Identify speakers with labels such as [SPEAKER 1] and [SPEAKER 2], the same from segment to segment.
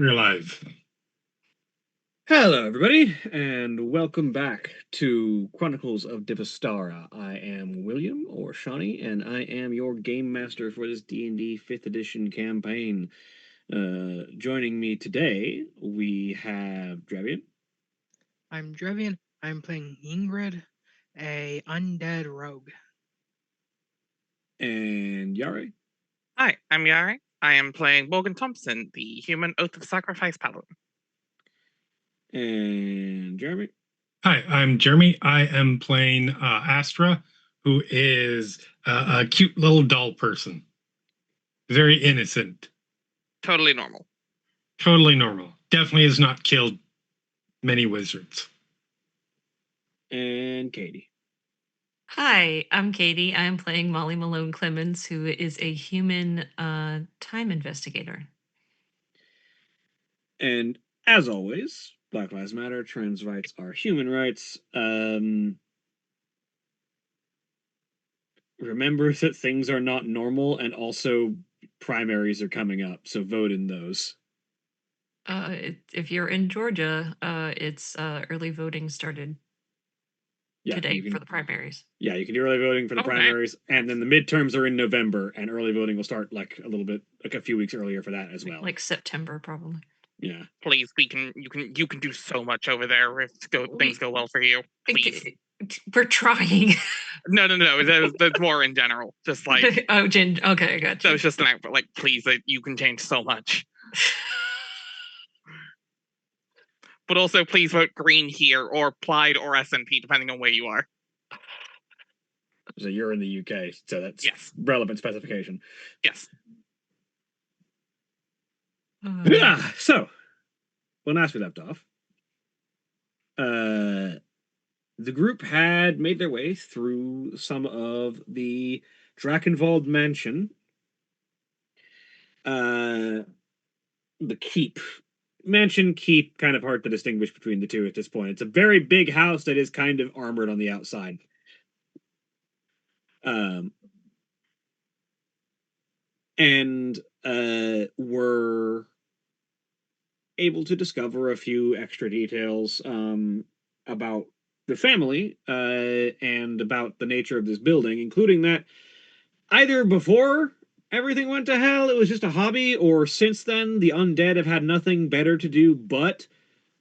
[SPEAKER 1] We're live.
[SPEAKER 2] Hello, everybody, and welcome back to Chronicles of Divastara. I am William, or Shawnee, and I am your game master for this D&D 5th edition campaign. Joining me today, we have Drevian.
[SPEAKER 3] I'm Drevian. I'm playing Ingrid, a undead rogue.
[SPEAKER 2] And Yare.
[SPEAKER 4] Hi, I'm Yare. I am playing Morgan Thompson, the human Oath of Sacrifice paladin.
[SPEAKER 2] And Jeremy.
[SPEAKER 1] Hi, I'm Jeremy. I am playing Astra, who is a cute little doll person. Very innocent.
[SPEAKER 4] Totally normal.
[SPEAKER 1] Totally normal. Definitely has not killed many wizards.
[SPEAKER 2] And Katie.
[SPEAKER 5] Hi, I'm Katie. I'm playing Molly Malone Clemens, who is a human time investigator.
[SPEAKER 2] And as always, Black Lives Matter, trans rights are human rights. Remember that things are not normal, and also primaries are coming up, so vote in those.
[SPEAKER 5] If you're in Georgia, it's early voting started today for the primaries.
[SPEAKER 2] Yeah, you can do early voting for the primaries, and then the midterms are in November, and early voting will start like a few weeks earlier for that as well.
[SPEAKER 5] Like September, probably.
[SPEAKER 2] Yeah.
[SPEAKER 4] Please, you can do so much over there if things go well for you. Please.
[SPEAKER 5] We're trying.
[SPEAKER 4] No. There's more in general. Just like
[SPEAKER 5] okay, I got you.
[SPEAKER 4] So it's just an act, but like, please, you can change so much. But also, please vote green here, or Plaid, or SNP, depending on where you are.
[SPEAKER 2] So you're in the UK, so that's relevant specification.
[SPEAKER 4] Yes.
[SPEAKER 2] So, when last we left off, the group had made their way through some of the Drakenwald mansion, the keep. Mansion, keep, kind of hard to distinguish between the two at this point. It's a very big house that is kind of armored on the outside. And were able to discover a few extra details about the family and about the nature of this building, including that either before everything went to hell, it was just a hobby, or since then, the undead have had nothing better to do but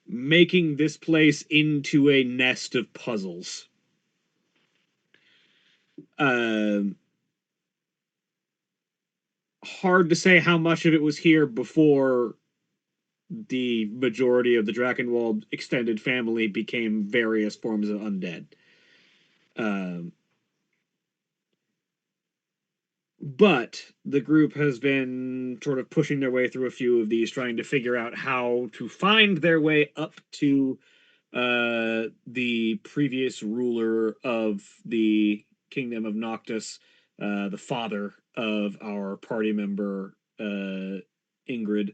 [SPEAKER 2] making this place into a nest of puzzles. Hard to say how much of it was here before the majority of the Drakenwald extended family became various forms of undead. But the group has been sort of pushing their way through a few of these, trying to figure out how to find their way up to the previous ruler of the Kingdom of Noctis, the father of our party member, Ingrid,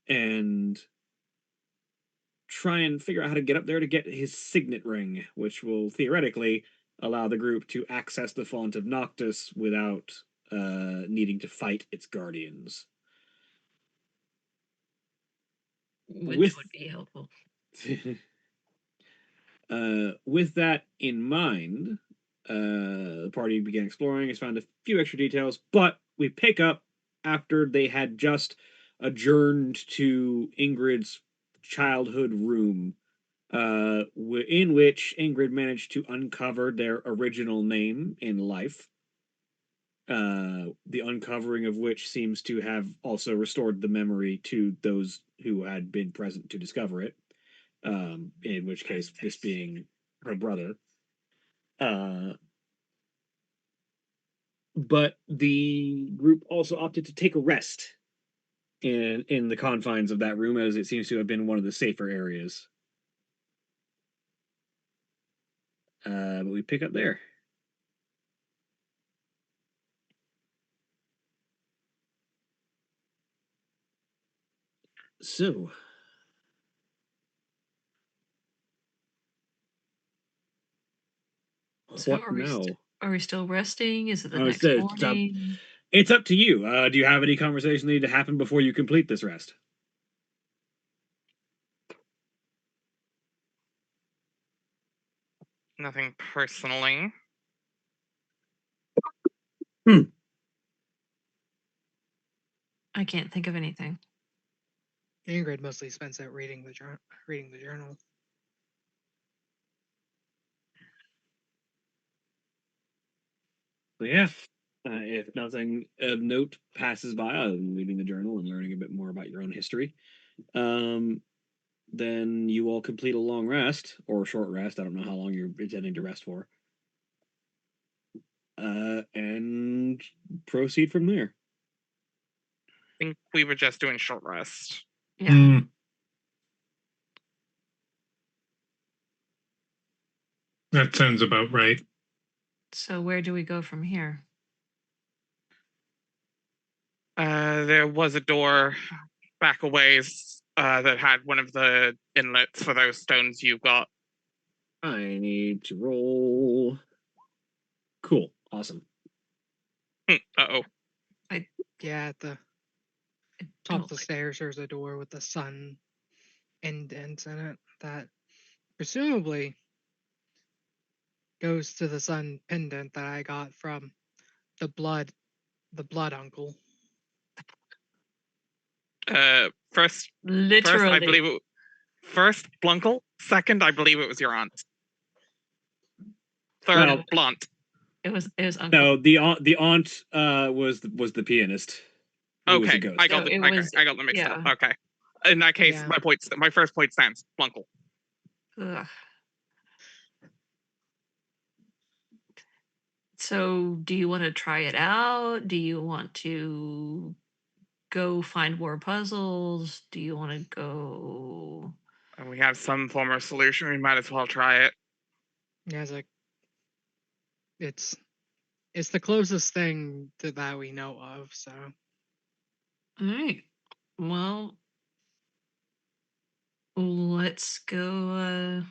[SPEAKER 2] and try and figure out how to get up there to get his signet ring, which will theoretically allow the group to access the Font of Noctis without needing to fight its guardians.
[SPEAKER 5] Which would be helpful.
[SPEAKER 2] With that in mind, the party began exploring, has found a few extra details, but we pick up after they had just adjourned to Ingrid's childhood room, in which Ingrid managed to uncover their original name in life, the uncovering of which seems to have also restored the memory to those who had been present to discover it, in which case this being her brother. But the group also opted to take a rest in the confines of that room, as it seems to have been one of the safer areas. But we pick up there. So,
[SPEAKER 5] are we still resting? Is it the next morning?
[SPEAKER 2] It's up to you. Do you have any conversation that need to happen before you complete this rest?
[SPEAKER 4] Nothing personally.
[SPEAKER 5] I can't think of anything.
[SPEAKER 3] Ingrid mostly spends it reading the journal.
[SPEAKER 2] So yeah, if nothing of note passes by, other than reading the journal and learning a bit more about your own history, then you all complete a long rest or a short rest. I don't know how long you're intending to rest for, and proceed from there.
[SPEAKER 4] I think we were just doing short rest.
[SPEAKER 5] Yeah.
[SPEAKER 1] Mm. That sounds about right.
[SPEAKER 5] So where do we go from here?
[SPEAKER 4] There was a door back a ways that had one of the inlets for those stones you got.
[SPEAKER 2] I need to roll. Cool. Awesome.
[SPEAKER 4] Uh-oh.
[SPEAKER 3] Yeah, at the
[SPEAKER 5] I
[SPEAKER 3] top
[SPEAKER 5] don't
[SPEAKER 3] of the
[SPEAKER 5] like-
[SPEAKER 3] stairs, there's a door with the sun indents in it that presumably goes to the sun pendant that I got from the blood uncle.
[SPEAKER 4] First,
[SPEAKER 5] Literally.
[SPEAKER 4] I believe it. First, Blunkle. Second, I believe it was your aunt. Third,
[SPEAKER 2] Well,
[SPEAKER 4] Blunt.
[SPEAKER 5] It was uncle.
[SPEAKER 2] No, the aunt was the pianist. Who was a
[SPEAKER 4] Okay,
[SPEAKER 2] ghost.
[SPEAKER 4] I got
[SPEAKER 5] So
[SPEAKER 4] the
[SPEAKER 5] it
[SPEAKER 4] okay,
[SPEAKER 5] was-
[SPEAKER 4] I got them mixed up.
[SPEAKER 5] yeah.
[SPEAKER 4] Okay, in that case,
[SPEAKER 3] Yeah.
[SPEAKER 4] my first point stands. Blunkle.
[SPEAKER 5] Ugh. So do you want to try it out? Do you want to go find more puzzles? Do you want to go?
[SPEAKER 4] And we have some form of solution. We might as well try it.
[SPEAKER 3] Yeah, it's the closest thing to that we know of. So
[SPEAKER 5] All right. Well, let's go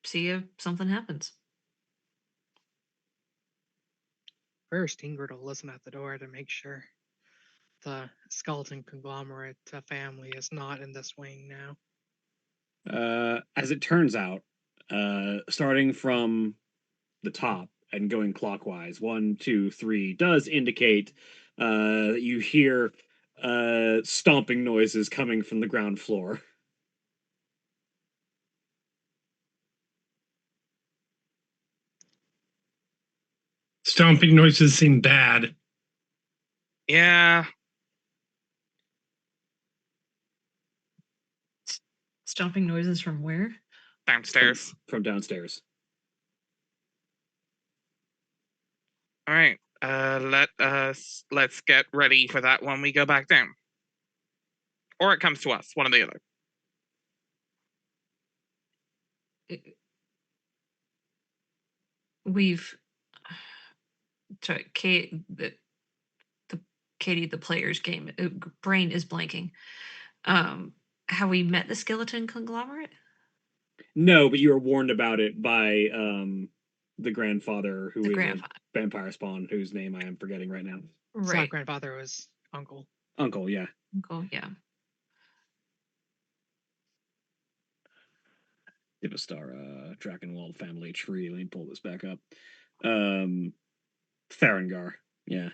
[SPEAKER 5] see if something happens.
[SPEAKER 3] first, Ingrid will listen at the door to make sure the skeleton conglomerate family is not in this wing now.
[SPEAKER 2] As it turns out, starting from the top and going clockwise, 1, 2, 3 does indicate that you hear stomping noises coming from the ground floor.
[SPEAKER 1] Stomping noises seem bad.
[SPEAKER 4] Yeah,
[SPEAKER 5] Stomping noises from where?
[SPEAKER 4] downstairs.
[SPEAKER 2] From downstairs.
[SPEAKER 4] All right. Let's get ready for that when we go back down, or it comes to us. One or the other.
[SPEAKER 5] We've sorry, Kate, the Katie, the player's game brain is blanking. Have we met the skeleton conglomerate?
[SPEAKER 2] No, but you were warned about it by the grandfather who
[SPEAKER 5] The
[SPEAKER 2] is
[SPEAKER 5] grandfather.
[SPEAKER 2] a vampire spawn, whose name I am forgetting right now.
[SPEAKER 3] It's not
[SPEAKER 5] Right.
[SPEAKER 3] grandfather, it was uncle.
[SPEAKER 2] Uncle, yeah.
[SPEAKER 5] Uncle, yeah.
[SPEAKER 2] Divastara, Drakenwald family tree. Let me pull this back up. Farengar, yeah.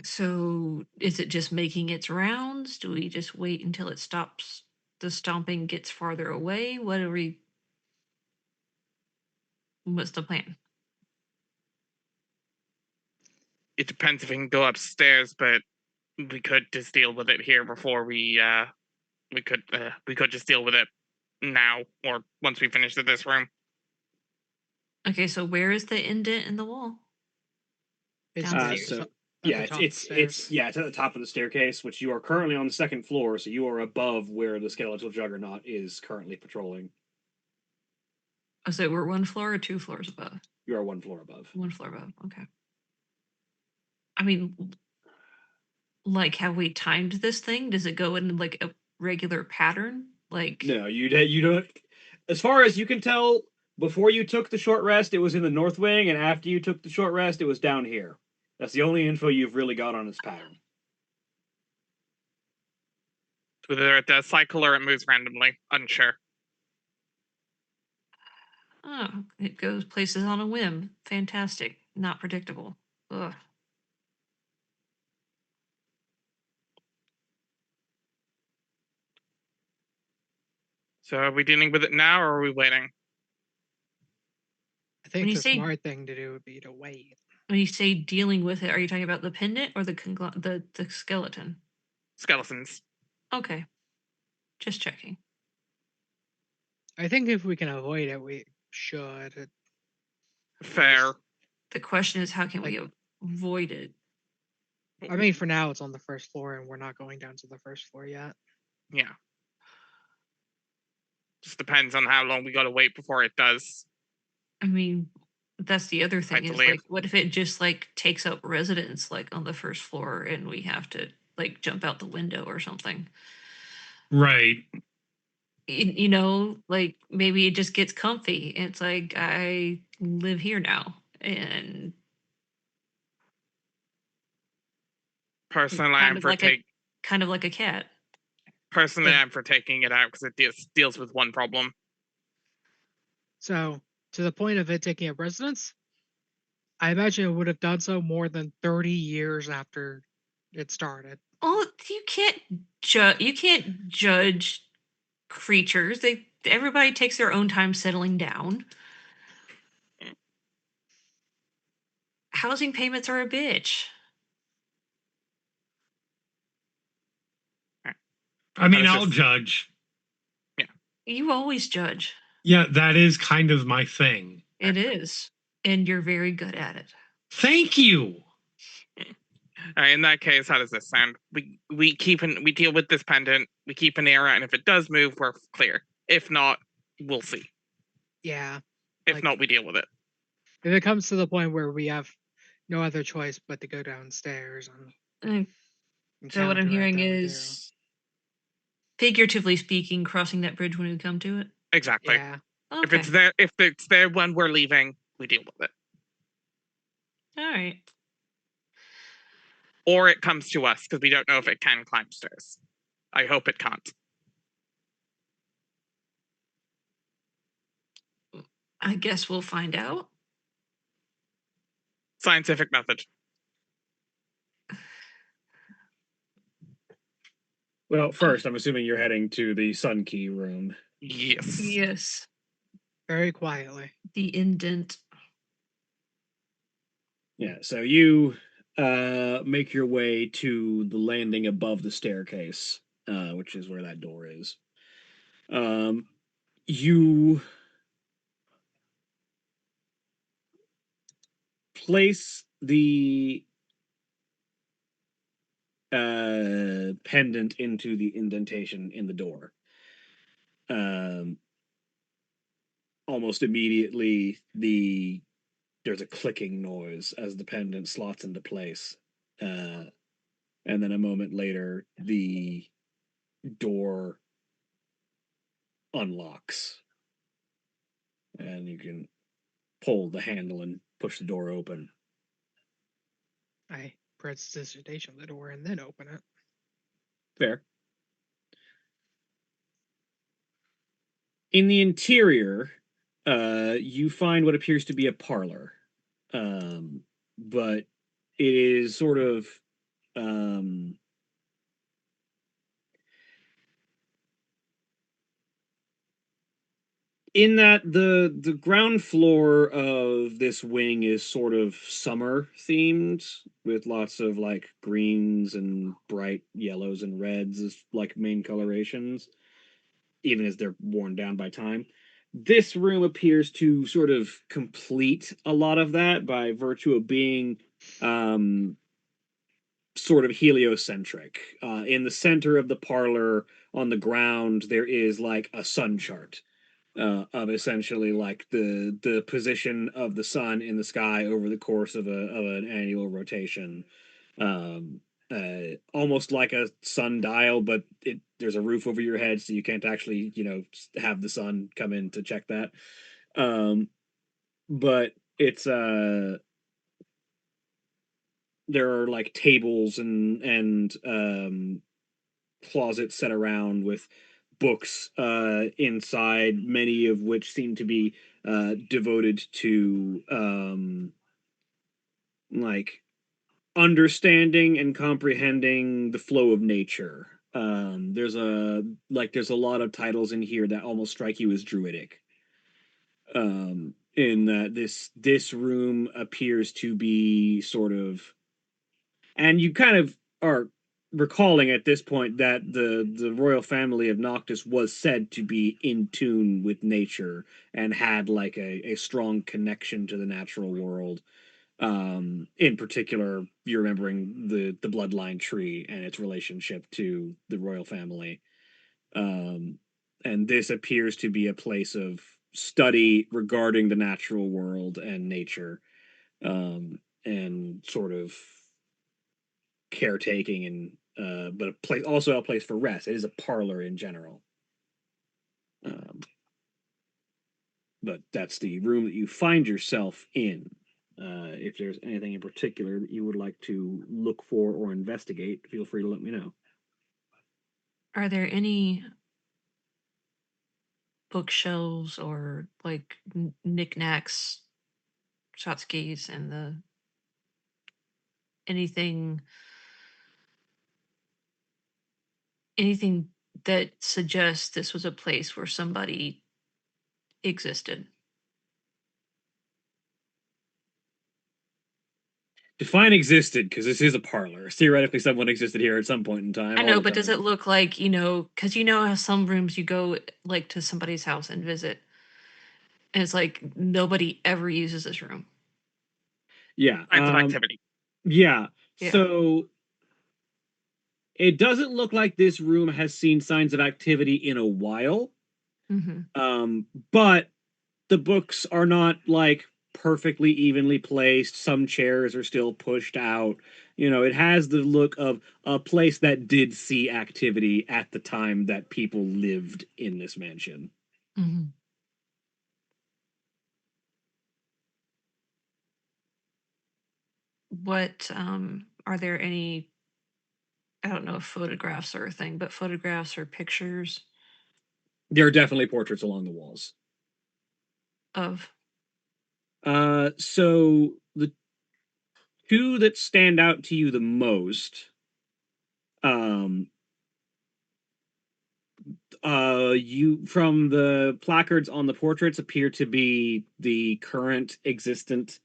[SPEAKER 5] So is it just making its rounds? Do we just wait until it stops? The stomping gets farther away? What are we? What's the plan?
[SPEAKER 4] It depends if we can go upstairs, but we could just deal with it here before we could just deal with it now or once we finish this room.
[SPEAKER 5] Okay, so where is the indent in the wall?
[SPEAKER 3] It's
[SPEAKER 5] Downstairs.
[SPEAKER 2] So
[SPEAKER 3] at
[SPEAKER 2] yeah,
[SPEAKER 3] the top of the
[SPEAKER 2] it's
[SPEAKER 3] stairs.
[SPEAKER 2] yeah, it's at the top of the staircase, which you are currently on the second floor, so you are above where the skeletal juggernaut is currently patrolling.
[SPEAKER 5] Oh, so we're 1 floor or 2 floors above?
[SPEAKER 2] You are 1 floor above.
[SPEAKER 5] 1 floor above. Okay. I mean, like, have we timed this thing? Does it go in like a regular pattern? Like,
[SPEAKER 2] No, you don't. As far as you can tell, before you took the short rest, it was in the north wing, and after you took the short rest, it was down here. That's the only info you've really got on its pattern.
[SPEAKER 4] Whether it does cycle or it moves randomly, unsure.
[SPEAKER 5] Oh, it goes places on a whim. Fantastic. Not predictable. Ugh.
[SPEAKER 4] So are we dealing with it now, or are we waiting?
[SPEAKER 3] I think
[SPEAKER 5] you
[SPEAKER 3] the
[SPEAKER 5] say-
[SPEAKER 3] smart thing to do would be to wait.
[SPEAKER 5] When you say dealing with it, are you talking about the pendant or the skeleton?
[SPEAKER 4] Skeletons.
[SPEAKER 5] Okay. Just checking.
[SPEAKER 3] I think if we can avoid it, we should.
[SPEAKER 4] Fair.
[SPEAKER 5] The question is, how can we
[SPEAKER 3] Like-
[SPEAKER 5] avoid it?
[SPEAKER 3] I mean, for now, it's on the first floor, and we're not going down to the first floor yet.
[SPEAKER 4] Yeah. Just depends on how long we gotta wait before it does.
[SPEAKER 5] I mean, that's the other thing is
[SPEAKER 4] believe.
[SPEAKER 5] like, what if it just like takes up residence like on the first floor and we have to like jump out the window or something?
[SPEAKER 1] Right.
[SPEAKER 5] You know, like maybe it just gets comfy. It's like I live here now, and
[SPEAKER 4] Personally,
[SPEAKER 5] kind
[SPEAKER 4] I'm
[SPEAKER 5] of
[SPEAKER 4] for
[SPEAKER 5] like a kind of like a cat.
[SPEAKER 4] personally
[SPEAKER 3] Yeah.
[SPEAKER 4] I'm for taking it out because it deals with one problem.
[SPEAKER 3] So, to the point of it taking up residence, I imagine it would have done so more than 30 years after it started.
[SPEAKER 5] Oh, you can't judge creatures. Everybody takes their own time settling down. Housing payments are a bitch.
[SPEAKER 1] I mean,
[SPEAKER 4] was
[SPEAKER 1] I'll
[SPEAKER 4] just-
[SPEAKER 1] judge.
[SPEAKER 5] You always judge.
[SPEAKER 1] Yeah, that is kind of my thing.
[SPEAKER 5] It is, and you're very good at it.
[SPEAKER 1] Thank you.
[SPEAKER 4] In that case, how does this sound? We deal with this pendant. We keep an ear out, and if it does move, we're clear. If not, we'll see.
[SPEAKER 3] Yeah.
[SPEAKER 4] If
[SPEAKER 3] Like-
[SPEAKER 4] not, we deal with it.
[SPEAKER 3] If it comes to the point where we have no other choice but to go downstairs and
[SPEAKER 5] So what I'm
[SPEAKER 3] encounter it,
[SPEAKER 5] hearing
[SPEAKER 3] then we do.
[SPEAKER 5] is, figuratively speaking, crossing that bridge when we come to it.
[SPEAKER 4] Exactly.
[SPEAKER 3] Yeah.
[SPEAKER 4] If
[SPEAKER 5] Okay.
[SPEAKER 4] it's there when we're leaving, we deal with it.
[SPEAKER 5] All right.
[SPEAKER 4] Or it comes to us because we don't know if it can climb stairs. I hope it can't.
[SPEAKER 5] I guess we'll find out.
[SPEAKER 4] Scientific method.
[SPEAKER 2] Well, first, I'm assuming you're heading to the Sun Key room.
[SPEAKER 4] Yes.
[SPEAKER 5] Yes.
[SPEAKER 3] Very quietly.
[SPEAKER 5] The indent.
[SPEAKER 2] Yeah, so you make your way to the landing above the staircase, which is where that door is. You place the pendant into the indentation in the door. Almost immediately, there's a clicking noise as the pendant slots into place. And then a moment later, the door unlocks. And you can pull the handle and push the door open.
[SPEAKER 3] I press dissertation on the door and then open it.
[SPEAKER 2] Fair. In the interior, you find what appears to be a parlor. But it is sort of in that the ground floor of this wing is sort of summer themed with lots of like greens and bright yellows and reds as like main colorations, even as they're worn down by time. This room appears to sort of complete a lot of that by virtue of being sort of heliocentric. In the center of the parlor on the ground, there is like a sun chart of essentially like the position of the sun in the sky over the course of an annual rotation. Almost like a sundial, but there's a roof over your head, so you can't actually have the sun come in to check that. But it's there are like tables and closets set around with books inside, many of which seem to be devoted to like understanding and comprehending the flow of nature. There's a lot of titles in here that almost strike you as druidic. In that this room appears to be sort of, and you kind of are recalling at this point that the royal family of Noctis was said to be in tune with nature and had like a strong connection to the natural world. In particular, you're remembering the bloodline tree and its relationship to the royal family. And this appears to be a place of study regarding the natural world and nature, and sort of caretaking, and but a place, also a place for rest. It is a parlor in general. But that's the room that you find yourself in. If there's anything in particular that you would like to look for or investigate, feel free to let me know.
[SPEAKER 5] Are there any bookshelves or like knickknacks, tchotchkes, and the anything anything that suggests this was a place where somebody existed?
[SPEAKER 2] Define existed, because this is a parlor. Theoretically, someone existed here at some point in time.
[SPEAKER 5] I
[SPEAKER 2] all
[SPEAKER 5] know,
[SPEAKER 2] the
[SPEAKER 5] but does
[SPEAKER 2] time.
[SPEAKER 5] it look like, because you know how some rooms you go like to somebody's house and visit, and it's like nobody ever uses this room.
[SPEAKER 2] Yeah.
[SPEAKER 4] Signs of activity.
[SPEAKER 2] Yeah.
[SPEAKER 5] Yeah.
[SPEAKER 2] So it doesn't look like this room has seen signs of activity in a while. But the books are not like perfectly evenly placed. Some chairs are still pushed out. It has the look of a place that did see activity at the time that people lived in this mansion.
[SPEAKER 5] What are there any, I don't know if photographs are a thing, but photographs or pictures
[SPEAKER 2] There are definitely portraits along the walls.
[SPEAKER 5] of?
[SPEAKER 2] So the two that stand out to you the most, you from the placards on the portraits appear to be the current existent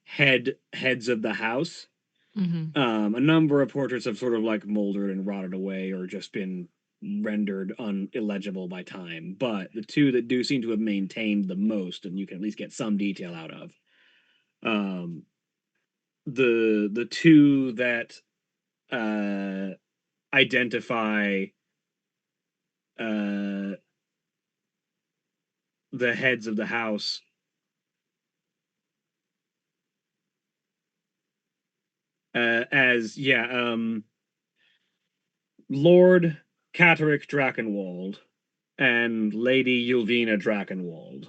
[SPEAKER 2] heads of the house. A number of portraits have sort of like moldered and rotted away or just been rendered illegible by time, but the two that do seem to have maintained the most, and you can at least get some detail out of, the two that identify the heads of the house as Lord Catterick Drakenwald and Lady Yulvina Drakenwald.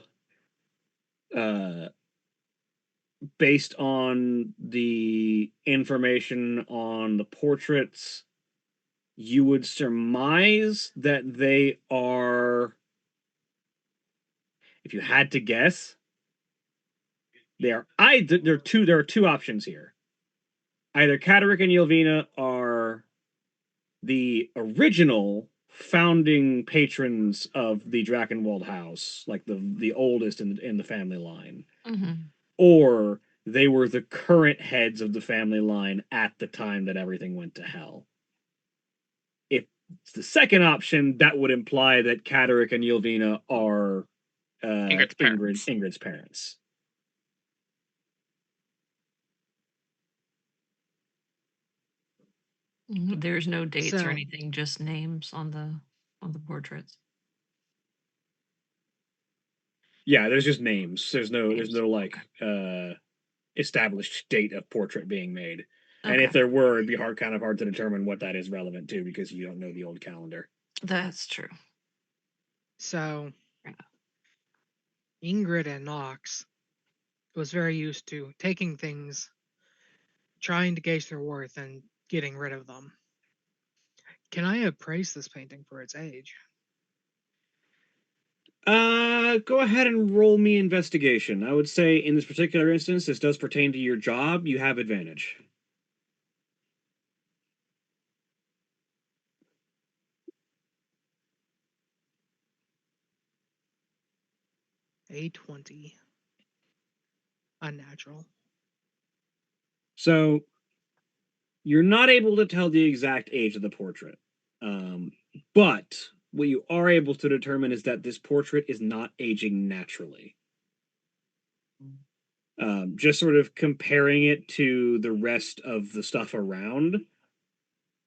[SPEAKER 2] Based on the information on the portraits, you would surmise that they are, if you had to guess, there are two options here. Either Catterick and Yelvina are the original founding patrons of the Drakenwald house, like the oldest in the family line, or they were the current heads of the family line at the time that everything went to hell. If it's the second option, that would imply that Catterick and Yelvina are Ingrid's parents.
[SPEAKER 5] There's no dates or
[SPEAKER 3] So-
[SPEAKER 5] anything, just names on the portraits.
[SPEAKER 2] Yeah, there's just names. There's no
[SPEAKER 5] Names,
[SPEAKER 2] like established date of portrait being made. And
[SPEAKER 5] Okay.
[SPEAKER 2] if there were, it'd be kind of hard to determine what that is relevant to because you don't know the old calendar.
[SPEAKER 5] That's true.
[SPEAKER 3] So Ingrid and Knox was very used to taking things, trying to gauge their worth, and getting rid of them. Can I appraise this painting for its age?
[SPEAKER 2] Go ahead and roll me investigation. I would say in this particular instance, this does pertain to your job. You have advantage.
[SPEAKER 3] A20. Unnatural.
[SPEAKER 2] So you're not able to tell the exact age of the portrait. But what you are able to determine is that this portrait is not aging naturally. Just sort of comparing it to the rest of the stuff around,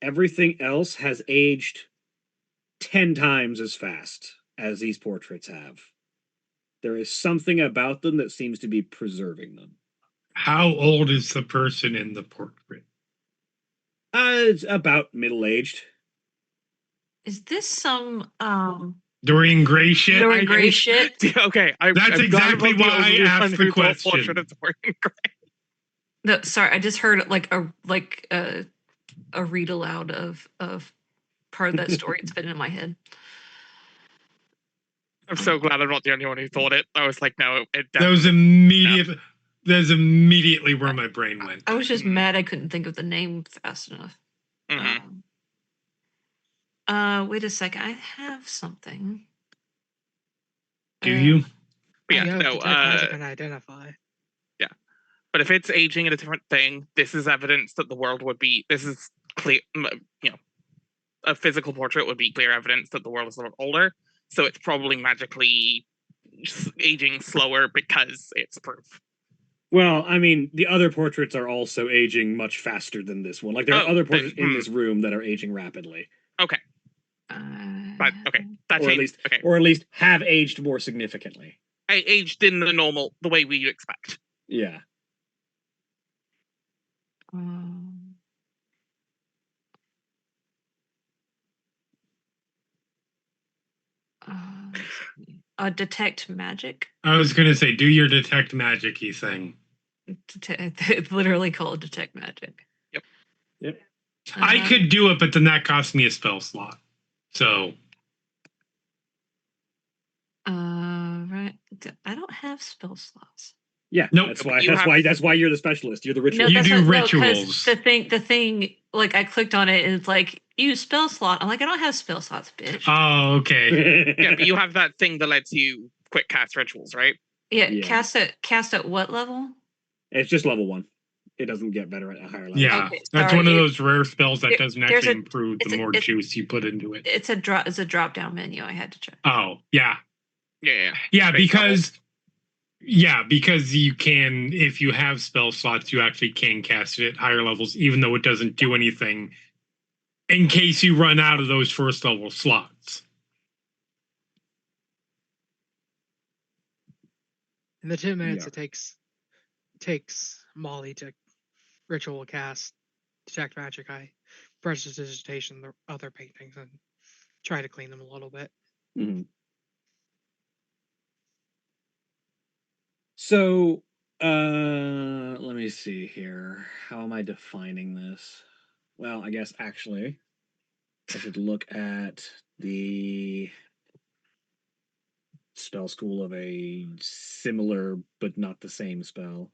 [SPEAKER 2] everything else has aged 10 times as fast as these portraits have. There is something about them that seems to be preserving them.
[SPEAKER 1] How old is the person in the portrait?
[SPEAKER 2] It's about middle-aged.
[SPEAKER 5] Is this some
[SPEAKER 1] Dorian Gray shit?
[SPEAKER 5] Dorian Gray shit?
[SPEAKER 4] Okay,
[SPEAKER 1] That's exactly why I asked the question.
[SPEAKER 5] No, sorry, I just heard like a read aloud of part of that story. It's been in my head.
[SPEAKER 4] I'm so glad I'm not the only one who thought it. I was like, no, it
[SPEAKER 1] That was
[SPEAKER 4] definitely.
[SPEAKER 1] that's immediately where my brain went.
[SPEAKER 5] I was just mad I couldn't think of the name fast enough.
[SPEAKER 4] Mhm.
[SPEAKER 5] Wait a second. I have something.
[SPEAKER 1] Do you?
[SPEAKER 4] But
[SPEAKER 3] You
[SPEAKER 4] yeah,
[SPEAKER 3] have
[SPEAKER 4] no,
[SPEAKER 3] detect magic and identify.
[SPEAKER 4] but if it's aging in a different thing, this is evidence that the world would be. This is clear. A physical portrait would be clear evidence that the world is a lot older. So it's probably magically aging slower because it's proof.
[SPEAKER 2] Well, I mean, the other portraits are also aging much faster than this one. Like, there are other portraits in this room that are aging rapidly.
[SPEAKER 4] Okay. But okay, that
[SPEAKER 2] or
[SPEAKER 4] changed.
[SPEAKER 2] At least have aged more significantly.
[SPEAKER 4] I aged in the way we expect.
[SPEAKER 2] Yeah.
[SPEAKER 5] Detect magic.
[SPEAKER 1] I was gonna say, do your detect magic-y thing.
[SPEAKER 5] It's literally called detect magic.
[SPEAKER 2] Yep.
[SPEAKER 1] I could do it, but then that cost me a spell slot. So.
[SPEAKER 5] Right. I don't have spell slots.
[SPEAKER 2] Yeah.
[SPEAKER 1] Nope.
[SPEAKER 2] That's why you're the specialist. You're the ritual.
[SPEAKER 1] You do
[SPEAKER 5] No,
[SPEAKER 1] rituals.
[SPEAKER 5] the thing, like I clicked on it and it's like, use spell slot. I'm like, I don't have spell slots, bitch.
[SPEAKER 1] Oh, okay.
[SPEAKER 4] Yeah, but you have that thing that lets you quick cast rituals, right?
[SPEAKER 5] Yeah,
[SPEAKER 2] Yeah.
[SPEAKER 5] cast at what level?
[SPEAKER 2] It's just level 1. It doesn't get better at a higher level.
[SPEAKER 1] Yeah,
[SPEAKER 5] Okay,
[SPEAKER 1] that's
[SPEAKER 5] sorry,
[SPEAKER 1] one of those rare spells that doesn't
[SPEAKER 5] there's
[SPEAKER 1] actually
[SPEAKER 5] a-
[SPEAKER 1] improve
[SPEAKER 5] it's
[SPEAKER 1] the
[SPEAKER 5] a-
[SPEAKER 1] more
[SPEAKER 5] it's-
[SPEAKER 1] juice you put into it.
[SPEAKER 5] It's a drop down menu. I had to check.
[SPEAKER 1] Oh, yeah.
[SPEAKER 4] Yeah.
[SPEAKER 1] Because you can, if you have spell slots, you actually can cast it at higher levels, even though it doesn't do anything in case you run out of those first level slots.
[SPEAKER 3] In the 10 minutes it takes Molly to ritual cast detect magic, I prestidigitation the other paintings and try to clean them a little bit.
[SPEAKER 2] Mm-hmm. So, let me see here. How am I defining this? Well, I guess actually, I should look at the spell school of a similar but not the same spell.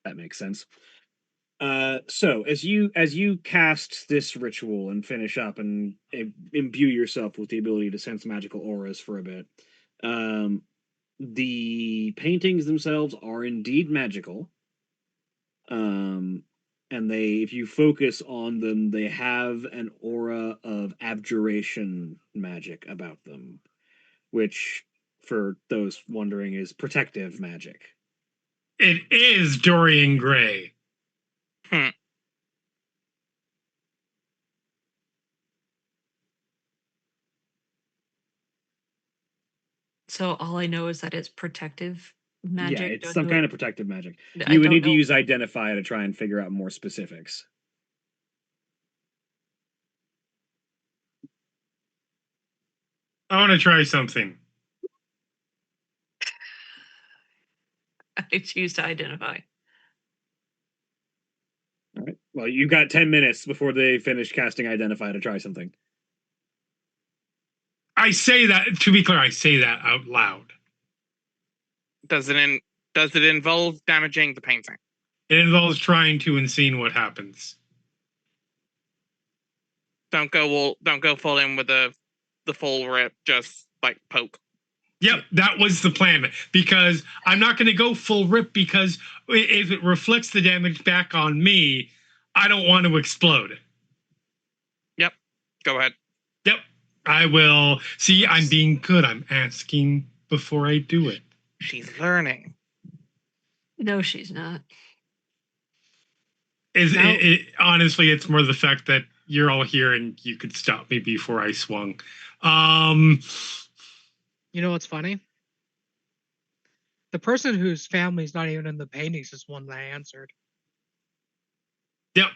[SPEAKER 2] That makes sense. So as you cast this ritual and finish up and imbue yourself with the ability to sense magical auras for a bit, the paintings themselves are indeed magical. And if you focus on them, they have an aura of abjuration magic about them, which, for those wondering, is protective magic.
[SPEAKER 1] It is Dorian Gray.
[SPEAKER 5] So all I know is that it's protective magic.
[SPEAKER 2] Yeah, it's some kind of protective magic.
[SPEAKER 5] I
[SPEAKER 2] You would
[SPEAKER 5] don't
[SPEAKER 2] need to
[SPEAKER 5] know.
[SPEAKER 2] use Identify to try and figure out more specifics.
[SPEAKER 1] I want to try something.
[SPEAKER 5] I choose to identify.
[SPEAKER 2] Well, you've got 10 minutes before they finish casting Identify to try something.
[SPEAKER 1] I say that, to be clear, I say that out loud.
[SPEAKER 4] Does it involve damaging the painting?
[SPEAKER 1] It involves trying to unseen what happens.
[SPEAKER 4] Don't go full in with the full rip, just like poke.
[SPEAKER 1] Yep, that was the plan. Because I'm not going to go full rip, because if it reflects the damage back on me, I don't want to explode.
[SPEAKER 4] Yep, go ahead.
[SPEAKER 1] Yep, I will. See, I'm being good. I'm asking before I do it.
[SPEAKER 4] She's learning.
[SPEAKER 5] No, she's not.
[SPEAKER 1] Honestly, it's more the fact that you're all here and you could stop me before I swung.
[SPEAKER 3] You know what's funny? The person whose family's not even in the paintings is one that I answered.
[SPEAKER 1] Yep.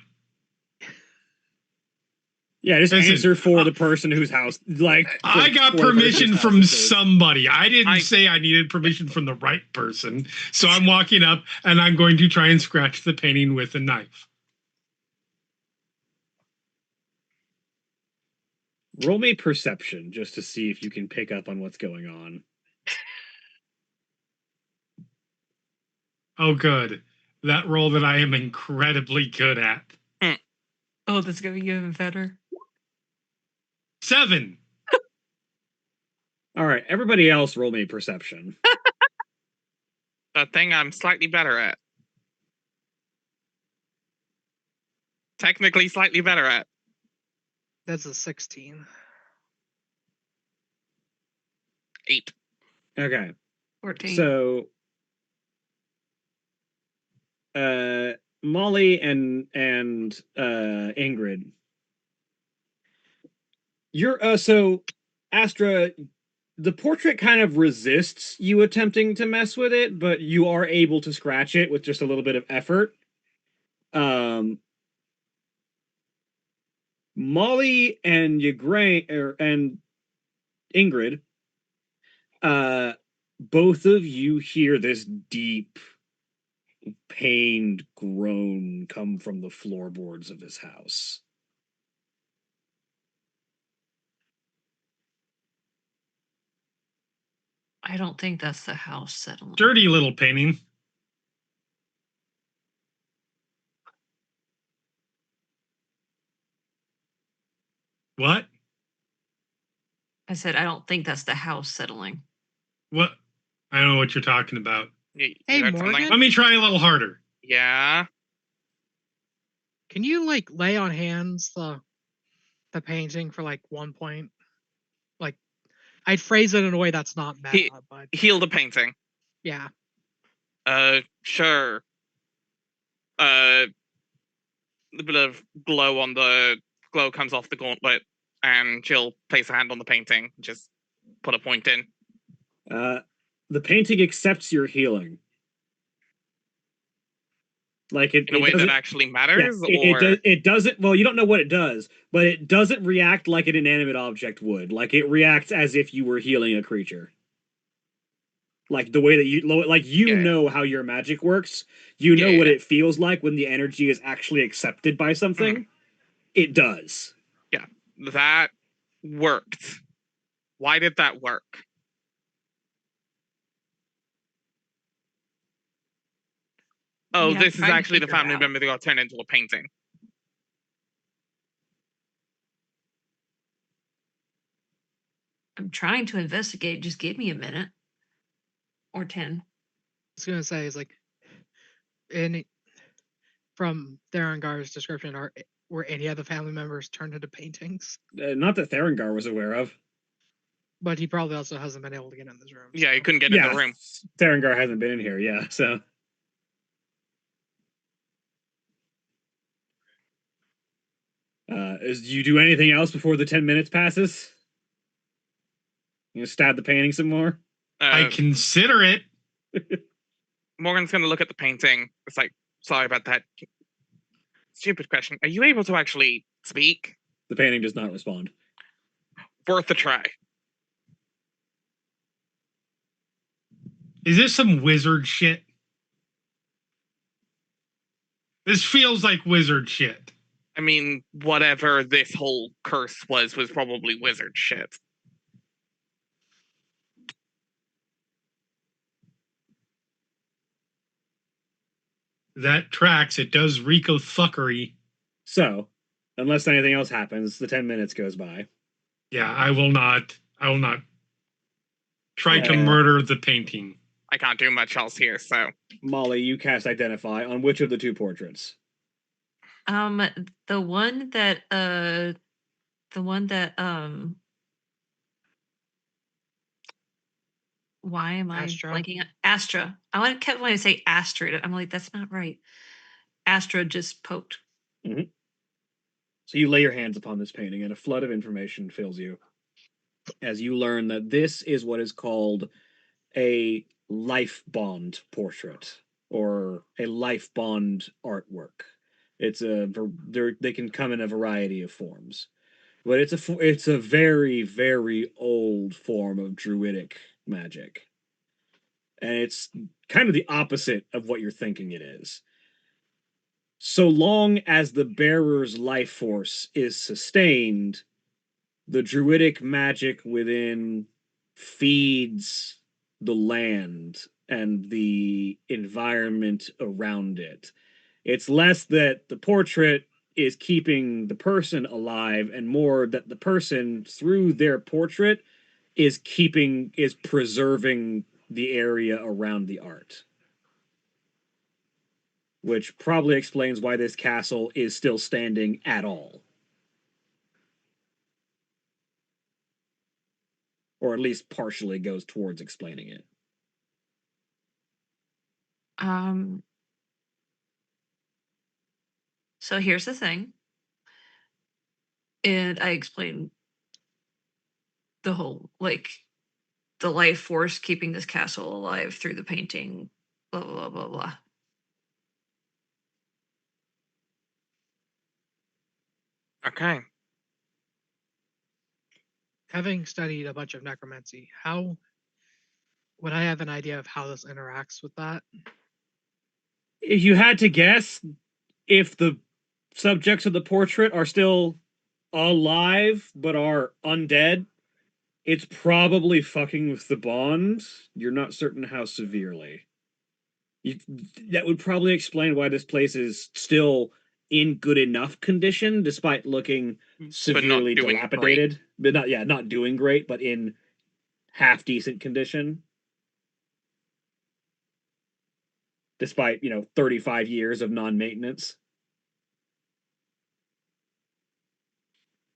[SPEAKER 2] Yeah, just
[SPEAKER 1] Listen,
[SPEAKER 2] answer for the person whose house, like...
[SPEAKER 1] I got
[SPEAKER 2] for the person
[SPEAKER 1] permission
[SPEAKER 2] whose
[SPEAKER 1] from
[SPEAKER 2] house it is.
[SPEAKER 1] somebody. I didn't say I needed permission from the right person. So I'm walking up and I'm going to try and scratch the painting with a knife.
[SPEAKER 2] Roll me perception just to see if you can pick up on what's going on.
[SPEAKER 1] Oh, good. That roll that I am incredibly good at.
[SPEAKER 5] Oh, that's going to be even better.
[SPEAKER 1] 7.
[SPEAKER 2] All right, everybody else roll me perception.
[SPEAKER 4] The thing I'm slightly better at. Technically slightly better at.
[SPEAKER 3] That's a 16.
[SPEAKER 4] 8.
[SPEAKER 2] Okay.
[SPEAKER 5] 14.
[SPEAKER 2] So, Molly and Ingrid, you're so Astra. The portrait kind of resists you attempting to mess with it, but you are able to scratch it with just a little bit of effort. Molly and and Ingrid, both of you hear this deep, pained groan come from the floorboards of his house.
[SPEAKER 5] I don't think that's the house settling.
[SPEAKER 1] Dirty little painting. What?
[SPEAKER 5] I said, I don't think that's the house settling.
[SPEAKER 1] What? I don't know what you're talking about.
[SPEAKER 4] You
[SPEAKER 3] Hey,
[SPEAKER 4] heard
[SPEAKER 3] Morgan?
[SPEAKER 4] something?
[SPEAKER 1] Let me try a little harder.
[SPEAKER 4] Yeah.
[SPEAKER 3] Can you like lay on hands the painting for like 1 point? Like, I'd phrase it in a way that's not meta, but
[SPEAKER 4] Heal the painting.
[SPEAKER 3] yeah.
[SPEAKER 4] Sure. A bit of glow comes off the gauntlet, and she'll place a hand on the painting, just put a point in.
[SPEAKER 2] The painting accepts your healing. Like
[SPEAKER 4] In a way that actually matters,
[SPEAKER 2] it doesn't. Well, you don't know what it does, but it doesn't react like an inanimate object would. Like it reacts as if you were healing a creature. Like the way that you know how your magic works. You know what it feels like when the energy is actually accepted by something. It does.
[SPEAKER 4] Yeah, that worked. Why did that work? Oh,
[SPEAKER 5] Yeah,
[SPEAKER 4] this is
[SPEAKER 5] trying to
[SPEAKER 4] actually the
[SPEAKER 5] figure it
[SPEAKER 4] family
[SPEAKER 5] out.
[SPEAKER 4] member that got turned into a painting.
[SPEAKER 5] I'm trying to investigate. Just give me a minute. Or 10.
[SPEAKER 3] I was gonna say is like from Therangar's description, were any of the family members turned into paintings?
[SPEAKER 2] Not that Therangar was aware of.
[SPEAKER 3] But he probably also hasn't been able to get in this room.
[SPEAKER 4] Yeah, he couldn't get in the room.
[SPEAKER 2] Therangar hasn't been in here, yeah, so. Do you do anything else before the 10 minutes passes? You gonna stab the painting some more?
[SPEAKER 1] I consider it.
[SPEAKER 4] Morgan's gonna look at the painting. It's like, sorry about that. Stupid question. Are you able to actually speak?
[SPEAKER 2] The painting does not respond.
[SPEAKER 4] Worth a try.
[SPEAKER 1] Is this some wizard shit? This feels like wizard shit.
[SPEAKER 4] I mean, whatever this whole curse was probably wizard shit.
[SPEAKER 1] That tracks. It does reek of fuckery.
[SPEAKER 2] So, unless anything else happens, the 10 minutes goes by.
[SPEAKER 1] Yeah, I will not try to
[SPEAKER 2] Yeah.
[SPEAKER 1] murder the painting.
[SPEAKER 4] I can't do much else here, so.
[SPEAKER 2] Molly, you cast Identify on which of the two portraits?
[SPEAKER 5] The one that why am I
[SPEAKER 3] Astra.
[SPEAKER 5] blanking? Astra. Kept wanting to say Astrid. I'm like, that's not right. Astra just poked.
[SPEAKER 2] Mm-hmm. So you lay your hands upon this painting, and a flood of information fills you as you learn that this is what is called a life bond portrait or a life bond artwork. They can come in a variety of forms, but it's a very, very old form of druidic magic, and it's kind of the opposite of what you're thinking it is. So long as the bearer's life force is sustained, the druidic magic within feeds the land and the environment around it. It's less that the portrait is keeping the person alive and more that the person through their portrait is preserving the area around the art. Which probably explains why this castle is still standing at all. Or at least partially goes towards explaining it.
[SPEAKER 5] So here's the thing. And I explained the whole, like, the life force keeping this castle alive through the painting, blah, blah, blah, blah.
[SPEAKER 4] Okay.
[SPEAKER 3] Having studied a bunch of necromancy, how would I have an idea of how this interacts with that?
[SPEAKER 2] If you had to guess, if the subjects of the portrait are still alive but are undead, it's probably fucking with the bond. You're not certain how severely. That would probably explain why this place is still in good enough condition, despite looking severely dilapidated. But not doing great, but in half decent condition. Despite 35 years of non-maintenance.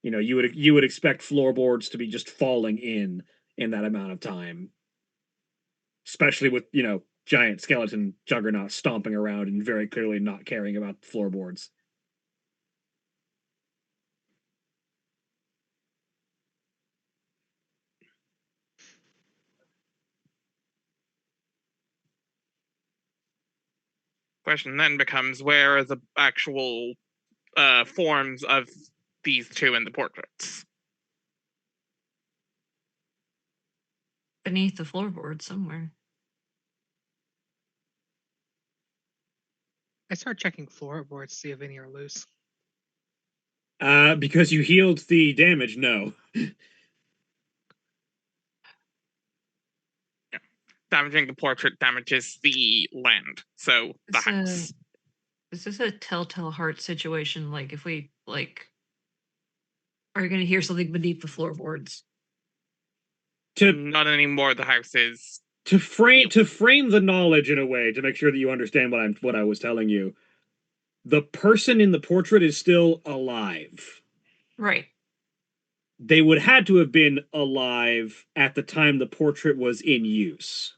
[SPEAKER 2] You would expect floorboards to be just falling in that amount of time, especially with giant skeleton juggernaut stomping around and very clearly not caring about floorboards.
[SPEAKER 4] Question then becomes, where are the actual forms of these two in the portraits?
[SPEAKER 5] Beneath the floorboard somewhere.
[SPEAKER 3] I start checking floorboards to see if any are loose.
[SPEAKER 2] Because you healed the damage, no.
[SPEAKER 4] Damaging the portrait damages the land, so the house.
[SPEAKER 5] Is this a telltale heart situation? Like, if we, are you going to hear something beneath the floorboards?
[SPEAKER 4] Not anymore. The house is...
[SPEAKER 2] To frame the knowledge in a way, to make sure that you understand what I was telling you, the person in the portrait is still alive.
[SPEAKER 5] Right.
[SPEAKER 2] They would had to have been alive at the time the portrait was in use.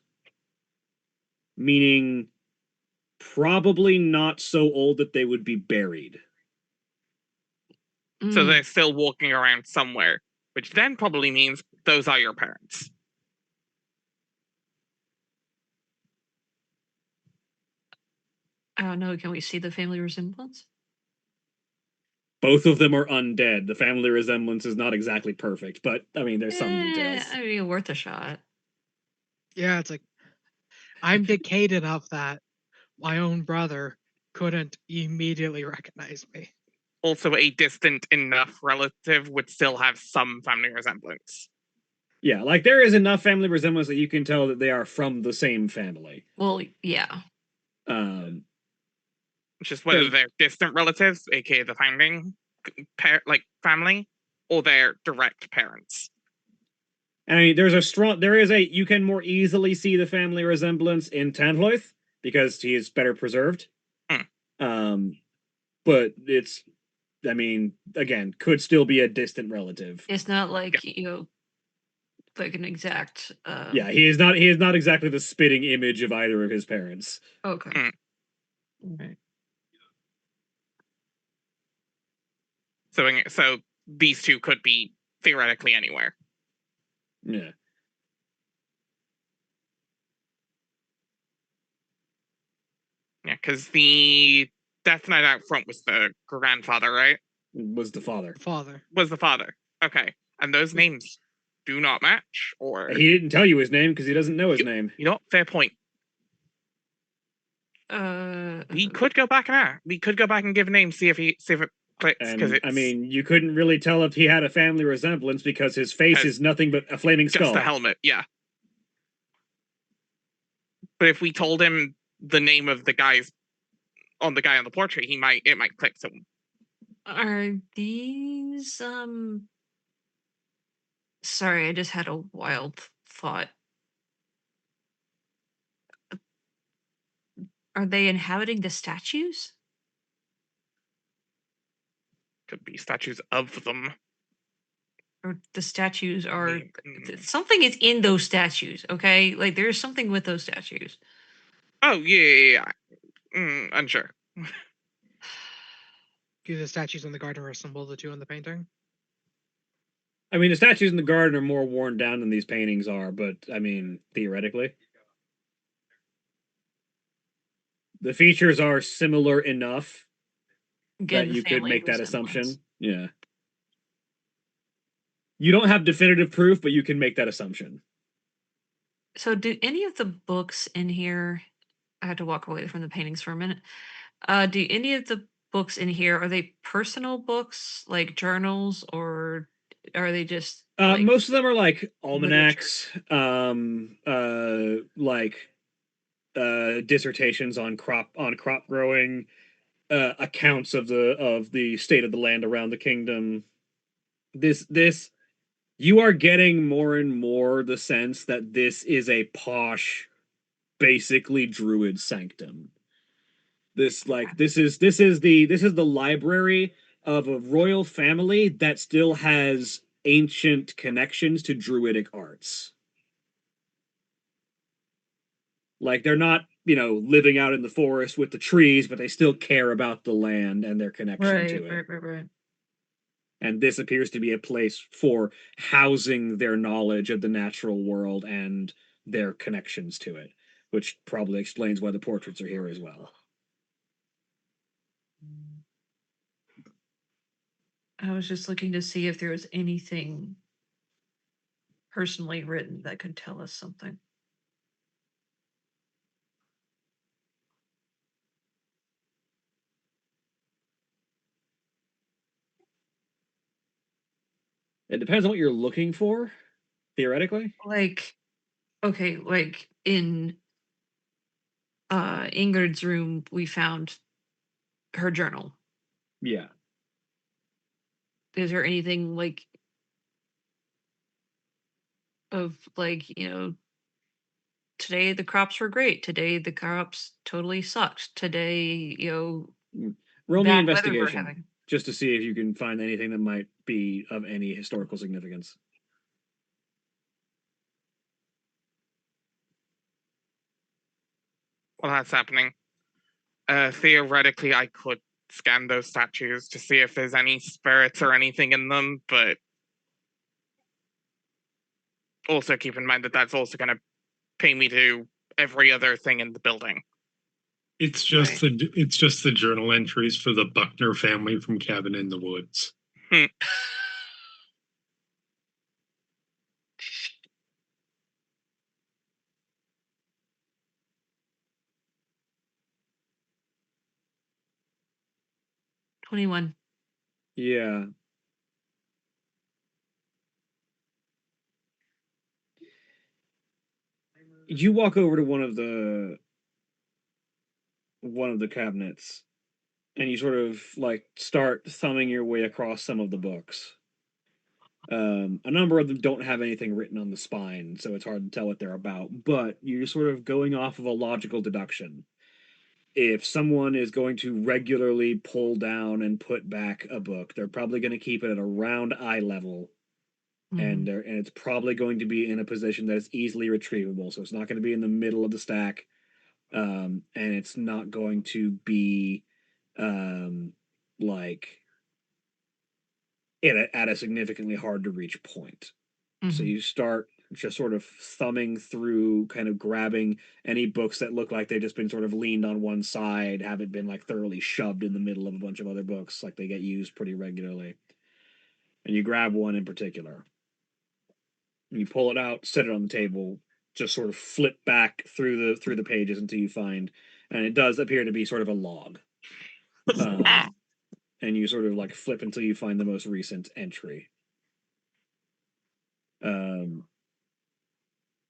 [SPEAKER 2] Meaning, probably not so old that they would be buried.
[SPEAKER 4] So they're still walking around somewhere, which then probably means those are your parents.
[SPEAKER 5] I don't know. Can we see the family resemblance?
[SPEAKER 2] Both of them are undead. The family resemblance is not exactly perfect, but I mean, there's some details.
[SPEAKER 5] I mean, worth a shot.
[SPEAKER 3] Yeah, it's like I'm decayed enough that my own brother couldn't immediately recognize me.
[SPEAKER 4] Also, a distant enough relative would still have some family resemblance.
[SPEAKER 2] Yeah, like there is enough family resemblance that you can tell that they are from the same family.
[SPEAKER 5] Well, yeah.
[SPEAKER 4] Just whether
[SPEAKER 2] Good.
[SPEAKER 4] they're distant relatives, aka the founding family, or their direct parents.
[SPEAKER 2] I mean, you can more easily see the family resemblance in Tanloith because he is better preserved. But it's, I mean, again, could still be a distant relative.
[SPEAKER 5] It's not like, like an exact.
[SPEAKER 2] Yeah, he is not exactly the spitting image of either of his parents.
[SPEAKER 5] Okay. Right.
[SPEAKER 4] So these two could be theoretically anywhere.
[SPEAKER 2] Yeah.
[SPEAKER 4] Yeah, because the Death Knight out front was the grandfather, right?
[SPEAKER 2] Was the father.
[SPEAKER 4] Was the father. Okay. And those names do not match, or
[SPEAKER 2] He didn't tell you his name because he doesn't know his name.
[SPEAKER 4] You know what? Fair point. We could go back and give names, see if it clicks. Because
[SPEAKER 2] I mean, you couldn't really tell if he had a family resemblance because his face is nothing but a flaming skull.
[SPEAKER 4] Just a helmet, yeah. But if we told him the name of the guy on the portrait, it might click to him.
[SPEAKER 5] Are these Sorry, I just had a wild thought. Are they inhabiting the statues?
[SPEAKER 4] Could be statues of them.
[SPEAKER 5] Or the statues are something is in those statues, okay? Like there's something with those statues.
[SPEAKER 4] Oh yeah. Unsure.
[SPEAKER 3] Do the statues in the garden resemble the two in the painting?
[SPEAKER 2] I mean, the statues in the garden are more worn down than these paintings are, but I mean, theoretically. The features are similar enough that you could make that assumption. Yeah. You don't have definitive proof, but you can make that assumption.
[SPEAKER 5] So do any of the books in here, I had to walk away from the paintings for a minute. Do any of the books in here, are they personal books, like journals, or are they just
[SPEAKER 2] most of them are like almanacs, dissertations on crop growing, accounts of the state of the land around the kingdom. This you are getting more and more the sense that this is a posh, basically druid sanctum. This is the library of a royal family that still has ancient connections to druidic arts. Like they're not, living out in the forest with the trees, but they still care about the land and their connection to it.
[SPEAKER 5] Right.
[SPEAKER 2] And this appears to be a place for housing their knowledge of the natural world and their connections to it, which probably explains why the portraits are here as well.
[SPEAKER 5] I was just looking to see if there was anything personally written that could tell us something.
[SPEAKER 2] It depends on what you're looking for, theoretically.
[SPEAKER 5] Like, okay, like in Ingrid's room, we found her journal.
[SPEAKER 2] Yeah.
[SPEAKER 5] Is there anything like of like, today the crops were great. Today the crops totally sucked. Today,
[SPEAKER 2] roll me investigation just to see if you can find anything that might be of any historical significance.
[SPEAKER 4] While that's happening, theoretically, I could scan those statues to see if there's any spirits or anything in them, but also keep in mind that that's also going to pay me to every other thing in the building.
[SPEAKER 1] It's just the journal entries for the Buckner family from Cabin in the Woods.
[SPEAKER 5] 21.
[SPEAKER 2] Yeah. You walk over to one of the cabinets and you sort of like start thumbing your way across some of the books. A number of them don't have anything written on the spine, so it's hard to tell what they're about, but you're sort of going off of a logical deduction. If someone is going to regularly pull down and put back a book, they're probably going to keep it at around eye level, and it's probably going to be in a position that is easily retrievable. So it's not going to be in the middle of the stack, and it's not going to be like at a significantly hard to reach point. So you start just sort of thumbing through, kind of grabbing any books that look like they've just been sort of leaned on one side, haven't been like thoroughly shoved in the middle of a bunch of other books, like they get used pretty regularly. And you grab one in particular. And you pull it out, set it on the table, just sort of flip back through the pages until you find, and it does appear to be sort of a log. And you sort of like flip until you find the most recent entry.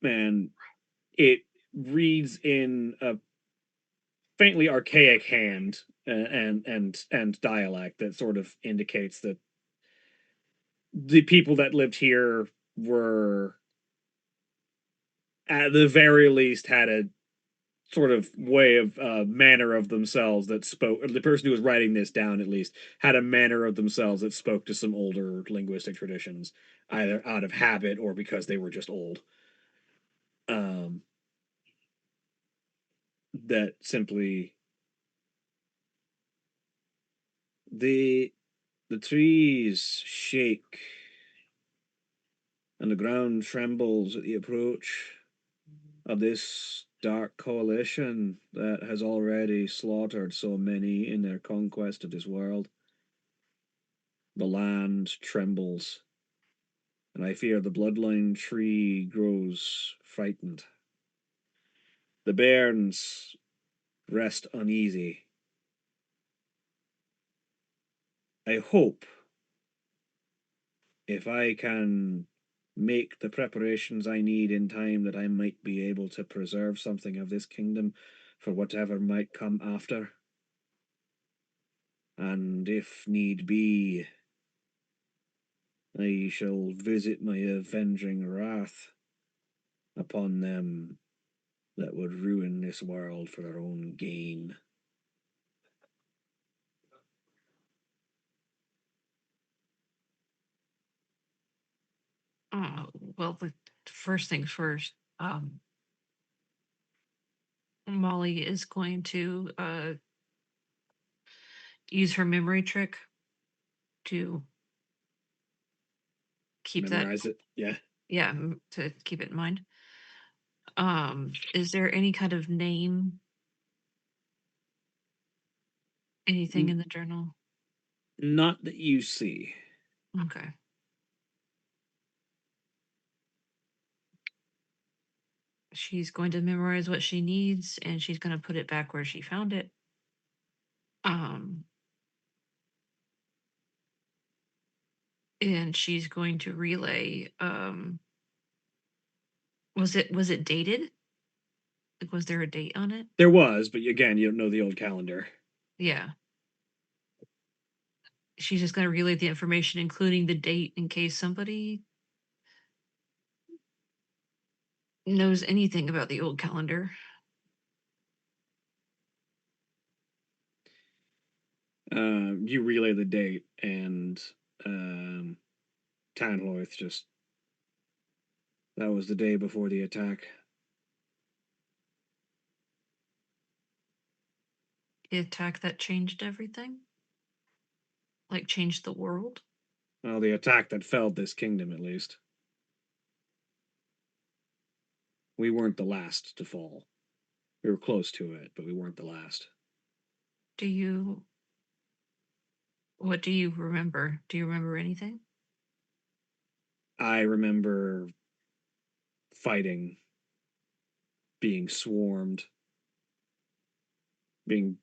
[SPEAKER 2] And it reads in a faintly archaic hand and dialect that sort of indicates that the people that lived here were, at the very least, had a sort of way of manner of themselves that spoke. The person who was writing this down, at least, had a manner of themselves that spoke to some older linguistic traditions, either out of habit or because they were just old. That simply the trees shake and the ground trembles at the approach of this dark coalition that has already slaughtered so many in their conquest of this world. The land trembles, and I fear the bloodline tree grows frightened. The bairns rest uneasy. I hope, if I can make the preparations I need in time, that I might be able to preserve something of this kingdom for whatever might come after. And if need be, I shall visit my avenging wrath upon them that would ruin this world for their own gain.
[SPEAKER 5] Well, the first things first, Molly is going to use her memory trick to keep
[SPEAKER 2] Memorize it, yeah.
[SPEAKER 5] Yeah, to keep it in mind. Is there any kind of name? Anything in the journal?
[SPEAKER 2] Not that you see.
[SPEAKER 5] Okay. She's going to memorize what she needs, and she's going to put it back where she found it. And she's going to relay. Was it dated? Like, was there a date on it?
[SPEAKER 2] There was, but again, you don't know the old calendar.
[SPEAKER 5] Yeah. She's just going to relay the information, including the date, in case somebody knows anything about the old calendar.
[SPEAKER 2] You relay the date, and Tanhorth just, that was the day before the attack.
[SPEAKER 5] The attack that changed everything? Like, changed the world?
[SPEAKER 2] Well, the attack that felled this kingdom, at least. We weren't the last to fall. We were close to it, but we weren't the last.
[SPEAKER 5] What do you remember? Do you remember anything?
[SPEAKER 2] I remember fighting, being swarmed, being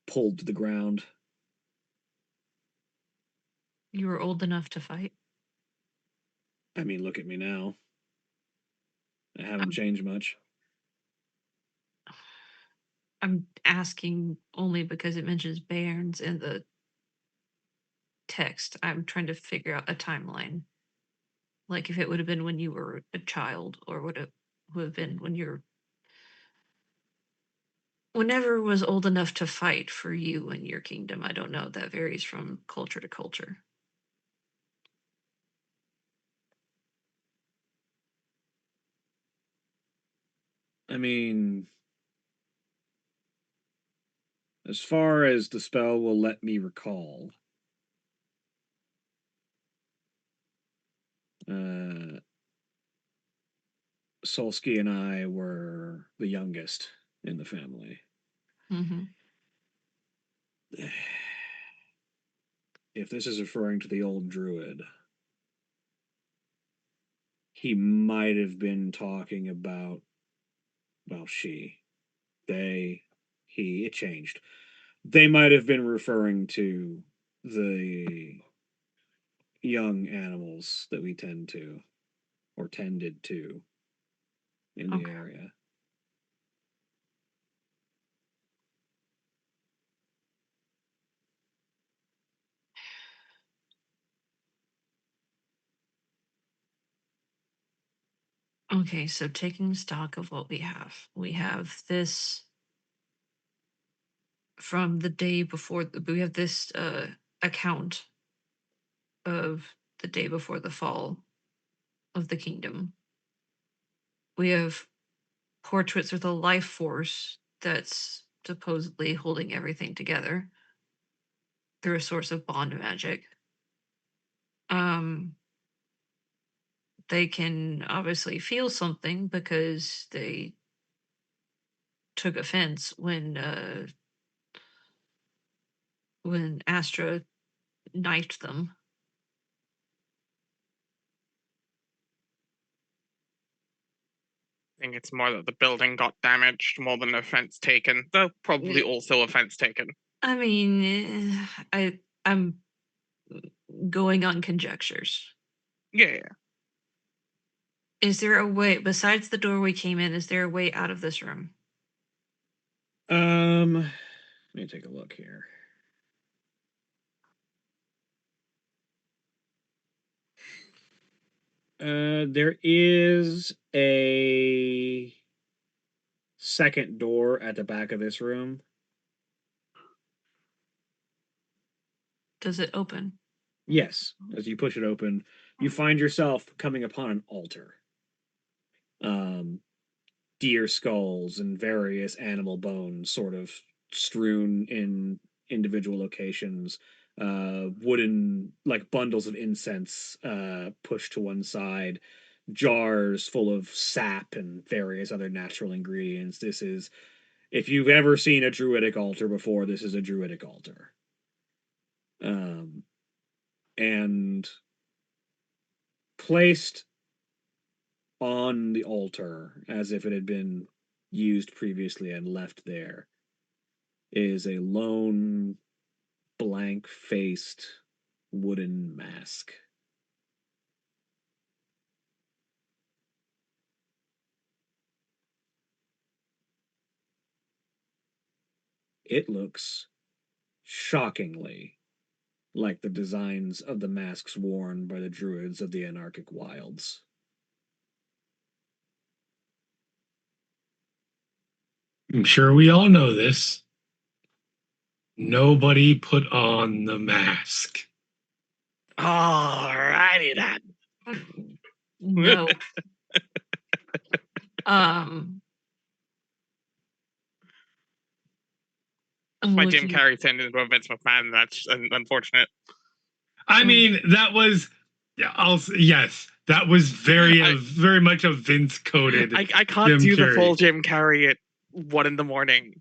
[SPEAKER 2] pulled to the ground.
[SPEAKER 5] You were old enough to fight.
[SPEAKER 2] I mean, look at me now. I haven't changed much.
[SPEAKER 5] I'm asking only because it mentions Bairns in the text. I'm trying to figure out a timeline. Like if it would have been when you were a child, or would it have been when you're whenever was old enough to fight for you and your kingdom. I don't know. That varies from culture to culture.
[SPEAKER 2] I mean, as far as the spell will let me recall, Solsky and I were the youngest in the family.
[SPEAKER 5] Mm-hmm.
[SPEAKER 2] If this is referring to the old druid, he might have been talking about, well, she, they, he, it changed. They might have been referring to the young animals that we tend to, or tended to, in the area.
[SPEAKER 5] Okay, so taking stock of what we have this from the day before. We have this account of the day before the fall of the kingdom. We have portraits with a life force that's supposedly holding everything together through a source of bond magic. They can obviously feel something because they took offense when Astra knifed them.
[SPEAKER 4] I think it's more that the building got damaged more than offense taken, though probably also offense taken.
[SPEAKER 5] I mean, I'm going on conjectures.
[SPEAKER 4] Yeah.
[SPEAKER 5] Is there a way, besides the door we came in, is there a way out of this room?
[SPEAKER 2] Let me take a look here. There is a second door at the back of this room.
[SPEAKER 5] Does it open?
[SPEAKER 2] Yes. As you push it open, you find yourself coming upon an altar. Deer skulls and various animal bones sort of strewn in individual locations. Wooden, like bundles of incense pushed to one side. Jars full of sap and various other natural ingredients. This is, if you've ever seen a druidic altar before, this is a druidic altar. And placed on the altar, as if it had been used previously and left there, is a lone, blank-faced wooden mask. It looks shockingly like the designs of the masks worn by the druids of the anarchic wilds.
[SPEAKER 1] I'm sure we all know this. Nobody put on the mask.
[SPEAKER 4] Alrighty then.
[SPEAKER 5] No.
[SPEAKER 4] My Jim Carrey turned into a Vince McMahon. That's unfortunate.
[SPEAKER 1] I mean, that was, yes, that was very much a Vince coded.
[SPEAKER 4] I can't do the full Jim Carrey at 1 a.m.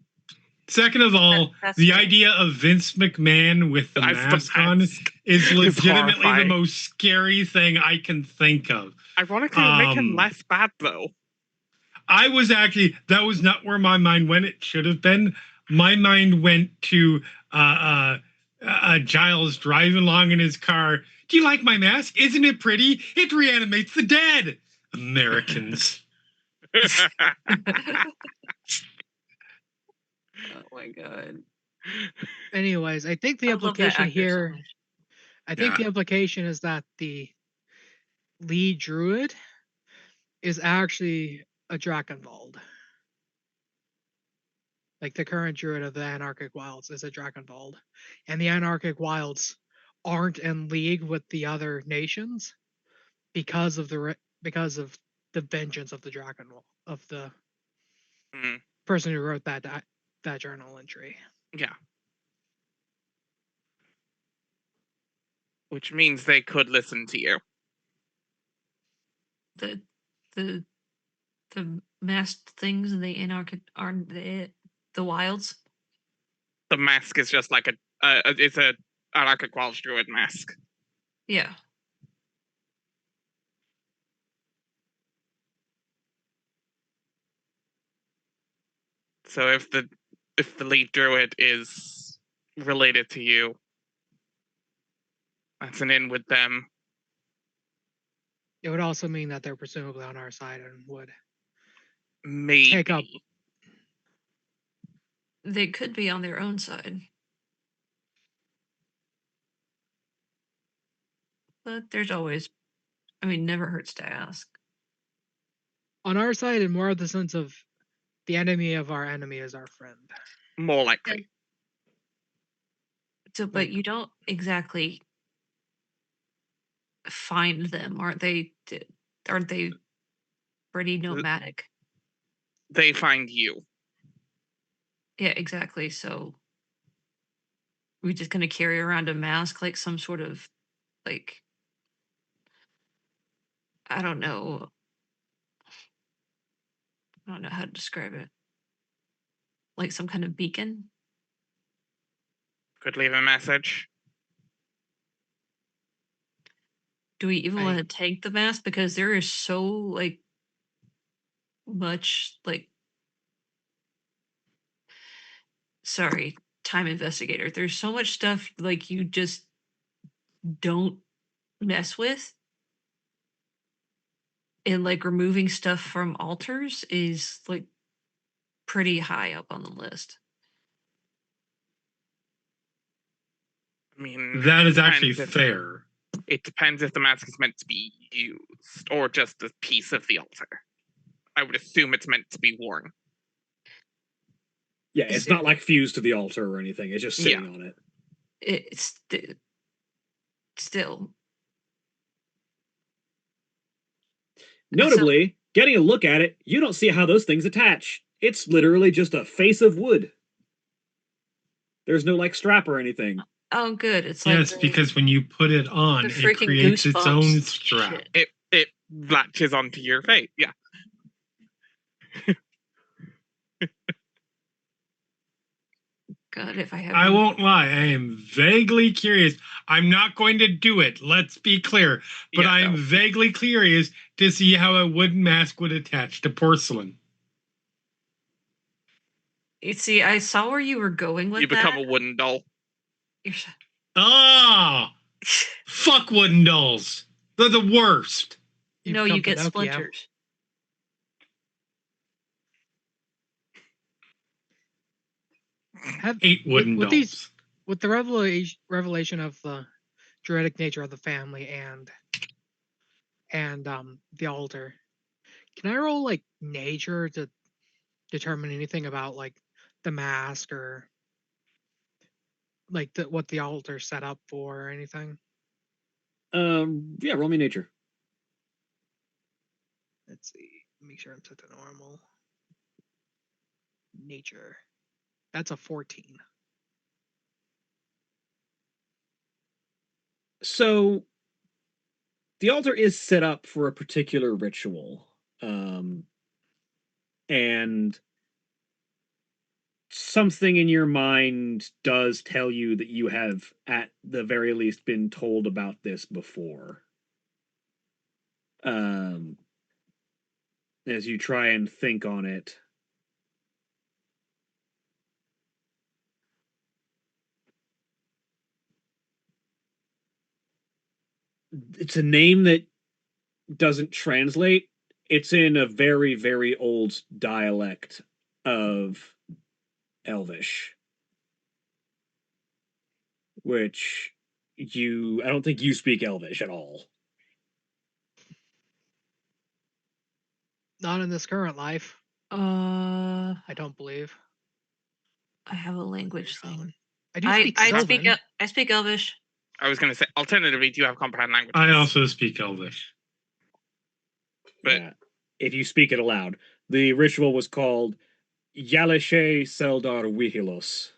[SPEAKER 1] Second of all, the idea of Vince McMahon with the mask on is legitimately the most scary thing I can think of.
[SPEAKER 4] Ironically, it would make him less bad, though.
[SPEAKER 1] That was not where my mind went. It should have been. My mind went to Giles driving along in his car. Do you like my mask? Isn't it pretty? It reanimates the dead. Americans.
[SPEAKER 5] Oh my god.
[SPEAKER 3] Anyways, I think the
[SPEAKER 5] I love that
[SPEAKER 3] implication
[SPEAKER 5] actor so
[SPEAKER 3] here,
[SPEAKER 5] much.
[SPEAKER 3] I think
[SPEAKER 1] Yeah.
[SPEAKER 3] the implication is that the lead druid is actually a Drakenwald. Like the current druid of the Anarchic Wilds is a Drakenwald. And the Anarchic Wilds aren't in league with the other nations because of the vengeance of the Drakenwald, of the
[SPEAKER 4] Mm,
[SPEAKER 3] person who wrote that journal entry.
[SPEAKER 4] yeah. Which means they could listen to you.
[SPEAKER 5] The the masked things in the anarchic are the wilds.
[SPEAKER 4] The mask is just like it's a anarchic Welsh druid mask.
[SPEAKER 5] Yeah.
[SPEAKER 4] So if the lead druid is related to you, that's an in with them.
[SPEAKER 3] It would also mean that they're presumably on our side and would
[SPEAKER 4] Maybe.
[SPEAKER 3] take up.
[SPEAKER 5] They could be on their own side. But there's always, I mean, never hurts to ask.
[SPEAKER 3] On our side, in more of the sense of the enemy of our enemy is our friend.
[SPEAKER 4] More likely.
[SPEAKER 5] So, but
[SPEAKER 3] Like-
[SPEAKER 5] you don't exactly find them, aren't they? Aren't they pretty nomadic?
[SPEAKER 4] They find you.
[SPEAKER 5] Yeah, exactly. So we're just gonna carry around a mask like some sort of like, I don't know. I don't know how to describe it. Like some kind of beacon.
[SPEAKER 4] Could leave a message.
[SPEAKER 5] Do we even
[SPEAKER 3] I-
[SPEAKER 5] want to take the mask? Because there is so like much like, sorry, time investigator. There's so much stuff like you just don't mess with. And like removing stuff from altars is like pretty high up on the list.
[SPEAKER 4] I mean,
[SPEAKER 1] That is
[SPEAKER 4] it
[SPEAKER 1] actually
[SPEAKER 4] depends if-
[SPEAKER 1] fair.
[SPEAKER 4] It depends if the mask is meant to be used or just a piece of the altar. I would assume it's meant to be worn.
[SPEAKER 2] Yeah, it's not like fused to the altar or anything. It's just sitting on it.
[SPEAKER 5] It's still.
[SPEAKER 2] Notably, getting a look at it, you don't see how those things attach. It's literally just a face of wood. There's no like strap or anything.
[SPEAKER 5] Oh, good. It's like
[SPEAKER 1] Yes, because when you put it on,
[SPEAKER 5] the
[SPEAKER 1] it
[SPEAKER 5] freaking
[SPEAKER 1] creates its own
[SPEAKER 5] Goosebumps
[SPEAKER 1] strap.
[SPEAKER 5] shit.
[SPEAKER 4] It latches onto your face. Yeah.
[SPEAKER 5] God, if I have.
[SPEAKER 1] I won't lie, I am vaguely curious. I'm not going to do it, let's be clear. But
[SPEAKER 4] Yeah,
[SPEAKER 1] I am
[SPEAKER 4] no.
[SPEAKER 1] vaguely curious to see how a wooden mask would attach to porcelain.
[SPEAKER 5] You see, I saw where you were going with
[SPEAKER 4] You become
[SPEAKER 5] that.
[SPEAKER 4] a wooden doll.
[SPEAKER 5] You're-
[SPEAKER 1] Ah! Fuck wooden dolls. They're the worst.
[SPEAKER 5] no,
[SPEAKER 3] become
[SPEAKER 5] you get
[SPEAKER 3] Pinocchio.
[SPEAKER 5] splinters.
[SPEAKER 1] Hate wooden
[SPEAKER 3] with
[SPEAKER 1] dolls.
[SPEAKER 3] these, with the revelation of the druidic nature of the family and the altar, can I roll like nature to determine anything about like the mask or like what the altar set up for or anything?
[SPEAKER 2] Yeah, roll me nature.
[SPEAKER 3] Let's see. Make sure I'm set to normal. Nature. That's a 14.
[SPEAKER 2] So the altar is set up for a particular ritual. And something in your mind does tell you that you have at the very least been told about this before. As you try and think on it. it's a name that doesn't translate. It's in a very, very old dialect of Elvish, which I don't think you speak Elvish at all.
[SPEAKER 3] Not in this current life,
[SPEAKER 5] I
[SPEAKER 3] I don't believe.
[SPEAKER 5] have a language thing.
[SPEAKER 3] I do speak Sylvan.
[SPEAKER 5] I speak Elvish.
[SPEAKER 4] I was going to say, alternatively, do you have comprehend languages?
[SPEAKER 1] I also speak Elvish.
[SPEAKER 4] But-
[SPEAKER 2] Yeah. If you speak it aloud. The ritual was called Yalishe Seldar Wihilos.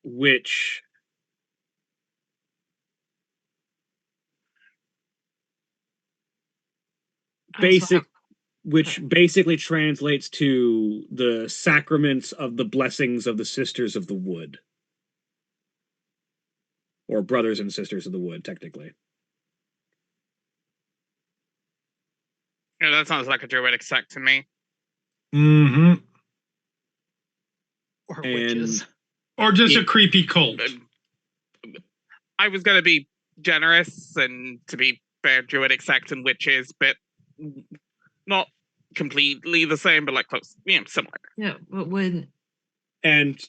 [SPEAKER 2] Which basically translates to the sacraments of the blessings of the Sisters of the Wood. Or Brothers and Sisters of the Wood, technically.
[SPEAKER 4] Yeah, that sounds like a druidic sect to me.
[SPEAKER 1] Mm-hmm.
[SPEAKER 3] Or witches.
[SPEAKER 1] Or just a creepy cult.
[SPEAKER 4] I was going to be generous and to be fair, druidic sect and witches, but not completely the same, but like close, similar.
[SPEAKER 5] Yeah, but when
[SPEAKER 2] And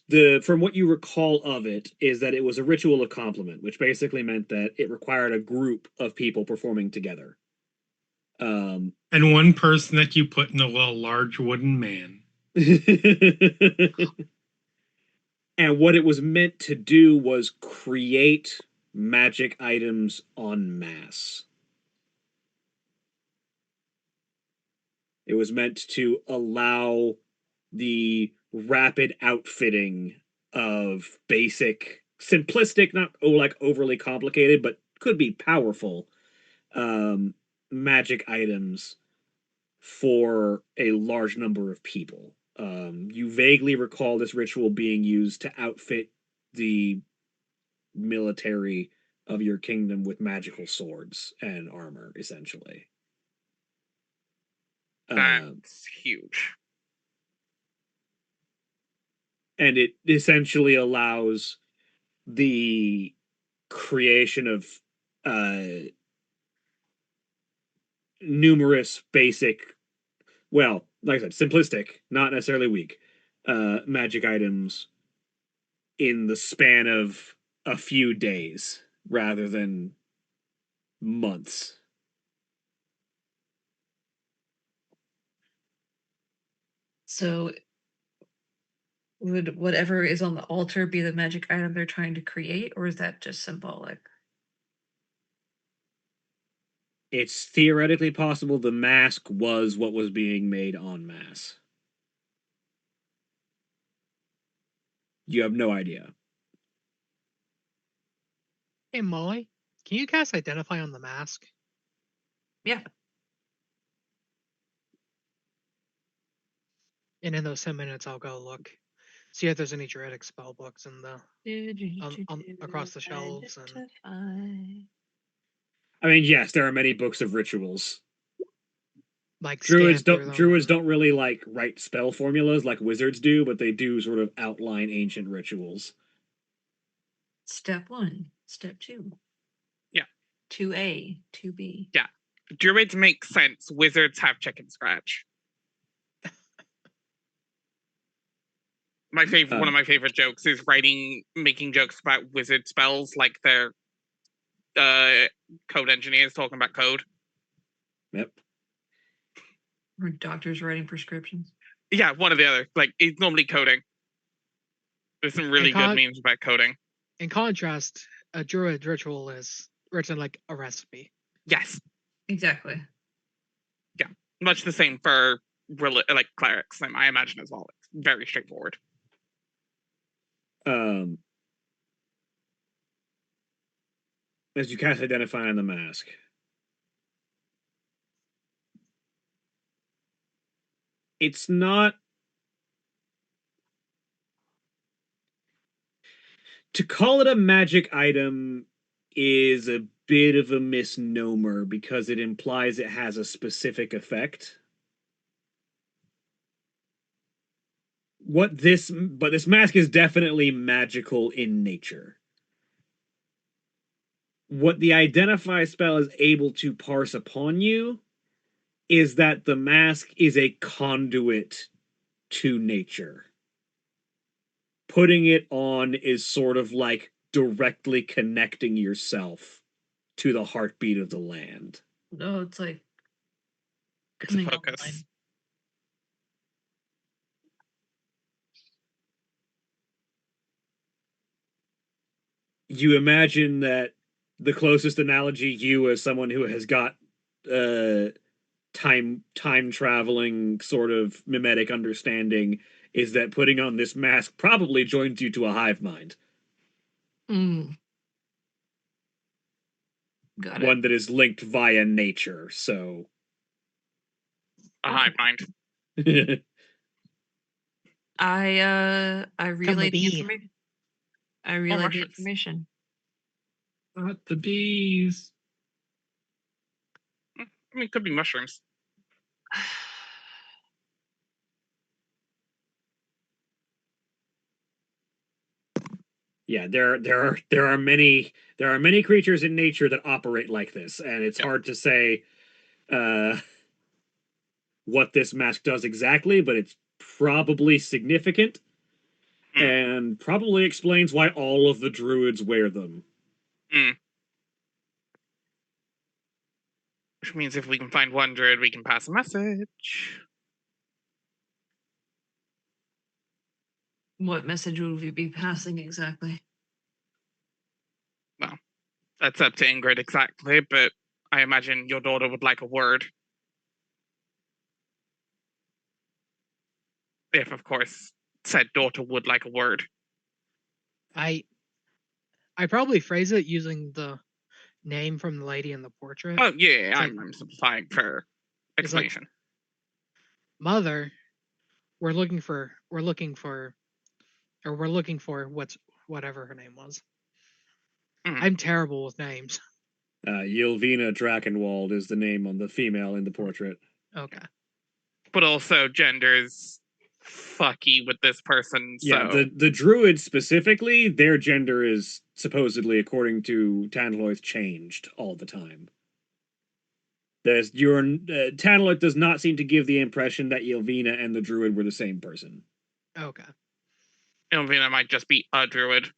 [SPEAKER 2] from what you recall of it is that it was a ritual of complement, which basically meant that it required a group of people performing together.
[SPEAKER 1] And one person that you put in a little large wooden man.
[SPEAKER 2] And what it was meant to do was create magic items en masse. It was meant to allow the rapid outfitting of basic, simplistic, not like overly complicated, but could be powerful magic items for a large number of people. You vaguely recall this ritual being used to outfit the military of your kingdom with magical swords and armor, essentially.
[SPEAKER 4] That's huge.
[SPEAKER 2] And it essentially allows the creation of numerous basic, well, like I said, simplistic, not necessarily weak, magic items in the span of a few days rather than months.
[SPEAKER 5] So would whatever is on the altar be the magic item they're trying to create, or is that just symbolic?
[SPEAKER 2] It's theoretically possible the mask was what was being made en masse. You have no idea.
[SPEAKER 3] Hey, Molly, can you cast Identify on the mask?
[SPEAKER 5] Yeah.
[SPEAKER 3] And in those 10 minutes, I'll go look, see if there's any druidic spell books in the across the shelves. And
[SPEAKER 2] I mean, yes, there are many books of rituals.
[SPEAKER 3] like
[SPEAKER 2] Druids don't really like write spell formulas like wizards do, but they do sort of outline ancient rituals.
[SPEAKER 5] Step 1, step 2.
[SPEAKER 4] Yeah.
[SPEAKER 5] 2A, 2B.
[SPEAKER 4] Yeah. Druids make sense. Wizards have chicken scratch. One of my favorite jokes is making jokes about wizard spells like they're code engineers talking about code.
[SPEAKER 2] Yep.
[SPEAKER 5] Or doctors writing prescriptions.
[SPEAKER 4] Yeah, one or the other. Like, it's normally coding. There's some really good memes about coding.
[SPEAKER 3] In contrast, a druid ritual is written like a recipe.
[SPEAKER 4] Yes.
[SPEAKER 5] Exactly.
[SPEAKER 4] Yeah. Much the same for like clerics, I imagine as well. It's very straightforward.
[SPEAKER 2] As you cast Identify on the mask. It's not... To call it a magic item is a bit of a misnomer because it implies it has a specific effect. But this mask is definitely magical in nature. What the identify spell is able to parse upon you is that the mask is a conduit to nature. Putting it on is sort of like directly connecting yourself to the heartbeat of the land.
[SPEAKER 5] No, it's like
[SPEAKER 4] It's a
[SPEAKER 5] coming
[SPEAKER 4] focus.
[SPEAKER 5] online.
[SPEAKER 2] You imagine that the closest analogy, you as someone who has got time traveling sort of mimetic understanding, is that putting on this mask probably joins you to a hive mind.
[SPEAKER 5] Mm. Got
[SPEAKER 2] One
[SPEAKER 5] it.
[SPEAKER 2] that is linked via nature, so
[SPEAKER 4] A hive mind.
[SPEAKER 5] I relay the
[SPEAKER 3] bee.
[SPEAKER 5] information. I relay the
[SPEAKER 4] mushrooms.
[SPEAKER 5] information.
[SPEAKER 1] Not the bees.
[SPEAKER 4] I mean, it could be mushrooms.
[SPEAKER 2] yeah, there are many creatures in nature that operate like this, and it's
[SPEAKER 4] Yep.
[SPEAKER 2] hard to say what this mask does exactly, but it's probably significant and probably explains why all of the druids wear them.
[SPEAKER 4] Which means if we can find one druid, we can pass a message.
[SPEAKER 5] What message would we be passing exactly?
[SPEAKER 4] Well, that's up to Ingrid exactly, but I imagine your daughter would like a word. If, of course, said daughter would like a word.
[SPEAKER 3] I probably phrase it using the name from the lady in the portrait.
[SPEAKER 4] Oh, yeah,
[SPEAKER 3] It's
[SPEAKER 4] I'm simplifying for
[SPEAKER 3] it's like-
[SPEAKER 4] explanation.
[SPEAKER 3] Mother, we're looking for whatever her name was. I'm terrible with names.
[SPEAKER 2] Yelvina Drakenwald is the name on the female in the portrait.
[SPEAKER 3] Okay.
[SPEAKER 4] But also gender's fucky with this person, so...
[SPEAKER 2] Yeah, the druids specifically, their gender is supposedly, according to Tanaloth, changed all the time. Tanaloth does not seem to give the impression that Yelvina and the druid were the same person.
[SPEAKER 3] Okay.
[SPEAKER 4] Yelvina might just be a druid.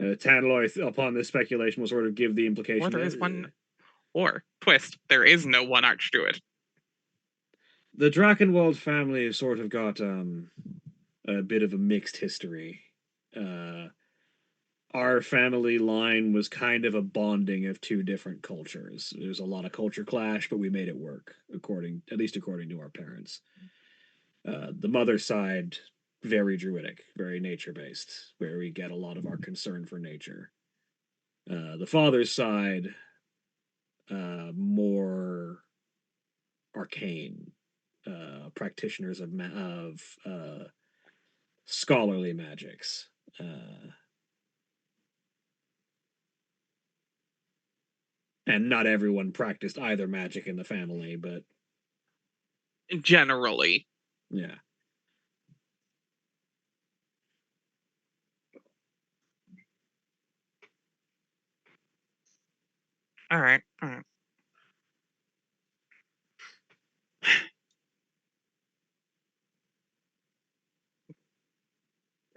[SPEAKER 2] Tanaloth, upon this speculation, will sort of give the implication
[SPEAKER 4] Or there
[SPEAKER 2] that
[SPEAKER 4] is one... Or, twist, there is no one archdruid.
[SPEAKER 2] the Drakenwald family has sort of got a bit of a mixed history. Our family line was kind of a bonding of two different cultures. There's a lot of culture clash, but we made it work, at least according to our parents. The mother's side, very druidic, very nature-based, where we get a lot of our concern for nature. The father's side, more arcane, practitioners of scholarly magics. And not everyone practiced either magic in the family, but
[SPEAKER 4] Generally.
[SPEAKER 2] yeah.
[SPEAKER 4] All right.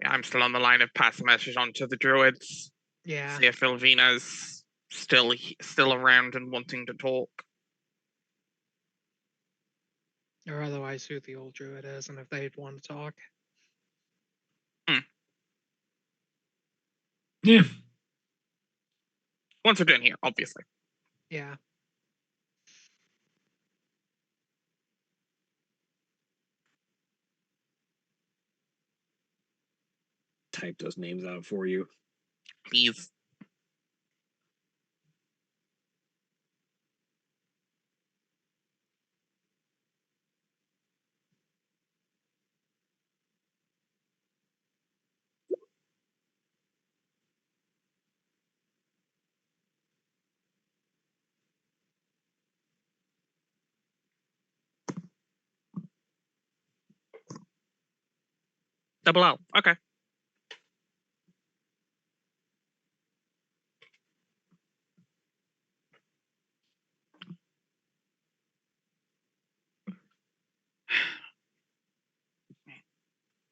[SPEAKER 4] Yeah, I'm still on the line of pass a message on to the druids.
[SPEAKER 3] Yeah.
[SPEAKER 4] See if Elvina's still around and wanting to talk.
[SPEAKER 3] Or otherwise who the old druid is and if they'd want to talk.
[SPEAKER 1] Yeah.
[SPEAKER 4] Once we're done here, obviously.
[SPEAKER 3] Yeah.
[SPEAKER 2] Type those names out for you.
[SPEAKER 4] Please. Double L. Okay.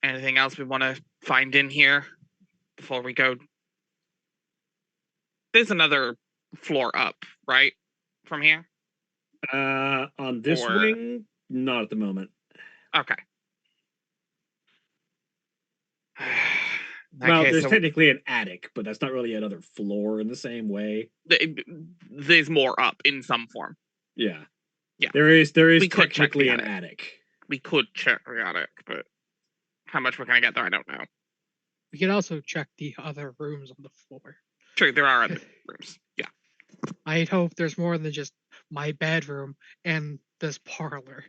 [SPEAKER 4] Anything else we want to find in here before we go? There's another floor up, right? From here?
[SPEAKER 2] On this
[SPEAKER 4] Or-
[SPEAKER 2] wing, not at the moment.
[SPEAKER 4] Okay. In that
[SPEAKER 2] Well,
[SPEAKER 4] case,
[SPEAKER 2] there's
[SPEAKER 4] so
[SPEAKER 2] technically an attic, but that's not really another floor in the same way.
[SPEAKER 4] there's more up in some form.
[SPEAKER 2] Yeah.
[SPEAKER 4] Yeah.
[SPEAKER 2] There is
[SPEAKER 4] We could check
[SPEAKER 2] technically
[SPEAKER 4] the
[SPEAKER 2] an
[SPEAKER 4] attic.
[SPEAKER 2] attic.
[SPEAKER 4] We could check the attic, but how much we're gonna get there, I don't know.
[SPEAKER 3] We could also check the other rooms on the floor.
[SPEAKER 4] True, there are other rooms. Yeah.
[SPEAKER 3] I'd hope there's more than just my bedroom and this parlor.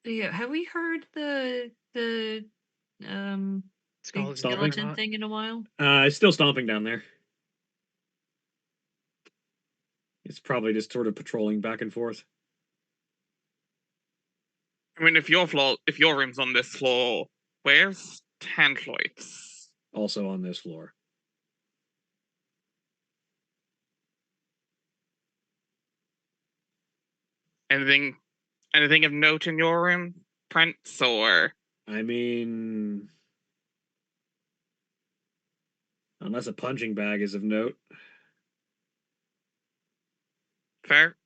[SPEAKER 5] Yeah, have we heard the big
[SPEAKER 3] Skeleton
[SPEAKER 5] skeleton
[SPEAKER 3] Juggernaut.
[SPEAKER 5] thing in a while?
[SPEAKER 2] It's still stomping down there. It's probably just sort of patrolling back and forth.
[SPEAKER 4] I mean, if your room's on this floor, where's Tantloit's?
[SPEAKER 2] Also on this floor.
[SPEAKER 4] Anything of note in your room, Prince, or
[SPEAKER 2] I mean, unless a punching bag is of note.
[SPEAKER 4] fair?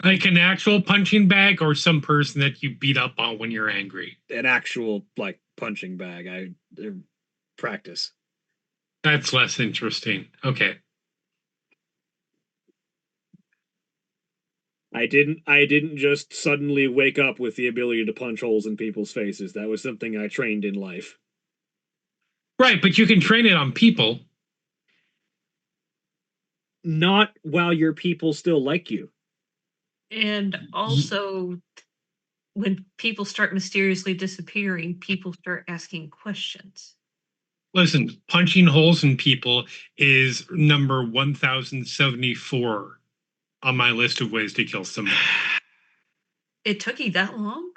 [SPEAKER 1] Like an actual punching bag or some person that you beat up on when you're angry?
[SPEAKER 2] An actual like punching bag. Practice.
[SPEAKER 1] That's less interesting. Okay.
[SPEAKER 2] I didn't just suddenly wake up with the ability to punch holes in people's faces. That was something I trained in life.
[SPEAKER 1] Right, but you can train it on people.
[SPEAKER 2] Not while your people still like you.
[SPEAKER 5] And also, when people start mysteriously disappearing, people start asking questions.
[SPEAKER 1] Listen, punching holes in people is number 1074 on my list of ways to kill someone.
[SPEAKER 5] It took you that long?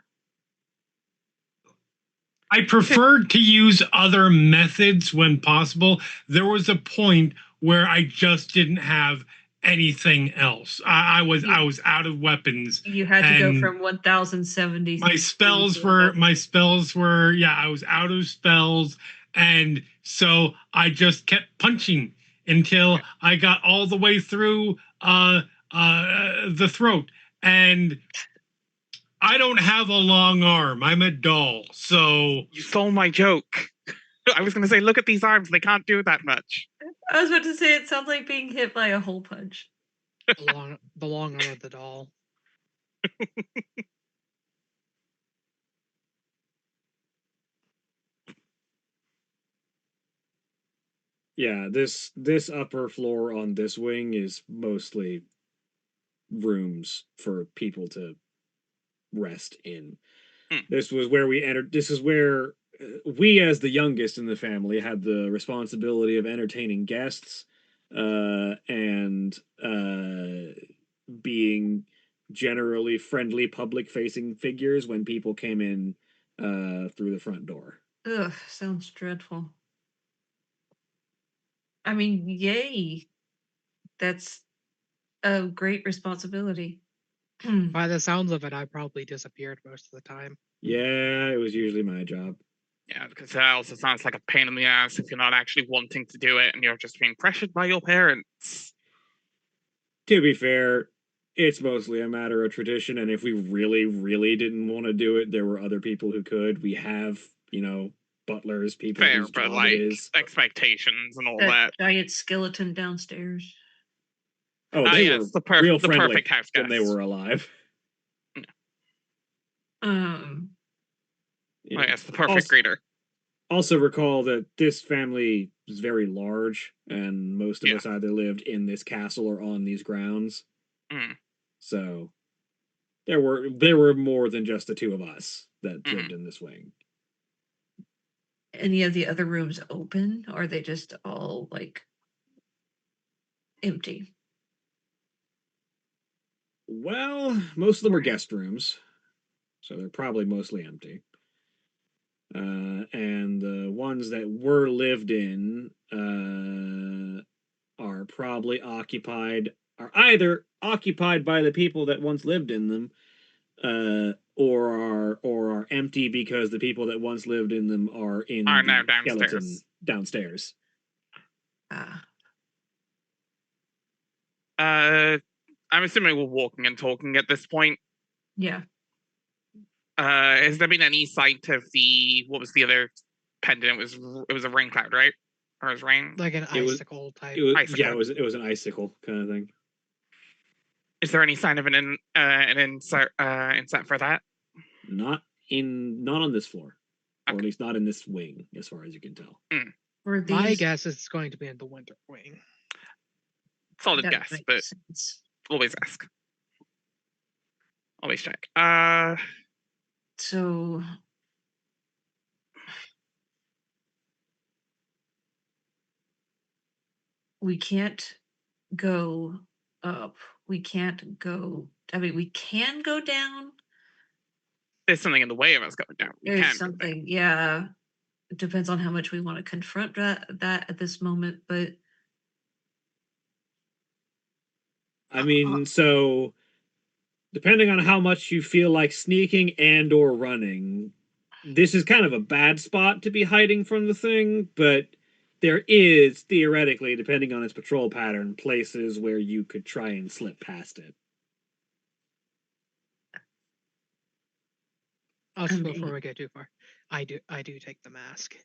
[SPEAKER 1] I preferred to use other methods when possible. There was a point where I just didn't have anything else. I was out of weapons.
[SPEAKER 5] You had to go
[SPEAKER 1] And
[SPEAKER 5] from 1070.
[SPEAKER 1] my spells were I was out of spells, and so I just kept punching until I got all the way through the throat. And I don't have a long arm. I'm a doll. So
[SPEAKER 4] You stole my joke. I was gonna say, look at these arms, they can't do that much.
[SPEAKER 5] I was about to say it sounds like being hit by a hole punch.
[SPEAKER 3] The long arm of the doll.
[SPEAKER 2] Yeah, this upper floor on this wing is mostly rooms for people to rest in. This was where we entered. This is where we, as the youngest in the family, had the responsibility of entertaining guests and being generally friendly public-facing figures when people came in through the front door.
[SPEAKER 5] Ugh, sounds dreadful. I mean, yay. That's a great responsibility.
[SPEAKER 3] By the sounds of it, I probably disappeared most of the time.
[SPEAKER 2] Yeah, it was usually my job.
[SPEAKER 4] Yeah, because that also sounds like a pain in the ass if you're not actually wanting to do it and you're just being pressured by your parents.
[SPEAKER 2] To be fair, it's mostly a matter of tradition, and if we really, really didn't want to do it, there were other people who could. We have, butlers, people
[SPEAKER 4] Fair,
[SPEAKER 2] whose
[SPEAKER 4] but
[SPEAKER 2] job
[SPEAKER 4] like
[SPEAKER 2] it is.
[SPEAKER 4] expectations and all
[SPEAKER 5] That
[SPEAKER 4] that.
[SPEAKER 5] giant skeleton downstairs.
[SPEAKER 2] Oh, they
[SPEAKER 4] yes,
[SPEAKER 2] were
[SPEAKER 4] the
[SPEAKER 2] real friendly
[SPEAKER 4] perfect house
[SPEAKER 2] when they
[SPEAKER 4] guests.
[SPEAKER 2] were alive.
[SPEAKER 4] Oh, yes, the perfect greeter.
[SPEAKER 2] Also recall that this family is very large, and most of us either lived in this castle or on these grounds. So there were more than just the two of us that lived in this wing.
[SPEAKER 5] Any of the other rooms open, or are they just all like empty?
[SPEAKER 2] Well, most of them are guest rooms, so they're probably mostly empty. And the ones that were lived in are probably are either occupied by the people that once lived in them, or are empty because the people that once lived in them are in
[SPEAKER 4] Are
[SPEAKER 2] the
[SPEAKER 4] now
[SPEAKER 2] skeleton
[SPEAKER 4] downstairs.
[SPEAKER 2] downstairs.
[SPEAKER 4] I'm assuming we're walking and talking at this point.
[SPEAKER 5] Yeah.
[SPEAKER 4] Has there been any sight of what was the other pendant? It was a rain cloud, right? Or was rain?
[SPEAKER 3] Like an
[SPEAKER 2] It was-
[SPEAKER 3] icicle type.
[SPEAKER 2] Yeah,
[SPEAKER 4] Icicle.
[SPEAKER 2] it was an icicle kind of thing.
[SPEAKER 4] Is there any sign of an insert for that?
[SPEAKER 2] Not on this floor, or
[SPEAKER 4] Okay.
[SPEAKER 2] at least not in this wing, as far as you can tell.
[SPEAKER 5] For
[SPEAKER 3] My
[SPEAKER 5] these,
[SPEAKER 3] guess is it's going to be in the winter wing.
[SPEAKER 4] Solid
[SPEAKER 5] that
[SPEAKER 4] guess,
[SPEAKER 5] makes
[SPEAKER 4] but
[SPEAKER 5] sense.
[SPEAKER 4] always ask. Always check.
[SPEAKER 5] So we can't go up. We can't go. I mean, we can go down.
[SPEAKER 4] There's something in the way of us going down. We
[SPEAKER 5] There's
[SPEAKER 4] can't go
[SPEAKER 5] something. Yeah. It depends on how much we want to confront that at this moment, but
[SPEAKER 2] I mean, so depending on how much you feel like sneaking and or running, this is kind of a bad spot to be hiding from the thing, but there is theoretically, depending on its patrol pattern, places where you could try and slip past it.
[SPEAKER 3] Also,
[SPEAKER 5] I mean-
[SPEAKER 3] before we get too far, I do take the mask.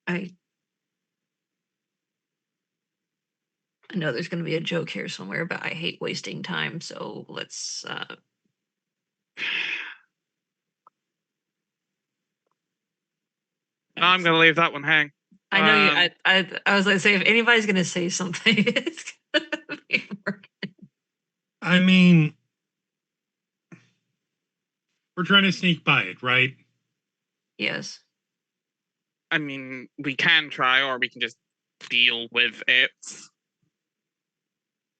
[SPEAKER 5] I know there's going to be a joke here somewhere, but I hate wasting time, so let's
[SPEAKER 4] I'm gonna leave that one hang.
[SPEAKER 5] I know you. I was gonna say if anybody's gonna say something, it's gonna be Morgan.
[SPEAKER 1] I mean, we're trying to sneak by it, right?
[SPEAKER 5] Yes.
[SPEAKER 4] I mean, we can try, or we can just deal with it.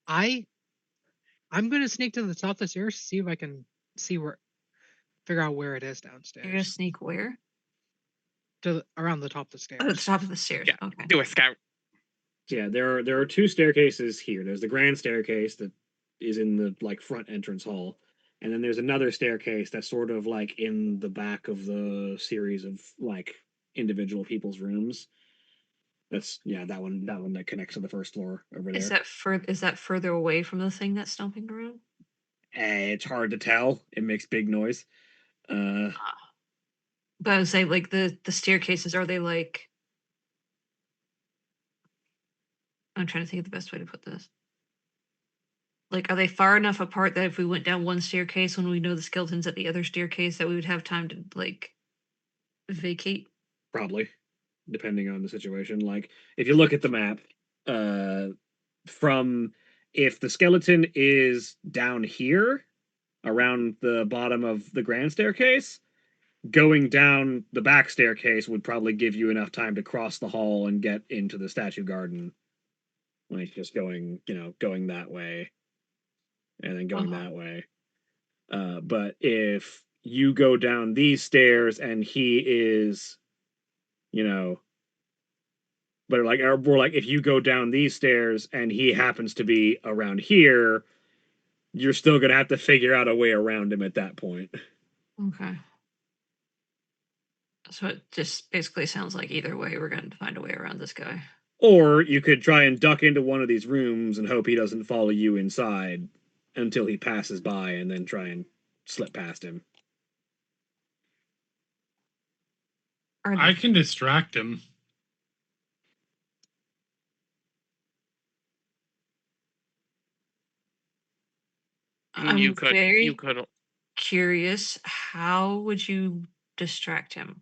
[SPEAKER 3] I'm gonna sneak to the top of the stairs, see if I can figure out where it is
[SPEAKER 5] You're gonna
[SPEAKER 3] downstairs.
[SPEAKER 5] sneak where?
[SPEAKER 3] Around the top of the stairs.
[SPEAKER 5] Oh, the top of the stairs.
[SPEAKER 4] Yeah.
[SPEAKER 5] Okay.
[SPEAKER 4] Do a scout.
[SPEAKER 2] Yeah, there are two staircases here. There's the grand staircase that is in the like front entrance hall, and then there's another staircase that's sort of like in the back of the series of like individual people's rooms. That's that one that connects to the first floor over there.
[SPEAKER 5] Is that further away from the thing that's stomping around?
[SPEAKER 2] It's hard to tell. It makes big noise.
[SPEAKER 5] But I was saying, like the staircases, are they like? I'm trying to think of the best way to put this. Like, are they far enough apart that if we went down one staircase when we know the skeleton's at the other staircase, that we would have time to like vacate?
[SPEAKER 2] Probably, depending on the situation. Like, if you look at the map, from if the skeleton is down here around the bottom of the grand staircase, going down the back staircase would probably give you enough time to cross the hall and get into the statue garden. Like just going that way and then going that way. But if you go down these stairs and he is, but like, or more like if you go down these stairs and he happens to be around here, you're still gonna have to figure out a way around him at that point.
[SPEAKER 5] Okay. So it just basically sounds like either way, we're going to find a way around this guy.
[SPEAKER 2] Or you could try and duck into one of these rooms and hope he doesn't follow you inside until he passes by and then try and slip past him.
[SPEAKER 1] I can distract him.
[SPEAKER 5] I'm very
[SPEAKER 4] You could.
[SPEAKER 5] curious. How would you distract him?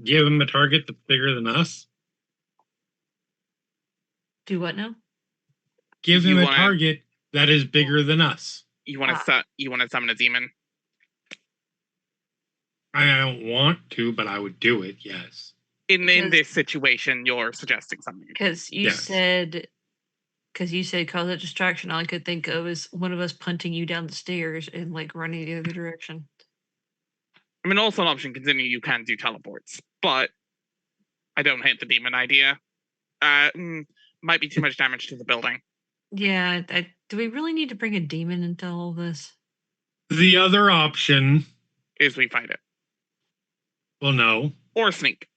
[SPEAKER 1] Give him a target that's bigger than us.
[SPEAKER 5] Do what now?
[SPEAKER 1] Give him a target that is bigger than us.
[SPEAKER 4] You want to summon a demon?
[SPEAKER 1] I don't want to, but I would do it. Yes.
[SPEAKER 4] In
[SPEAKER 5] Because-
[SPEAKER 4] this situation, you're suggesting something.
[SPEAKER 5] Because you
[SPEAKER 1] Yes.
[SPEAKER 5] said cause a distraction. All I could think of is one of us punting you down the stairs and like running the other direction.
[SPEAKER 4] I mean, also an option considering you can do teleports, but I don't hate the demon idea. Might be too much damage to the building.
[SPEAKER 5] Yeah, do we really need to bring a demon into all this?
[SPEAKER 1] The other option,
[SPEAKER 4] Is we fight it.
[SPEAKER 1] well, no.
[SPEAKER 4] Or sneak.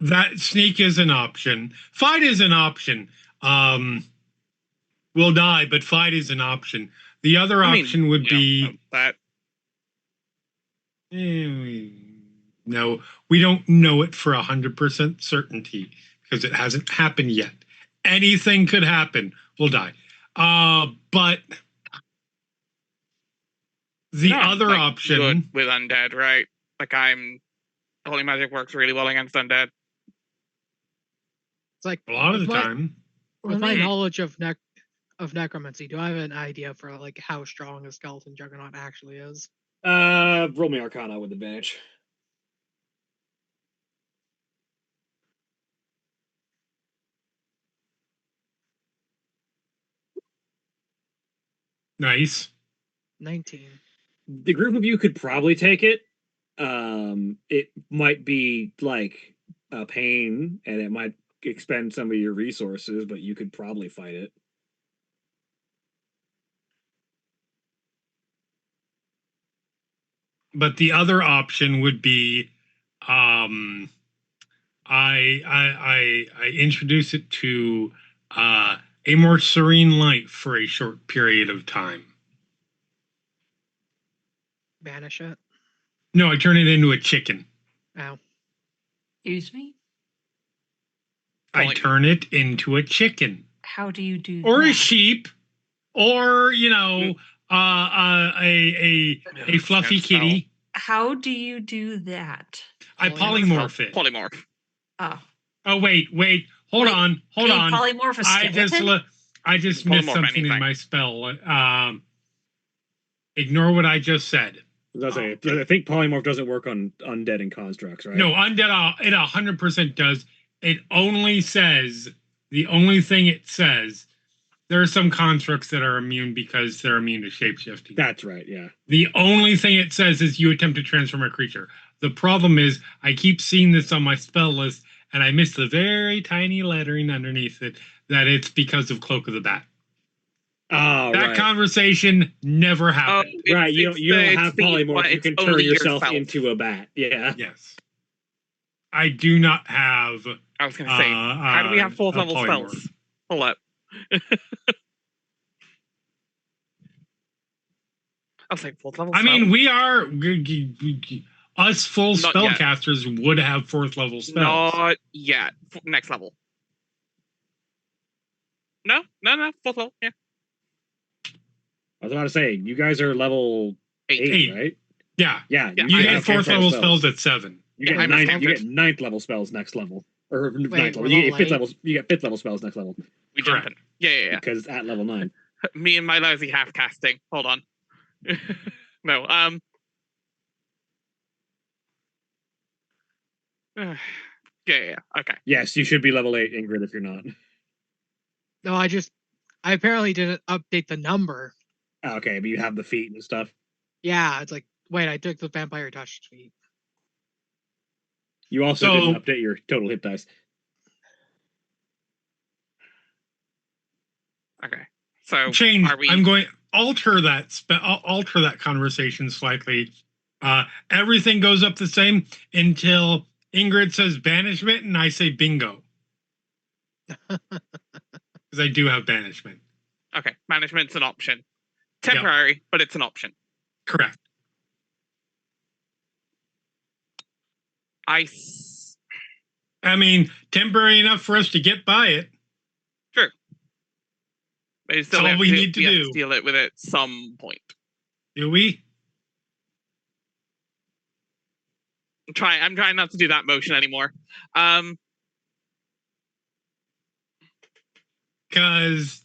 [SPEAKER 1] That sneak is an option. Fight is an option. We'll die, but fight is an option. The other option would be
[SPEAKER 4] that.
[SPEAKER 1] No, we don't know it for 100% certainty because it hasn't happened yet. Anything could happen. We'll die. But the other option
[SPEAKER 4] Good with undead, right? Like holy magic works really well against undead.
[SPEAKER 3] It's like
[SPEAKER 1] a lot of the
[SPEAKER 3] with my-
[SPEAKER 1] time.
[SPEAKER 3] With my
[SPEAKER 5] Let me-
[SPEAKER 3] knowledge of necromancy, do I have an idea for like how strong a skeleton juggernaut actually is?
[SPEAKER 2] Roll me Arcana with advantage.
[SPEAKER 1] Nice.
[SPEAKER 3] 19.
[SPEAKER 2] The group of you could probably take it. It might be like a pain, and it might expend some of your resources, but you could probably fight it.
[SPEAKER 1] But the other option would be I introduce it to a more serene light for a short period of time.
[SPEAKER 3] Banish it.
[SPEAKER 1] No, I turn it into a chicken.
[SPEAKER 3] Ow.
[SPEAKER 5] Excuse me?
[SPEAKER 1] I turn it into a chicken.
[SPEAKER 5] How do you do
[SPEAKER 1] Or
[SPEAKER 5] that?
[SPEAKER 1] a sheep. Or, a fluffy
[SPEAKER 4] Can't spell.
[SPEAKER 1] kitty.
[SPEAKER 5] How do you do that?
[SPEAKER 1] I polymorph it.
[SPEAKER 4] Polymorph.
[SPEAKER 5] Oh.
[SPEAKER 1] Oh, wait. Hold
[SPEAKER 5] Wait,
[SPEAKER 1] on.
[SPEAKER 5] Can you polymorph a skeleton?
[SPEAKER 1] I just
[SPEAKER 4] Polymorph
[SPEAKER 1] missed something in
[SPEAKER 4] anything.
[SPEAKER 1] my spell. Ignore what I just said.
[SPEAKER 2] I think polymorph doesn't work on undead and constructs, right?
[SPEAKER 1] No, undead, it 100% does. It only says, the only thing it says, there are some constructs that are immune because they're immune to shapeshifting.
[SPEAKER 2] That's right, yeah.
[SPEAKER 1] The only thing it says is you attempt to transform a creature. The problem is I keep seeing this on my spell list and I miss the very tiny lettering underneath it that it's because of Cloak of the Bat.
[SPEAKER 2] Oh,
[SPEAKER 1] That
[SPEAKER 2] right.
[SPEAKER 1] conversation never happened.
[SPEAKER 2] Right, you don't have polymorph. You can turn yourself into a bat. Yeah.
[SPEAKER 1] Yes. I do not have.
[SPEAKER 4] I was going to say, how do we have 4th level
[SPEAKER 1] polymorph.
[SPEAKER 4] spells? Hold up. I'll say 4th level
[SPEAKER 1] I mean,
[SPEAKER 4] spells.
[SPEAKER 1] we are us full
[SPEAKER 4] Not yet.
[SPEAKER 1] spellcasters would have 4th level spells.
[SPEAKER 4] Not yet. Next level. No, 4th level. Yeah.
[SPEAKER 2] I was about to say, you guys are level 8,
[SPEAKER 1] Eight.
[SPEAKER 2] right?
[SPEAKER 1] Yeah.
[SPEAKER 2] Yeah.
[SPEAKER 4] Yeah,
[SPEAKER 1] You
[SPEAKER 4] I
[SPEAKER 1] get
[SPEAKER 4] have
[SPEAKER 1] 4th level
[SPEAKER 2] spells.
[SPEAKER 1] spells at 7.
[SPEAKER 2] You get
[SPEAKER 4] I'm
[SPEAKER 2] ninth.
[SPEAKER 4] a
[SPEAKER 2] You get
[SPEAKER 4] standard.
[SPEAKER 2] 9th level spells next level, or ninth
[SPEAKER 3] we're
[SPEAKER 2] level. You get
[SPEAKER 3] level
[SPEAKER 2] 5th
[SPEAKER 3] eight?
[SPEAKER 2] level. You get 5th level spells next level
[SPEAKER 4] We
[SPEAKER 1] Correct.
[SPEAKER 4] jumping. Yeah.
[SPEAKER 2] because at level 9.
[SPEAKER 4] Me and my lousy half casting. Hold on. No. Yeah. Okay.
[SPEAKER 2] Yes, you should be level 8, Ingrid, if you're not.
[SPEAKER 3] No, I apparently didn't update the number.
[SPEAKER 2] Okay, but you have the feet and stuff.
[SPEAKER 3] Yeah, it's like, wait, I took the vampire touch feat.
[SPEAKER 2] You also
[SPEAKER 1] So-
[SPEAKER 2] didn't update your total hit dice.
[SPEAKER 4] Okay. So
[SPEAKER 1] Change.
[SPEAKER 4] are we?
[SPEAKER 1] I'm going alter that conversation slightly. Everything goes up the same until Ingrid says banishment and I say bingo. Because I do have banishment.
[SPEAKER 4] Okay. Management's an option. Temporary, but it's an option.
[SPEAKER 1] Correct.
[SPEAKER 4] I
[SPEAKER 1] mean, temporary enough for us to get by it.
[SPEAKER 4] still
[SPEAKER 1] all
[SPEAKER 4] have
[SPEAKER 1] we
[SPEAKER 4] to,
[SPEAKER 1] need to
[SPEAKER 4] have
[SPEAKER 1] do.
[SPEAKER 4] deal it with at some point.
[SPEAKER 1] Do we?
[SPEAKER 4] I'm trying not to do that motion anymore.
[SPEAKER 1] Because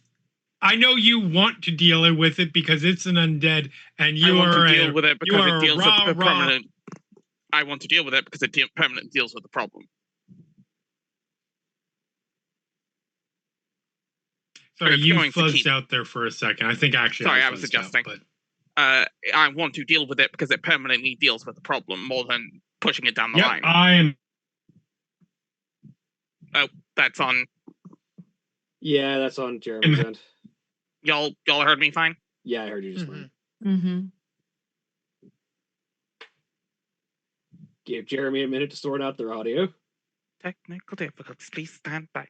[SPEAKER 1] I know you want to deal with it because it's an undead and
[SPEAKER 4] I
[SPEAKER 1] you
[SPEAKER 4] want
[SPEAKER 1] are
[SPEAKER 4] to deal with it because
[SPEAKER 1] you are
[SPEAKER 4] it deals
[SPEAKER 1] rah,
[SPEAKER 4] with the
[SPEAKER 1] rah.
[SPEAKER 4] permanent. I want to deal with it because it permanently deals with the problem.
[SPEAKER 1] Sorry,
[SPEAKER 4] it's
[SPEAKER 1] you
[SPEAKER 4] going to
[SPEAKER 1] fuzzed
[SPEAKER 4] keep-
[SPEAKER 1] out there for a second. I think actually
[SPEAKER 4] Sorry,
[SPEAKER 1] I
[SPEAKER 4] I was
[SPEAKER 1] fuzzed
[SPEAKER 4] adjusting.
[SPEAKER 1] out, but
[SPEAKER 4] I want to deal with it because it permanently deals with the problem more than pushing it down the
[SPEAKER 1] yep,
[SPEAKER 4] line.
[SPEAKER 1] I am.
[SPEAKER 4] That's on
[SPEAKER 2] Yeah, that's on Jeremy's end.
[SPEAKER 4] y'all. Y'all heard me fine.
[SPEAKER 2] Yeah, I heard you just
[SPEAKER 3] Mhm.
[SPEAKER 2] fine.
[SPEAKER 5] Mm-hmm.
[SPEAKER 2] Give Jeremy a minute to sort out their audio.
[SPEAKER 4] Technical difficulties. Please stand by.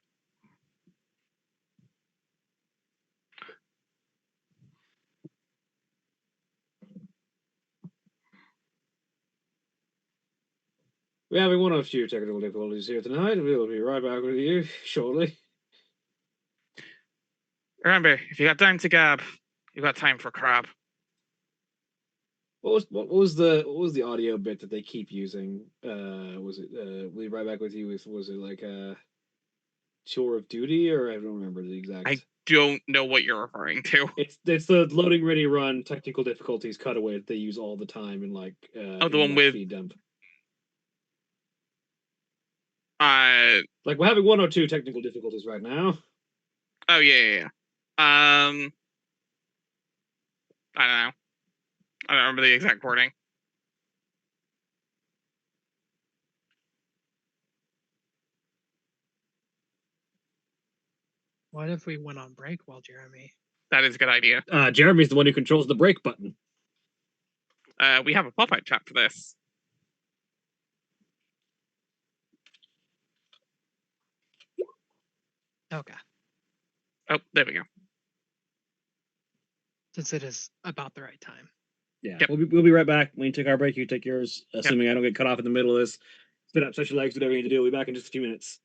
[SPEAKER 2] We're having one of few technical difficulties here tonight. We'll be right back with you shortly.
[SPEAKER 4] Remember, if you got time to gab, you got time for crab.
[SPEAKER 2] What was the audio bit that they keep using? Was it we'll be right back with you with, was it like a tour of duty, or I don't remember the exact.
[SPEAKER 4] I don't know what you're referring to.
[SPEAKER 2] It's the loading ready run technical difficulties cutaway that they use all the time in like
[SPEAKER 4] The one with
[SPEAKER 2] feed dump.
[SPEAKER 4] Like
[SPEAKER 2] we're having 102 technical difficulties right now.
[SPEAKER 4] Oh yeah. I don't know. I don't remember the exact wording.
[SPEAKER 3] What if we went on break while Jeremy?
[SPEAKER 4] That is a good idea.
[SPEAKER 2] Jeremy's the one who controls the break button.
[SPEAKER 4] We have a pop-out chat for this.
[SPEAKER 3] Okay.
[SPEAKER 4] Oh, there we go.
[SPEAKER 3] Since it is about the right time.
[SPEAKER 2] Yeah,
[SPEAKER 4] Yep.
[SPEAKER 2] we'll be right back. When you take our break, you take yours. Assuming I don't get cut off in the middle of this. Spin up, stretch your legs, do whatever you need to do. We'll be back in just a few minutes.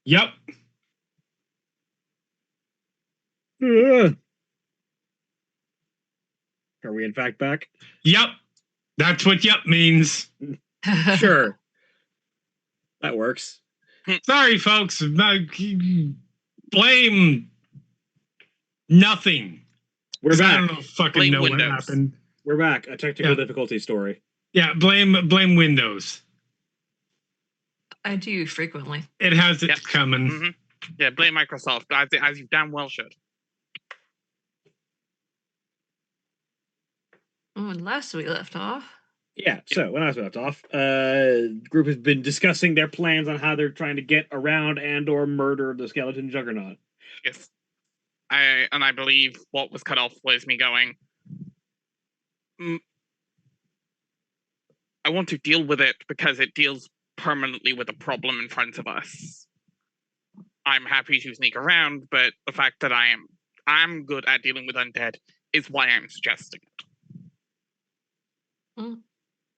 [SPEAKER 1] Yep.
[SPEAKER 2] Are we in fact back?
[SPEAKER 1] Yep. That's what yep means.
[SPEAKER 2] Sure. That works.
[SPEAKER 1] Sorry, folks. Blame nothing.
[SPEAKER 2] We're
[SPEAKER 1] 'Cause I
[SPEAKER 2] back.
[SPEAKER 1] don't know, fucking
[SPEAKER 4] Blame
[SPEAKER 1] know
[SPEAKER 4] Windows.
[SPEAKER 1] what happened.
[SPEAKER 2] We're back. A technical
[SPEAKER 1] Yeah.
[SPEAKER 2] difficulty story.
[SPEAKER 1] Yeah, blame Windows.
[SPEAKER 5] I do frequently.
[SPEAKER 1] It has its
[SPEAKER 4] Yep.
[SPEAKER 1] coming.
[SPEAKER 4] Mhm. Yeah, blame Microsoft, as you damn well should.
[SPEAKER 5] Oh, and last we left off.
[SPEAKER 2] Yeah, so when I was left off, the group has been discussing their plans on how they're trying to get around and or murder the skeleton juggernaut.
[SPEAKER 4] Yes. I believe what was cut off was me going, I want to deal with it because it deals permanently with a problem in front of us. I'm happy to sneak around, but the fact that I'm good at dealing with undead is why I'm suggesting it.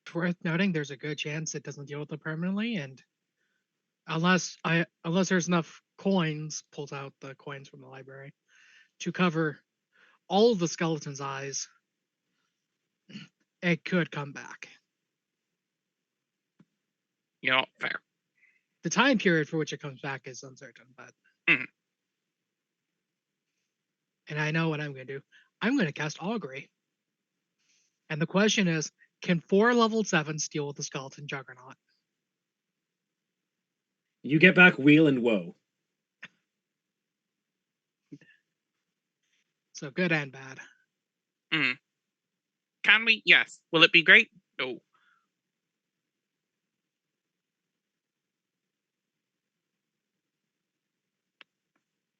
[SPEAKER 3] It's worth noting there's a good chance it doesn't deal with it permanently, and unless there's enough coins, pulls out the coins from the library to cover all of the skeleton's eyes, it could come back.
[SPEAKER 4] You know, fair.
[SPEAKER 3] The time period for which it comes back is uncertain, but and I know what I'm going to do. I'm going to cast Augury. And the question is, can 4 level 7s deal with the skeleton juggernaut?
[SPEAKER 2] You get back Wheel and Woe.
[SPEAKER 3] So good and bad.
[SPEAKER 4] Can we? Yes. Will it be great? No.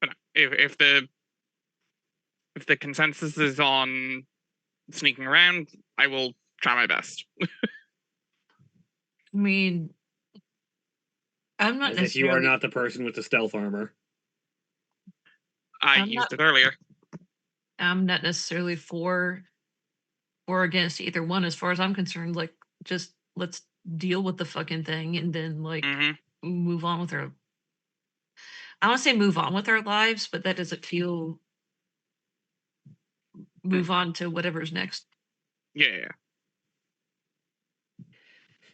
[SPEAKER 4] But if the consensus is on sneaking around, I will try my best.
[SPEAKER 5] I mean, I'm not
[SPEAKER 2] As if you
[SPEAKER 5] necessarily.
[SPEAKER 2] are not the person with the stealth armor.
[SPEAKER 4] I used it earlier.
[SPEAKER 5] I'm not necessarily for or against either one as far as I'm concerned. Like, just let's deal with the fucking thing and then like move on with our. I want to say move on with our lives, but that doesn't feel. Move on to whatever's next.
[SPEAKER 4] Yeah.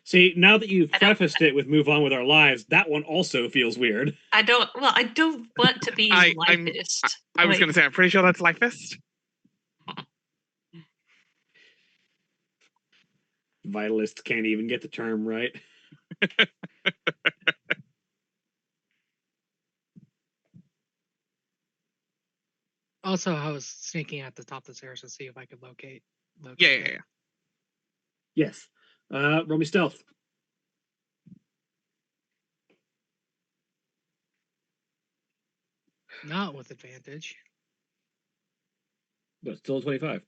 [SPEAKER 2] See, now that you've prefaced it with "move on with our lives," that one also feels weird.
[SPEAKER 5] I don't want to be lifeist.
[SPEAKER 4] I was going to say, I'm pretty sure that's lifeist.
[SPEAKER 2] Vitalists can't even get the term right.
[SPEAKER 3] Also, I was sneaking at the top of the stairs to see if I could locate
[SPEAKER 4] Yeah.
[SPEAKER 3] it.
[SPEAKER 2] Yes. Roll me stealth.
[SPEAKER 3] Not with advantage.
[SPEAKER 2] But still a 25.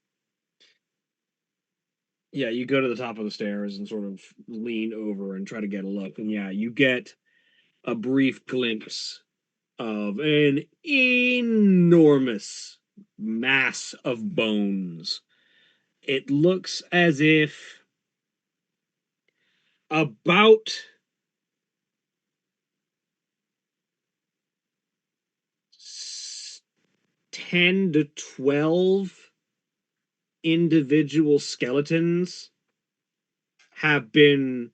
[SPEAKER 2] Yeah, you go to the top of the stairs and sort of lean over and try to get a look. And yeah, you get a brief glimpse of an enormous mass of bones. It looks as if about 10 to 12 individual skeletons have been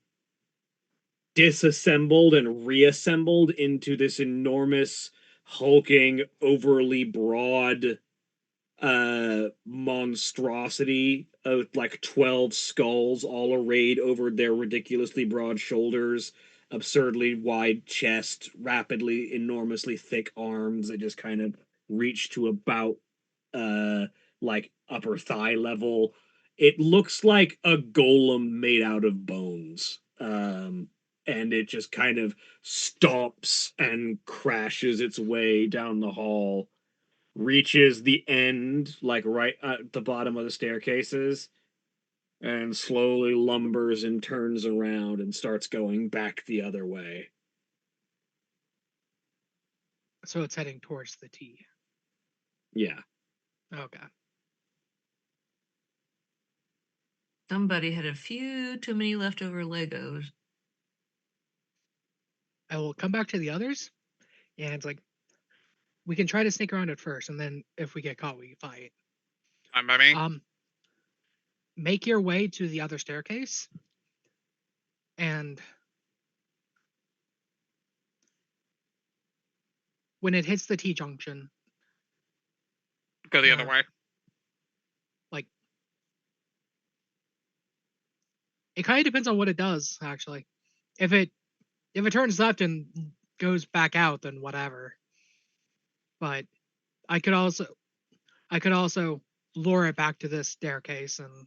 [SPEAKER 2] disassembled and reassembled into this enormous, hulking, overly broad monstrosity of like 12 skulls all arrayed over their ridiculously broad shoulders, absurdly wide chest, rapidly enormously thick arms that just kind of reach to about like upper thigh level. It looks like a golem made out of bones. And it just kind of stomps and crashes its way down the hall, reaches the end, like right at the bottom of the staircases, and slowly lumbers and turns around and starts going back the other way.
[SPEAKER 3] So it's heading towards the T.
[SPEAKER 2] Yeah.
[SPEAKER 3] Okay.
[SPEAKER 5] Somebody had a few too many leftover Legos.
[SPEAKER 3] I will come back to the others. And it's like, we can try to sneak around at first, and then if we get caught, we fight.
[SPEAKER 4] Fine by me.
[SPEAKER 3] Make your way to the other staircase, and when it hits the T-junction,
[SPEAKER 4] Go the other way.
[SPEAKER 3] like, it kind of depends on what it does, actually. If it turns left and goes back out, then whatever. But I could also lure it back to this staircase, and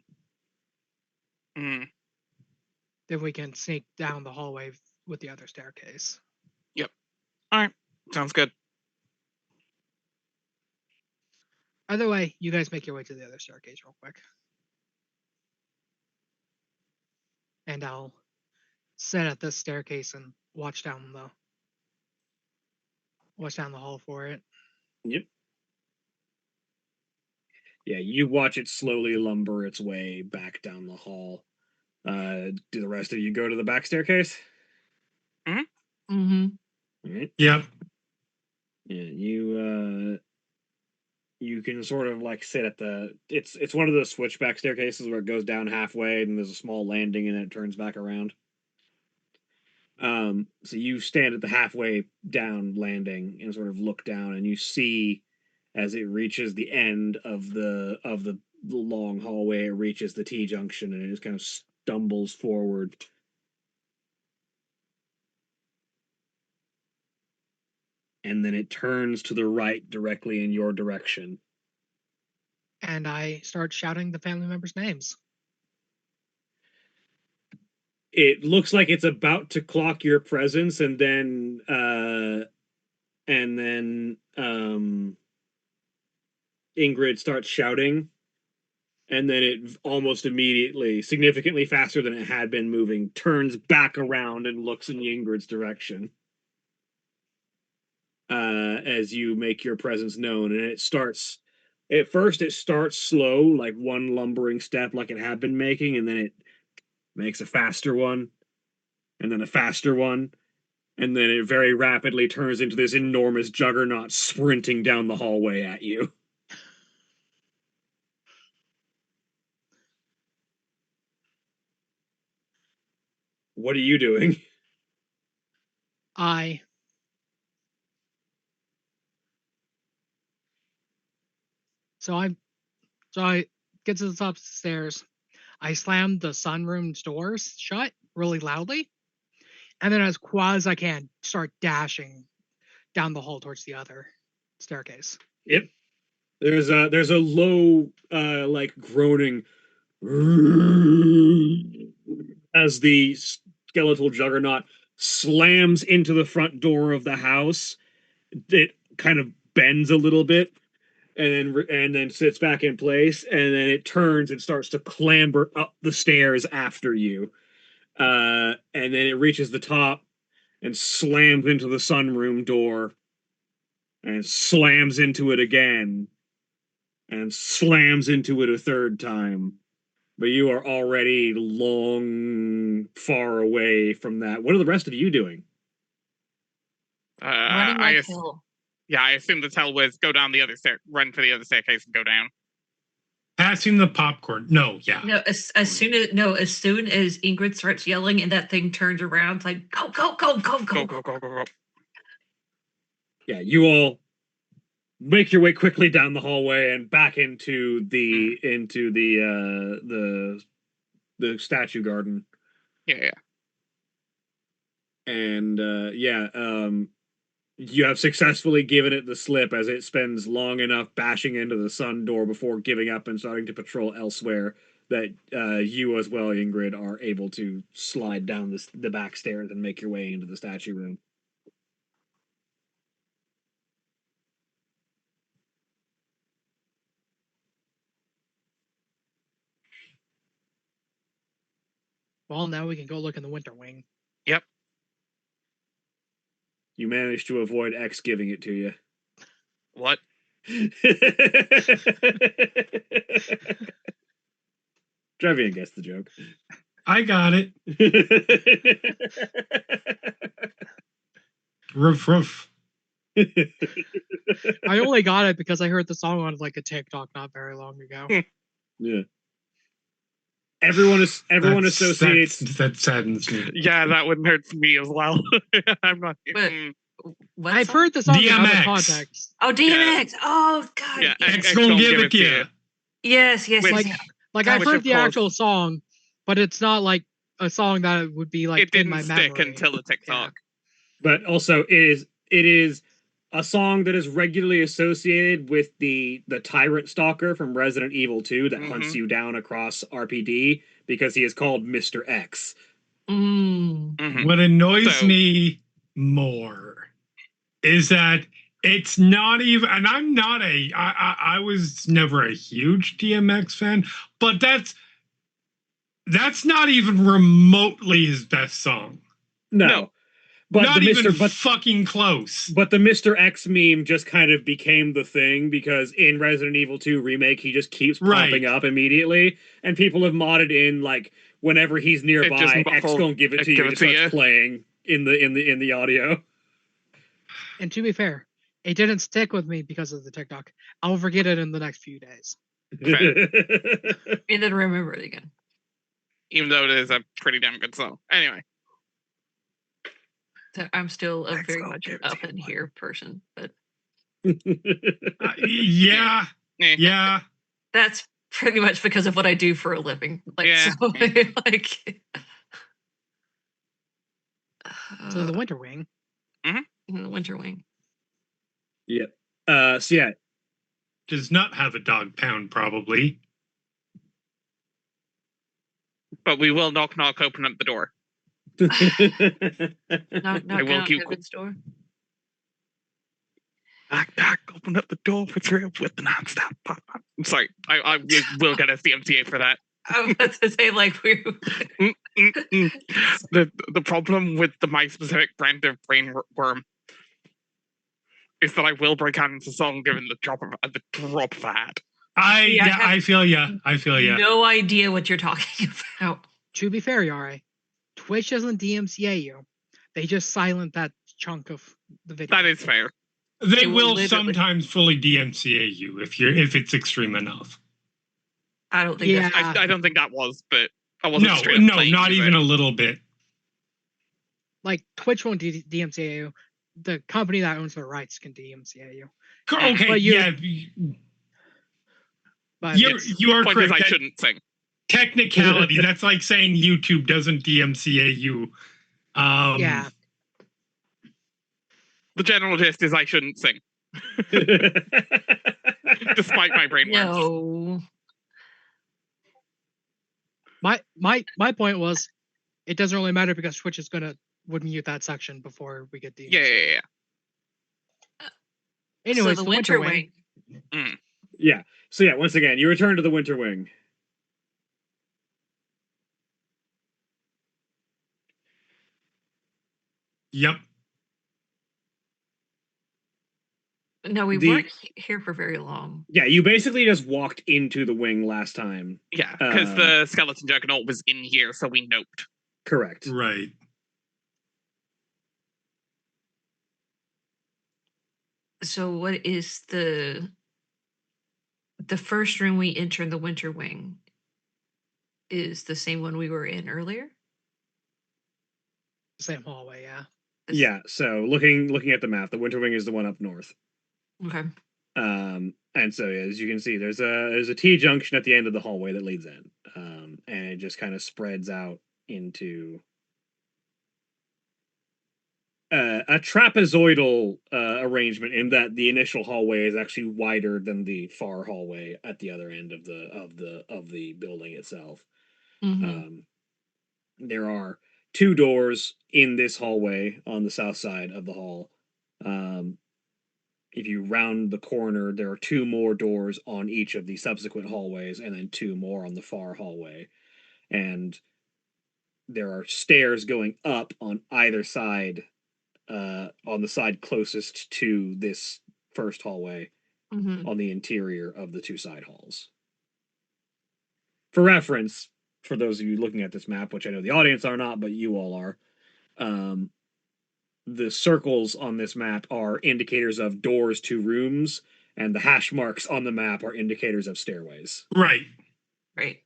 [SPEAKER 3] then we can sneak down the hallway with the other staircase.
[SPEAKER 4] Yep. All right. Sounds good.
[SPEAKER 3] Either way, you guys make your way to the other staircase real quick. And I'll sit at this staircase and watch down the hall for it.
[SPEAKER 2] Yep. Yeah, you watch it slowly lumber its way back down the hall. Do the rest of you go to the back staircase?
[SPEAKER 5] Mm-hmm.
[SPEAKER 2] All right.
[SPEAKER 1] Yep.
[SPEAKER 2] Yeah, you can sort of like sit at the it's one of those switchback staircases where it goes down halfway and there's a small landing and then it turns back around. So you stand at the halfway down landing and sort of look down, and you see as it reaches the end of the long hallway, it reaches the T junction and it just kind of stumbles forward. And then it turns to the right directly in your direction.
[SPEAKER 3] And I start shouting the family members' names.
[SPEAKER 2] It looks like it's about to clock your presence, and then Ingrid starts shouting, and then it almost immediately, significantly faster than it had been moving, turns back around and looks in Ingrid's direction. As you make your presence known, and it starts slow, like one lumbering step like it had been making, and then it makes a faster one, and then a faster one, and then it very rapidly turns into this enormous juggernaut sprinting down the hallway at you. What are you doing?
[SPEAKER 3] I get to the top of the stairs. I slam the sunroom's doors shut really loudly, and then as quick as I can, start dashing down the hall towards the other staircase.
[SPEAKER 2] Yep. There's a low like groaning as the skeletal juggernaut slams into the front door of the house. It kind of bends a little bit and then sits back in place, and then it turns and starts to clamber up the stairs after you. And then it reaches the top and slams into the sunroom door and slams into it again and slams into it a third time. But you are already far away from that. What are the rest of you doing?
[SPEAKER 5] Running like hell.
[SPEAKER 4] Yeah, I assume the tell was go down the other run for the other staircase and go down.
[SPEAKER 1] Passing the popcorn. No, yeah.
[SPEAKER 5] No, as soon as Ingrid starts yelling and that thing turns around, it's like go.
[SPEAKER 4] Go.
[SPEAKER 2] Yeah, you all make your way quickly down the hallway and back into the statue garden.
[SPEAKER 4] Yeah.
[SPEAKER 2] And you have successfully given it the slip as it spends long enough bashing into the sun door before giving up and starting to patrol elsewhere that you as well, Ingrid, are able to slide down the back stairs and make your way into the statue room.
[SPEAKER 3] Well, now we can go look in the winter wing.
[SPEAKER 4] Yep.
[SPEAKER 2] You managed to avoid X giving it to you.
[SPEAKER 4] What?
[SPEAKER 2] Trevian gets the joke.
[SPEAKER 1] I got it. Roof.
[SPEAKER 3] I only got it because I heard the song on like a TikTok not very long ago.
[SPEAKER 2] Yeah. Everyone associates.
[SPEAKER 1] That saddens me.
[SPEAKER 4] Yeah, that would hurt me as well. I'm not.
[SPEAKER 5] But what
[SPEAKER 3] I've
[SPEAKER 5] song?
[SPEAKER 3] heard the song in other
[SPEAKER 1] DMX.
[SPEAKER 3] contexts.
[SPEAKER 5] Oh, DMX. Oh God.
[SPEAKER 4] Yeah,
[SPEAKER 5] yes.
[SPEAKER 1] X gonna give it to you.
[SPEAKER 5] Yes, yes,
[SPEAKER 4] Which-
[SPEAKER 5] yes.
[SPEAKER 3] Like,
[SPEAKER 5] yes.
[SPEAKER 3] like I've
[SPEAKER 4] Which,
[SPEAKER 3] heard
[SPEAKER 4] of
[SPEAKER 3] the
[SPEAKER 4] course-
[SPEAKER 3] actual song, but it's not like a song that would be like
[SPEAKER 4] it
[SPEAKER 3] in my
[SPEAKER 4] didn't stick
[SPEAKER 3] memory.
[SPEAKER 4] until the TikTok.
[SPEAKER 2] But also it is a song that is regularly associated with the Tyrant Stalker from Resident Evil 2 that hunts you down across RPD because he is called Mr. X.
[SPEAKER 4] Mhm.
[SPEAKER 1] What annoys
[SPEAKER 4] So-
[SPEAKER 1] me more is that it's not even, and I'm not I was never a huge DMX fan, but that's not even remotely his best song.
[SPEAKER 2] No. But
[SPEAKER 1] Not
[SPEAKER 2] the
[SPEAKER 1] even
[SPEAKER 2] Mr.
[SPEAKER 1] fucking close.
[SPEAKER 2] But the Mr. X meme just kind of became the thing because in Resident Evil 2 remake he just keeps popping
[SPEAKER 1] Right.
[SPEAKER 2] up immediately, and people have modded in like whenever he's nearby, X
[SPEAKER 4] muffled,
[SPEAKER 2] gonna give it to you. It starts playing in the audio.
[SPEAKER 3] And to be fair, it didn't stick with me because of the TikTok. I'll forget it in the next few days.
[SPEAKER 5] And then remember it again.
[SPEAKER 4] Even though it is a pretty damn good song. Anyway.
[SPEAKER 5] So I'm still a
[SPEAKER 2] Let's
[SPEAKER 5] very
[SPEAKER 2] go
[SPEAKER 5] much
[SPEAKER 2] give it
[SPEAKER 5] up
[SPEAKER 2] to
[SPEAKER 5] in
[SPEAKER 2] you.
[SPEAKER 5] here person, but
[SPEAKER 1] Yeah.
[SPEAKER 4] Eh.
[SPEAKER 1] Yeah.
[SPEAKER 5] that's pretty much because of what I do for a living. Like,
[SPEAKER 4] Yeah.
[SPEAKER 5] so, like,
[SPEAKER 3] So the Winter Wing.
[SPEAKER 5] the Winter Wing.
[SPEAKER 2] Yep. So yeah.
[SPEAKER 1] Does not have a dog pound, probably.
[SPEAKER 4] But we will knock open up the door.
[SPEAKER 5] Knock
[SPEAKER 4] I will
[SPEAKER 5] on
[SPEAKER 4] keep-
[SPEAKER 5] Kevin's door.
[SPEAKER 4] Knock, open up the door with the nonstop pop. I'm sorry. I will get us the MTA for that.
[SPEAKER 5] I was about to say, like, we.
[SPEAKER 4] The problem with my specific brand of brain worm is that I will break out into song given the drop of a hat.
[SPEAKER 5] See, I have
[SPEAKER 1] I feel ya. I feel ya.
[SPEAKER 5] No idea what you're talking about.
[SPEAKER 3] To be fair, Yari, Twitch doesn't DMCA you. They just silent that chunk of the video.
[SPEAKER 4] That is fair.
[SPEAKER 1] They
[SPEAKER 5] It will
[SPEAKER 1] will
[SPEAKER 5] literally-
[SPEAKER 1] sometimes fully DMCA you if it's extreme enough.
[SPEAKER 5] I don't think
[SPEAKER 3] Yeah.
[SPEAKER 5] that's.
[SPEAKER 4] I don't think that was, but I wasn't
[SPEAKER 1] No,
[SPEAKER 4] straight up
[SPEAKER 1] no,
[SPEAKER 4] playing
[SPEAKER 1] not
[SPEAKER 4] music.
[SPEAKER 1] even a little bit.
[SPEAKER 3] Like Twitch won't DMCA you. The company that owns the rights can DMCA you.
[SPEAKER 1] Okay,
[SPEAKER 3] But you-
[SPEAKER 1] yeah,
[SPEAKER 3] But
[SPEAKER 1] you are
[SPEAKER 4] Point is,
[SPEAKER 1] correct.
[SPEAKER 4] I
[SPEAKER 1] That
[SPEAKER 4] shouldn't sing.
[SPEAKER 1] technicality, that's like saying YouTube doesn't DMCA you.
[SPEAKER 3] yeah,
[SPEAKER 4] The general gist is I shouldn't sing, despite my brain worms.
[SPEAKER 5] No.
[SPEAKER 3] my point was, it doesn't really matter because Twitch is would mute that section before we get the
[SPEAKER 4] Yeah.
[SPEAKER 3] Anyways,
[SPEAKER 5] So
[SPEAKER 3] the Winter Wing.
[SPEAKER 2] Yeah. So yeah, once again, you return to the Winter Wing.
[SPEAKER 1] Yep.
[SPEAKER 5] No, we
[SPEAKER 2] The-
[SPEAKER 5] weren't here for very long.
[SPEAKER 2] Yeah, you basically just walked into the wing last time.
[SPEAKER 4] Yeah, because the skeleton juggernaut was in here, so we noped.
[SPEAKER 2] Correct.
[SPEAKER 1] Right.
[SPEAKER 5] So what is the first room we enter in the Winter Wing is the same one we were in earlier?
[SPEAKER 3] Same hallway, yeah.
[SPEAKER 2] Yeah, so looking at the map, the Winter Wing is the one up north.
[SPEAKER 5] Okay.
[SPEAKER 2] And so as you can see, there's a T junction at the end of the hallway that leads in. And it just kind of spreads out into a trapezoidal arrangement in that the initial hallway is actually wider than the far hallway at the other end of the building itself.
[SPEAKER 5] Mhm.
[SPEAKER 2] There are 2 doors in this hallway on the south side of the hall. If you round the corner, there are 2 more doors on each of the subsequent hallways, and then 2 more on the far hallway. And there are stairs going up on either side, on the side closest to this first hallway,
[SPEAKER 5] Mhm.
[SPEAKER 2] on the interior of the 2 side halls. For reference, for those of you looking at this map, which I know the audience are not, but you all are, the circles on this map are indicators of doors to rooms, and the hash marks on the map are indicators of stairways.
[SPEAKER 1] Right.
[SPEAKER 5] Right.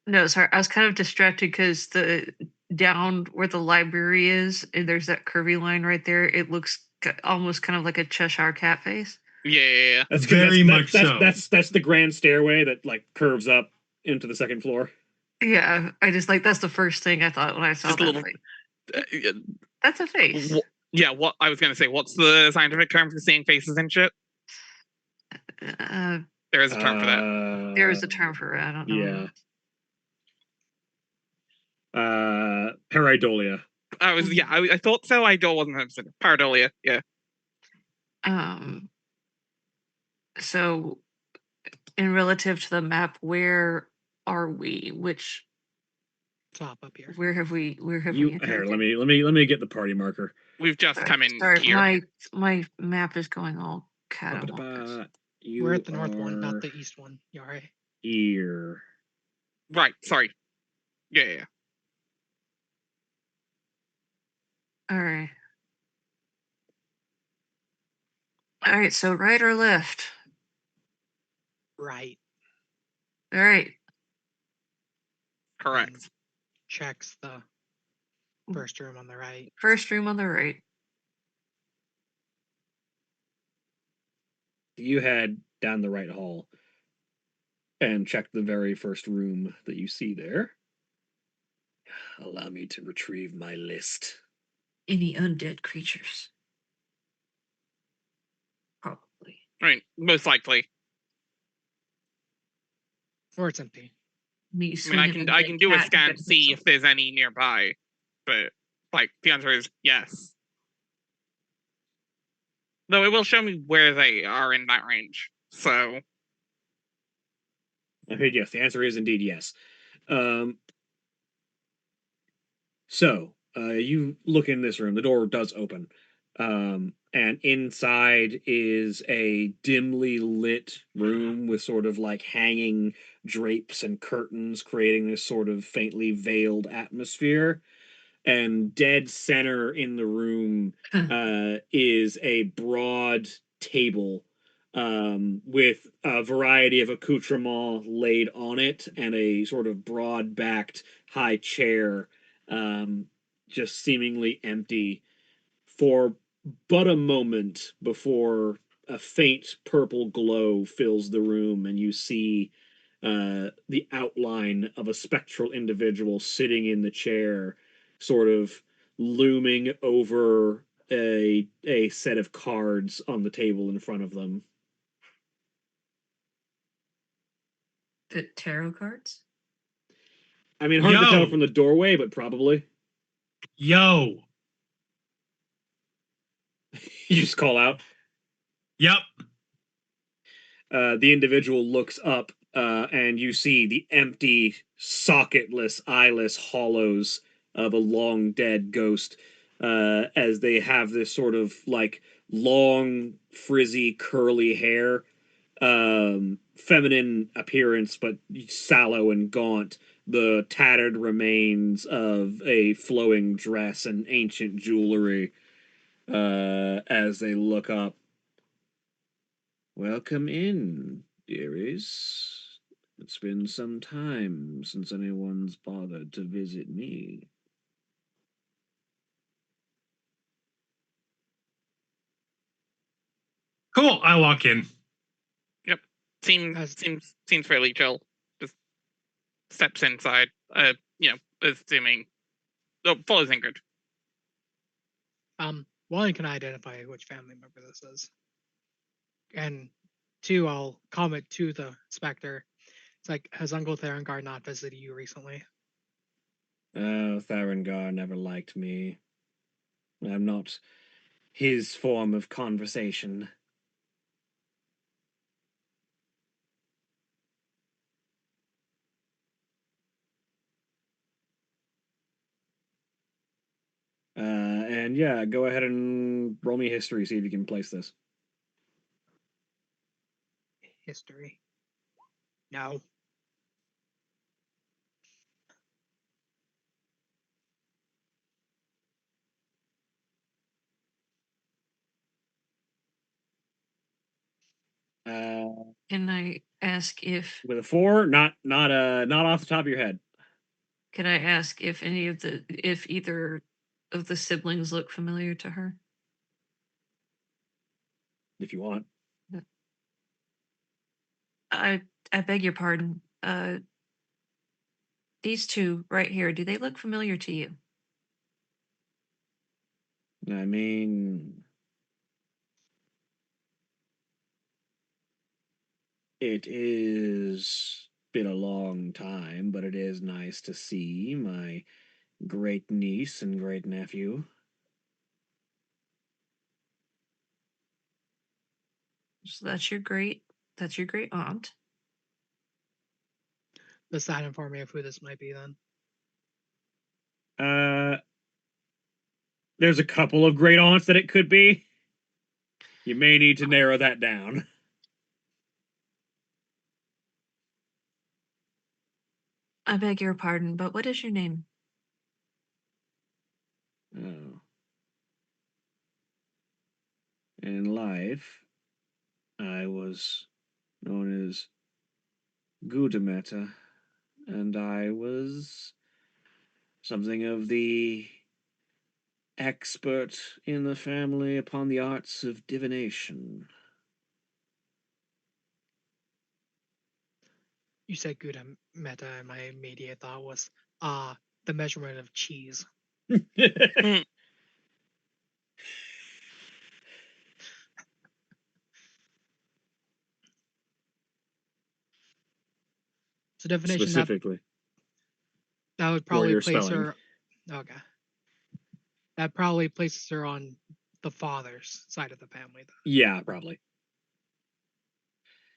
[SPEAKER 5] No, sorry, I was kind of distracted because the down where the library is, and there's that curvy line right there. It looks almost kind of like a Cheshire cat face.
[SPEAKER 4] Yeah.
[SPEAKER 2] That's
[SPEAKER 1] Very much so.
[SPEAKER 2] That's the grand stairway that like curves up into the second floor.
[SPEAKER 5] Yeah, I just like that's the first thing I thought when I saw
[SPEAKER 4] Just a
[SPEAKER 5] that.
[SPEAKER 4] little.
[SPEAKER 5] Like, that's a face.
[SPEAKER 4] Yeah, what I was gonna say. What's the scientific term for seeing faces and shit?
[SPEAKER 5] Uh,
[SPEAKER 4] There is a term for that.
[SPEAKER 5] there is a term for it. I don't know.
[SPEAKER 2] Yeah. Pareidolia.
[SPEAKER 4] I thought so. I don't wasn't pareidolia. Yeah.
[SPEAKER 5] So, in relative to the map, where are we? Which
[SPEAKER 3] Top up here.
[SPEAKER 5] where have we? Where have
[SPEAKER 2] You
[SPEAKER 5] we?
[SPEAKER 2] here? Let me get the party marker.
[SPEAKER 4] We've just come in
[SPEAKER 5] Sorry,
[SPEAKER 4] here.
[SPEAKER 5] my map is going all catawalk.
[SPEAKER 3] We're at the north one, not the east one. You all right?
[SPEAKER 2] Here.
[SPEAKER 4] Right. Sorry. Yeah.
[SPEAKER 5] All right. All right. So right or left?
[SPEAKER 3] Right.
[SPEAKER 5] All right.
[SPEAKER 4] Correct.
[SPEAKER 3] Checks the first room on the right.
[SPEAKER 5] First room on the right.
[SPEAKER 2] You head down the right hall and check the very first room that you see there. Allow me to retrieve my list.
[SPEAKER 5] Any undead creatures? Probably.
[SPEAKER 4] I mean, most likely.
[SPEAKER 3] Or it's empty.
[SPEAKER 4] I can do a scan to see if there's any nearby, but like the answer is yes. Though it will show me where they are in that range. So.
[SPEAKER 2] Okay, yes, the answer is indeed yes. So you look in this room. The door does open, and inside is a dimly lit room with sort of like hanging drapes and curtains, creating this sort of faintly veiled atmosphere. And dead center in the room is a broad table with a variety of accoutrements laid on it and a sort of broad-backed high chair, just seemingly empty for but a moment before a faint purple glow fills the room and you see the outline of a spectral individual sitting in the chair, sort of looming over a set of cards on the table in front of them.
[SPEAKER 5] The tarot cards?
[SPEAKER 2] I mean, hard to tell from the doorway, but probably.
[SPEAKER 1] Yo.
[SPEAKER 2] You just call out.
[SPEAKER 1] Yep.
[SPEAKER 2] The individual looks up, and you see the empty, socketless, eyeless hollows of a long dead ghost, as they have this sort of like long, frizzy, curly hair, feminine appearance, but sallow and gaunt. The tattered remains of a flowing dress and ancient jewelry, as they look up. Welcome in, dearies. It's been some time since anyone's bothered to visit me.
[SPEAKER 1] Cool. I walk in.
[SPEAKER 4] Yep. Seems fairly chill. Just steps inside. Assuming. Oh, follows Ingrid.
[SPEAKER 3] One, can I identify which family member this is? And two, I'll comment to the Spectre. It's like, has Uncle Therangar not visited you recently?
[SPEAKER 2] Oh, Therangar never liked me. I'm not his form of conversation. And yeah, go ahead and roll me history, see if you can place this.
[SPEAKER 3] History. No.
[SPEAKER 5] Can I ask if
[SPEAKER 2] With a 4, not off the top of your head.
[SPEAKER 5] can I ask if if either of the siblings look familiar to her?
[SPEAKER 2] If you want.
[SPEAKER 5] I beg your pardon. These two right here, do they look familiar to you?
[SPEAKER 2] I mean, it is been a long time, but it is nice to see my great niece and great nephew.
[SPEAKER 5] So that's your great aunt.
[SPEAKER 3] Does that inform me of who this might be then?
[SPEAKER 2] There's a couple of great aunts that it could be. You may need to narrow that down.
[SPEAKER 5] I beg your pardon, but what is your name?
[SPEAKER 2] Oh. In life, I was known as Gudameta, and I was something of the expert in the family upon the arts of divination.
[SPEAKER 3] You said Gouda meta, and my immediate thought was, the measurement of cheese. So divination
[SPEAKER 2] Specifically.
[SPEAKER 3] that would
[SPEAKER 2] Or
[SPEAKER 3] probably
[SPEAKER 2] your
[SPEAKER 3] place
[SPEAKER 2] spelling.
[SPEAKER 3] her. Okay. That probably places her on the father's side of the family. Then.
[SPEAKER 2] Yeah, probably.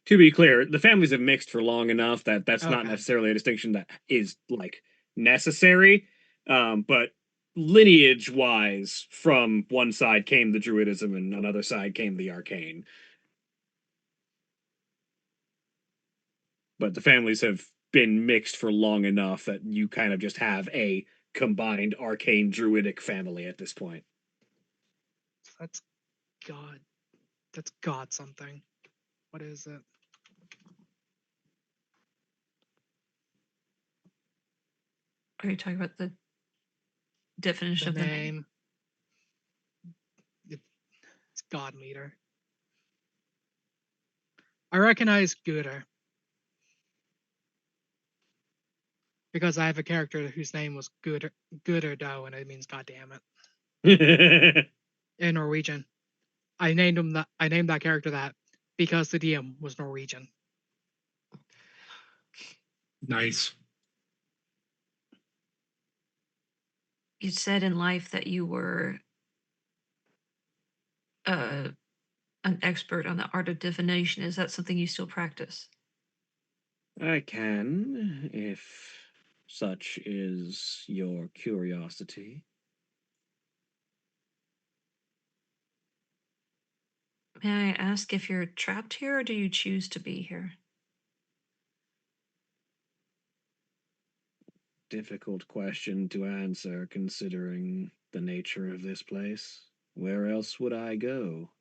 [SPEAKER 2] To be clear, the families have mixed for long enough that that's not
[SPEAKER 3] Okay.
[SPEAKER 2] necessarily a distinction that is like necessary. But lineage wise, from one side came the druidism and another side came the arcane. But the families have been mixed for long enough that you kind of just have a combined arcane druidic family at this point.
[SPEAKER 3] That's God. That's God something. What is it?
[SPEAKER 5] Are you talking about the definition
[SPEAKER 3] The
[SPEAKER 5] of the name?
[SPEAKER 3] name. It's God meter. I recognize Gouda because I have a character whose name was Gouderdo, and it means God damn it in Norwegian. I named that character that because the DM was Norwegian.
[SPEAKER 1] Nice.
[SPEAKER 5] You said in life that you were an expert on the art of divination. Is that something you still practice?
[SPEAKER 2] I can, if such is your curiosity.
[SPEAKER 5] May I ask if you're trapped here or do you choose to be here?
[SPEAKER 2] Difficult question to answer considering the nature of this place. Where else would I go?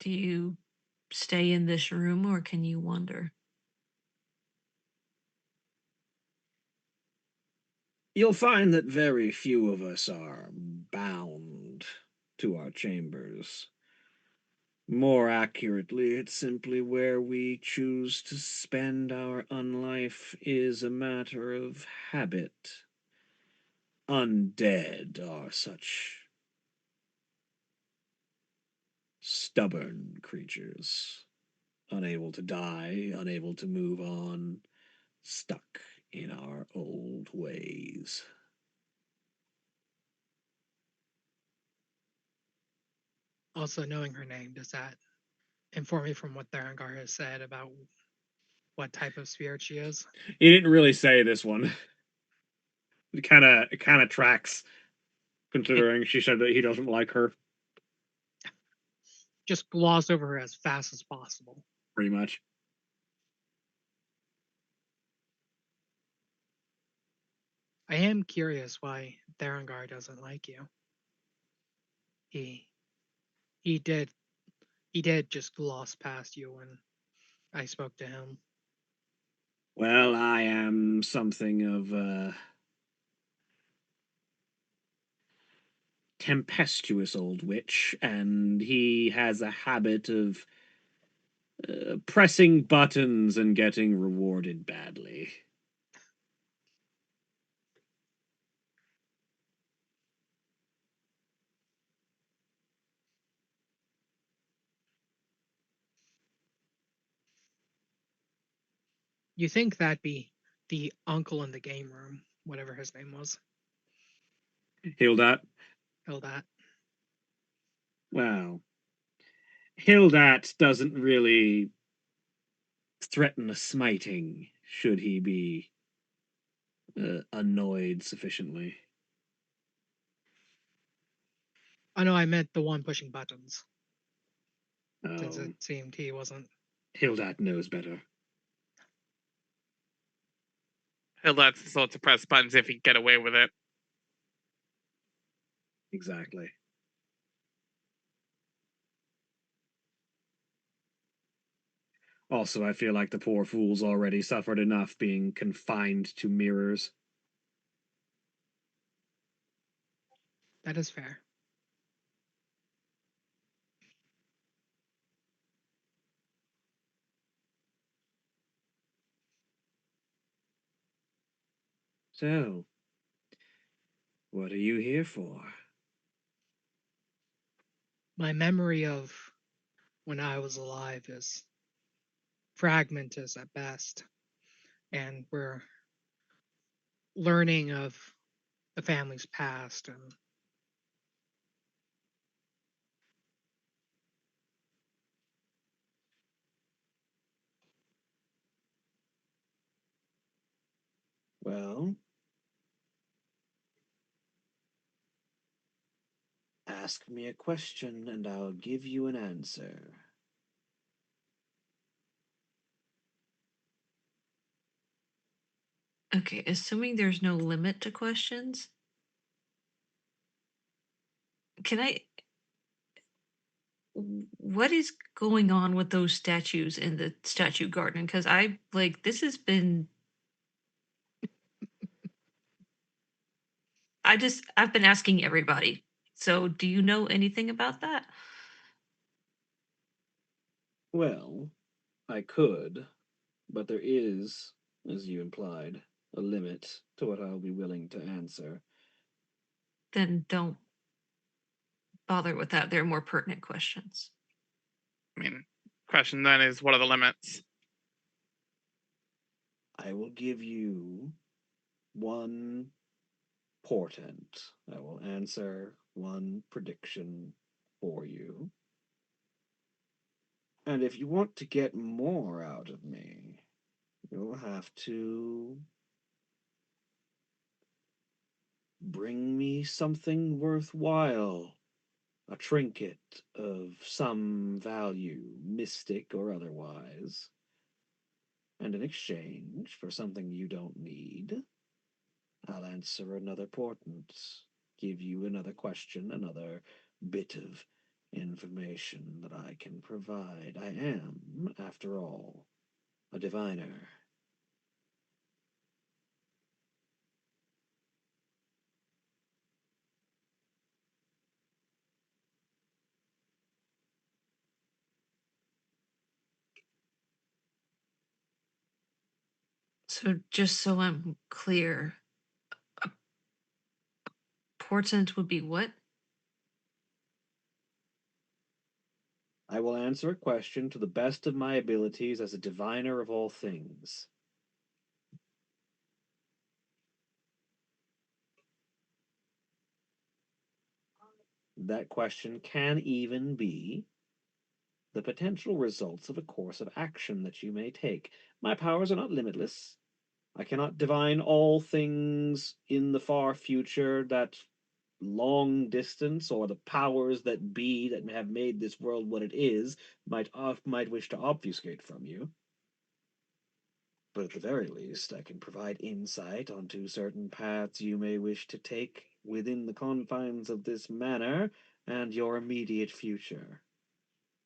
[SPEAKER 5] Do you stay in this room or can you wander?
[SPEAKER 2] You'll find that very few of us are bound to our chambers. More accurately, it's simply where we choose to spend our unlife is a matter of habit. Undead are such stubborn creatures, unable to die, unable to move on, stuck in our old ways.
[SPEAKER 3] Also, knowing her name, does that inform me from what Therangar has said about what type of spirit she is?
[SPEAKER 2] He didn't really say this one. It kind of tracks, considering she said that he doesn't like her.
[SPEAKER 3] Just gloss over her as fast as possible.
[SPEAKER 2] Pretty much.
[SPEAKER 3] I am curious why Therangar doesn't like you. He he did just gloss past you when I spoke to him.
[SPEAKER 2] Well, I am something of a tempestuous old witch, and he has a habit of pressing buttons and getting rewarded badly.
[SPEAKER 3] You think that'd be the uncle in the game room, whatever his name was.
[SPEAKER 2] Hildat?
[SPEAKER 3] Hildat.
[SPEAKER 2] Well, Hildat doesn't really threaten a smiting should he be annoyed sufficiently.
[SPEAKER 3] Oh no, I meant the one pushing buttons. Since
[SPEAKER 2] Oh,
[SPEAKER 3] it seemed he wasn't.
[SPEAKER 2] Hildat knows better.
[SPEAKER 4] He'll let sort of press buttons if he can get away with it.
[SPEAKER 2] Exactly. Also, I feel like the poor fool's already suffered enough being confined to mirrors.
[SPEAKER 3] That is fair.
[SPEAKER 2] So, what are you here for?
[SPEAKER 3] My memory of when I was alive is fragmentous at best, and we're learning of the family's past and
[SPEAKER 2] Well, ask me a question and I'll give you an answer.
[SPEAKER 5] Okay, assuming there's no limit to questions, can I? What is going on with those statues in the statue garden? Because I like this has been. I've been asking everybody. So, do you know anything about that?
[SPEAKER 2] Well, I could, but there is, as you implied, a limit to what I'll be willing to answer.
[SPEAKER 5] Then don't bother with that. There are more pertinent questions.
[SPEAKER 4] I mean, question then is, what are the limits?
[SPEAKER 2] I will give you one portent. I will answer one prediction for you. And if you want to get more out of me, you'll have to bring me something worthwhile. A trinket of some value, mystic or otherwise. And in exchange for something you don't need, I'll answer another portent, give you another question, another bit of information that I can provide. I am, after all, a diviner.
[SPEAKER 5] So, just so I'm clear, a portent would be what?
[SPEAKER 2] I will answer a question to the best of my abilities as a diviner of all things. That question can even be the potential results of a course of action that you may take. My powers are not limitless. I cannot divine all things in the far future that long distance or the powers that be that have made this world what it is might wish to obfuscate from you. But at the very least, I can provide insight onto certain paths you may wish to take within the confines of this manor and your immediate future.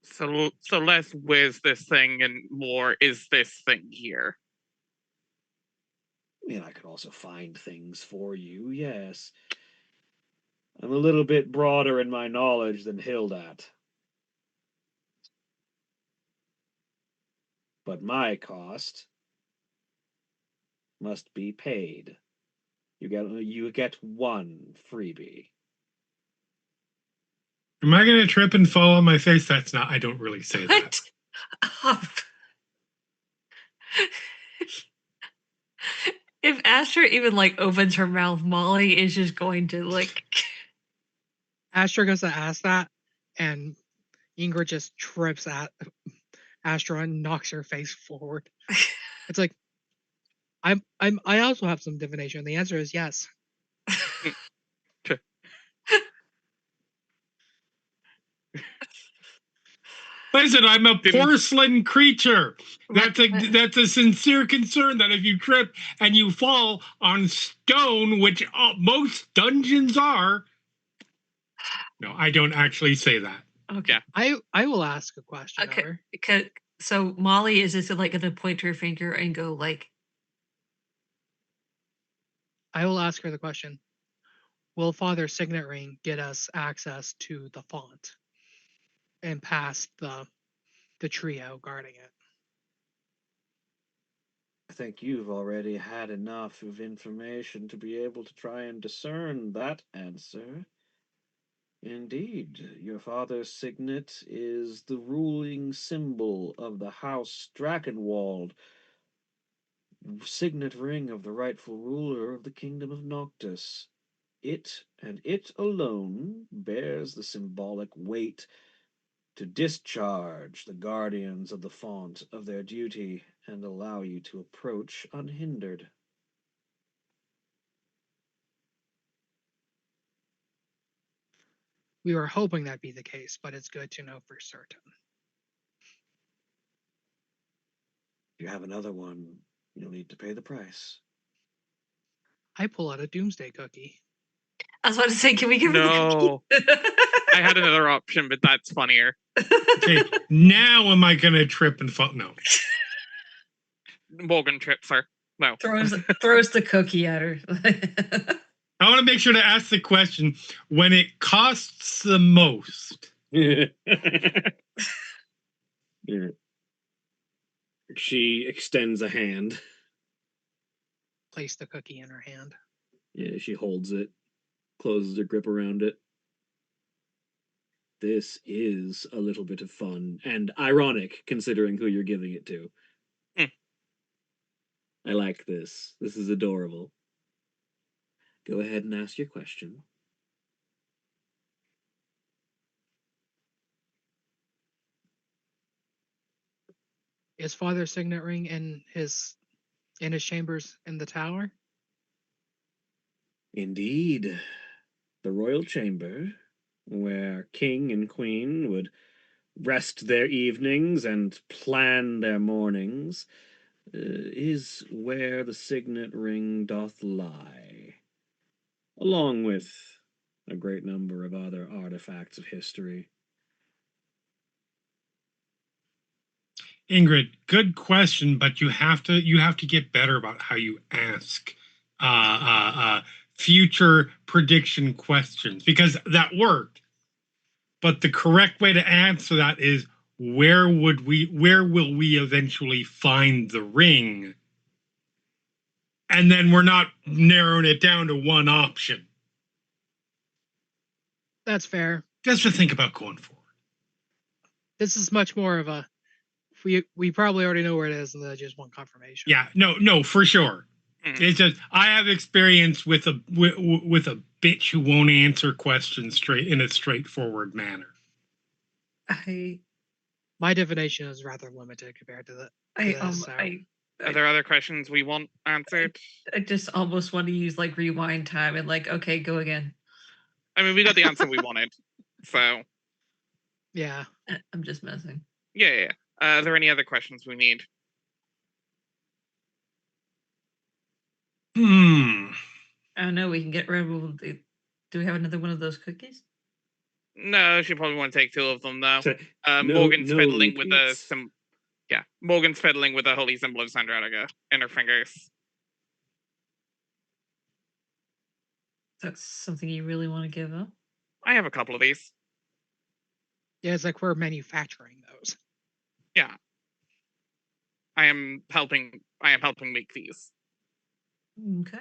[SPEAKER 4] So less where's this thing and more is this thing here.
[SPEAKER 2] I mean, I could also find things for you, yes. I'm a little bit broader in my knowledge than Hildat. But my cost must be paid. You get one freebie.
[SPEAKER 1] Am I gonna trip and fall on my face? That's not. I don't really say that.
[SPEAKER 5] What? If Astra even like opens her mouth, Molly is just going to like.
[SPEAKER 3] Astra goes to ask that, and Ingrid just trips at Astra and knocks her face forward. It's like, I also have some divination. The answer is yes.
[SPEAKER 1] Listen, I'm a porcelain creature. That's a sincere concern that if you trip and you fall on stone, which most dungeons are. No, I don't actually say that.
[SPEAKER 5] Okay.
[SPEAKER 3] I will ask a question.
[SPEAKER 5] Okay. Because so Molly is just like gonna point to her finger and go like.
[SPEAKER 3] I will ask her the question. Will Father's signet ring get us access to the font and past the trio guarding it?
[SPEAKER 2] I think you've already had enough of information to be able to try and discern that answer. Indeed, your father's signet is the ruling symbol of the House Drakenwald, signet ring of the rightful ruler of the Kingdom of Noctis. It, and it alone, bears the symbolic weight to discharge the guardians of the font of their duty and allow you to approach unhindered.
[SPEAKER 3] We were hoping that'd be the case, but it's good to know for certain.
[SPEAKER 2] If you have another one, you'll need to pay the price.
[SPEAKER 3] I pull out a doomsday cookie.
[SPEAKER 5] I was about to say, can we give her
[SPEAKER 4] No.
[SPEAKER 5] the cookie?
[SPEAKER 4] I had another option, but that's funnier.
[SPEAKER 1] Okay, now am I gonna trip and fall? No.
[SPEAKER 4] Morgan trips her. No.
[SPEAKER 5] throws the cookie at her.
[SPEAKER 1] I want to make sure to ask the question when it costs the most.
[SPEAKER 2] Yeah. She extends a hand.
[SPEAKER 3] Place the cookie in her hand.
[SPEAKER 2] Yeah, she holds it, closes her grip around it. This is a little bit of fun and ironic considering who you're giving it to. I like this. This is adorable. Go ahead and ask your question.
[SPEAKER 3] Is Father's signet ring in his chambers in the tower?
[SPEAKER 2] Indeed. The royal chamber, where king and queen would rest their evenings and plan their mornings, is where the signet ring doth lie, along with a great number of other artifacts of history.
[SPEAKER 1] Ingrid, good question, but you have to get better about how you ask future prediction questions, because that worked. But the correct way to answer that is where will we eventually find the ring? And then we're not narrowing it down to one option.
[SPEAKER 3] That's fair.
[SPEAKER 1] Just to think about going forward.
[SPEAKER 3] This is much more of a we probably already know where it is, and then just want confirmation.
[SPEAKER 1] Yeah, no, for sure. It's just I have experience with a bitch who won't answer questions in a straightforward manner.
[SPEAKER 3] My divination is rather limited compared to
[SPEAKER 4] Are there other questions we want answered?
[SPEAKER 5] I just almost want to use like rewind time and like, okay, go again.
[SPEAKER 4] I mean, we got the answer we wanted, so
[SPEAKER 3] yeah.
[SPEAKER 5] I'm just messing.
[SPEAKER 4] Yeah. Are there any other questions we need?
[SPEAKER 5] I don't know. We can get rid of. Do we have another one of those cookies?
[SPEAKER 4] No, she probably want to take 2 of them though.
[SPEAKER 2] So,
[SPEAKER 4] Morgan's
[SPEAKER 2] no
[SPEAKER 4] fiddling with the
[SPEAKER 2] repeats.
[SPEAKER 4] yeah. Morgan's fiddling with the holy symbol of Sandratica in her fingers.
[SPEAKER 5] That's something you really want to give up?
[SPEAKER 4] I have a couple of these.
[SPEAKER 3] Yeah, it's like we're manufacturing those.
[SPEAKER 4] Yeah. I am helping make these.
[SPEAKER 5] Okay.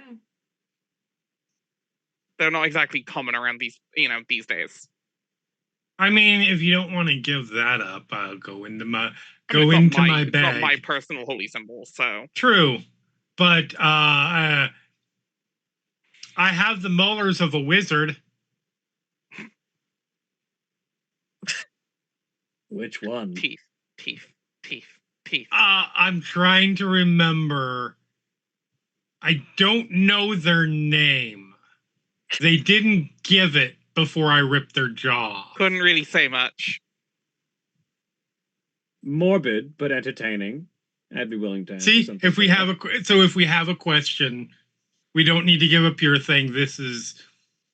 [SPEAKER 4] They're not exactly common around these days.
[SPEAKER 1] I mean, if you don't want to give that up, I'll go into my
[SPEAKER 4] I mean, it's
[SPEAKER 1] my
[SPEAKER 4] it's not my
[SPEAKER 1] bag.
[SPEAKER 4] personal holy symbol, so
[SPEAKER 1] True, but I have the molars of a wizard.
[SPEAKER 2] Which one?
[SPEAKER 4] teeth.
[SPEAKER 1] I'm trying to remember. I don't know their name. They didn't give it before I ripped their jaw.
[SPEAKER 4] Couldn't really say much.
[SPEAKER 2] Morbid but entertaining. I'd be willing to answer
[SPEAKER 1] See,
[SPEAKER 2] something.
[SPEAKER 1] if we have a question, we don't need to give up your thing. This is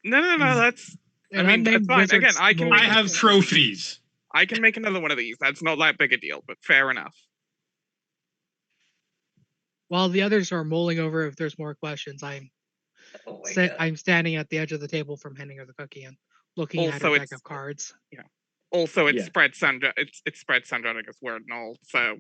[SPEAKER 4] No, that's.
[SPEAKER 3] An
[SPEAKER 4] I mean, that's
[SPEAKER 3] unnamed
[SPEAKER 4] fine. Again,
[SPEAKER 3] wizard's
[SPEAKER 4] I can
[SPEAKER 3] mold.
[SPEAKER 1] I have trophies.
[SPEAKER 4] I can make another one of these. That's not that big a deal, but fair enough.
[SPEAKER 3] While the others are mulling over if there's more questions, I'm standing at the edge of the table from handing her the cookie and looking at
[SPEAKER 4] Also,
[SPEAKER 3] her deck
[SPEAKER 4] it's-
[SPEAKER 3] of cards.
[SPEAKER 4] Also, it
[SPEAKER 2] Yeah.
[SPEAKER 4] spreads Sandratica's word and all, so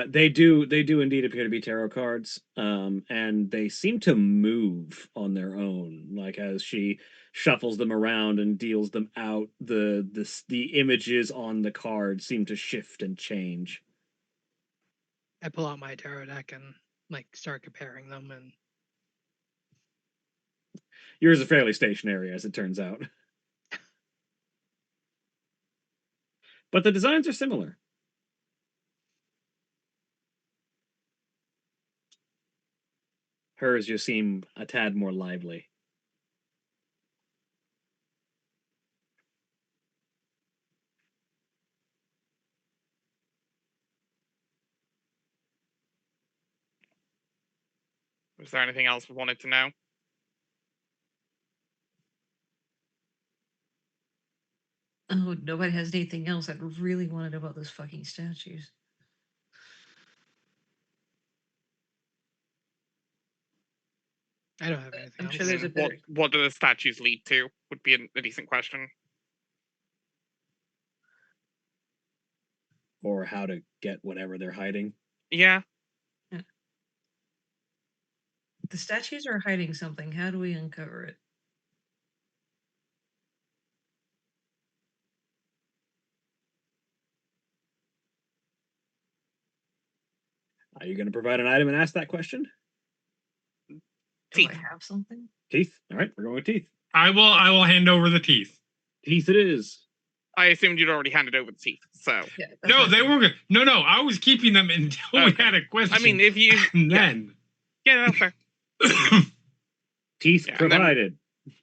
[SPEAKER 2] They do indeed appear to be tarot cards, and they seem to move on their own. Like as she shuffles them around and deals them out, the images on the cards seem to shift and change.
[SPEAKER 3] I pull out my tarot deck and start comparing them, and
[SPEAKER 2] Yours is fairly stationary, as it turns out, but the designs are similar. Hers just seem a tad more lively.
[SPEAKER 4] was there anything else we wanted to know?
[SPEAKER 5] Oh, nobody has anything else. I really want to know about those fucking statues.
[SPEAKER 3] I don't have anything
[SPEAKER 5] I'm
[SPEAKER 3] else.
[SPEAKER 5] sure there's a better.
[SPEAKER 4] What do the statues lead to? Would be a decent question.
[SPEAKER 2] Or how to get whatever they're hiding.
[SPEAKER 4] Yeah.
[SPEAKER 5] The statues are hiding something. How do we uncover it?
[SPEAKER 2] Are you going to provide an item and ask that question?
[SPEAKER 5] Do
[SPEAKER 4] Teeth.
[SPEAKER 5] I have something?
[SPEAKER 2] Teeth. All right, we're going with teeth.
[SPEAKER 1] I will hand over the teeth.
[SPEAKER 2] Teeth it is.
[SPEAKER 4] I assumed you'd already handed over the teeth, so.
[SPEAKER 5] Yeah.
[SPEAKER 1] No, they were good. No, I was keeping them until we had a question.
[SPEAKER 4] I mean, if you.
[SPEAKER 1] and then
[SPEAKER 4] Yeah, that's fair.
[SPEAKER 2] Teeth
[SPEAKER 4] Yeah, and then-
[SPEAKER 2] provided.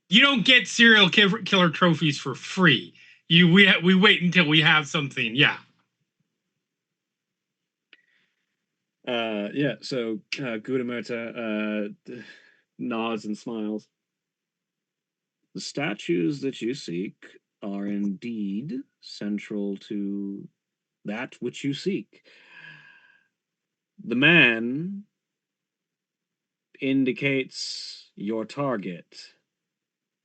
[SPEAKER 1] you don't get serial killer trophies for free. We wait until we have something. Yeah.
[SPEAKER 2] Yeah, so Gudamerta nods and smiles. The statues that you seek are indeed central to that which you seek. The man indicates your target.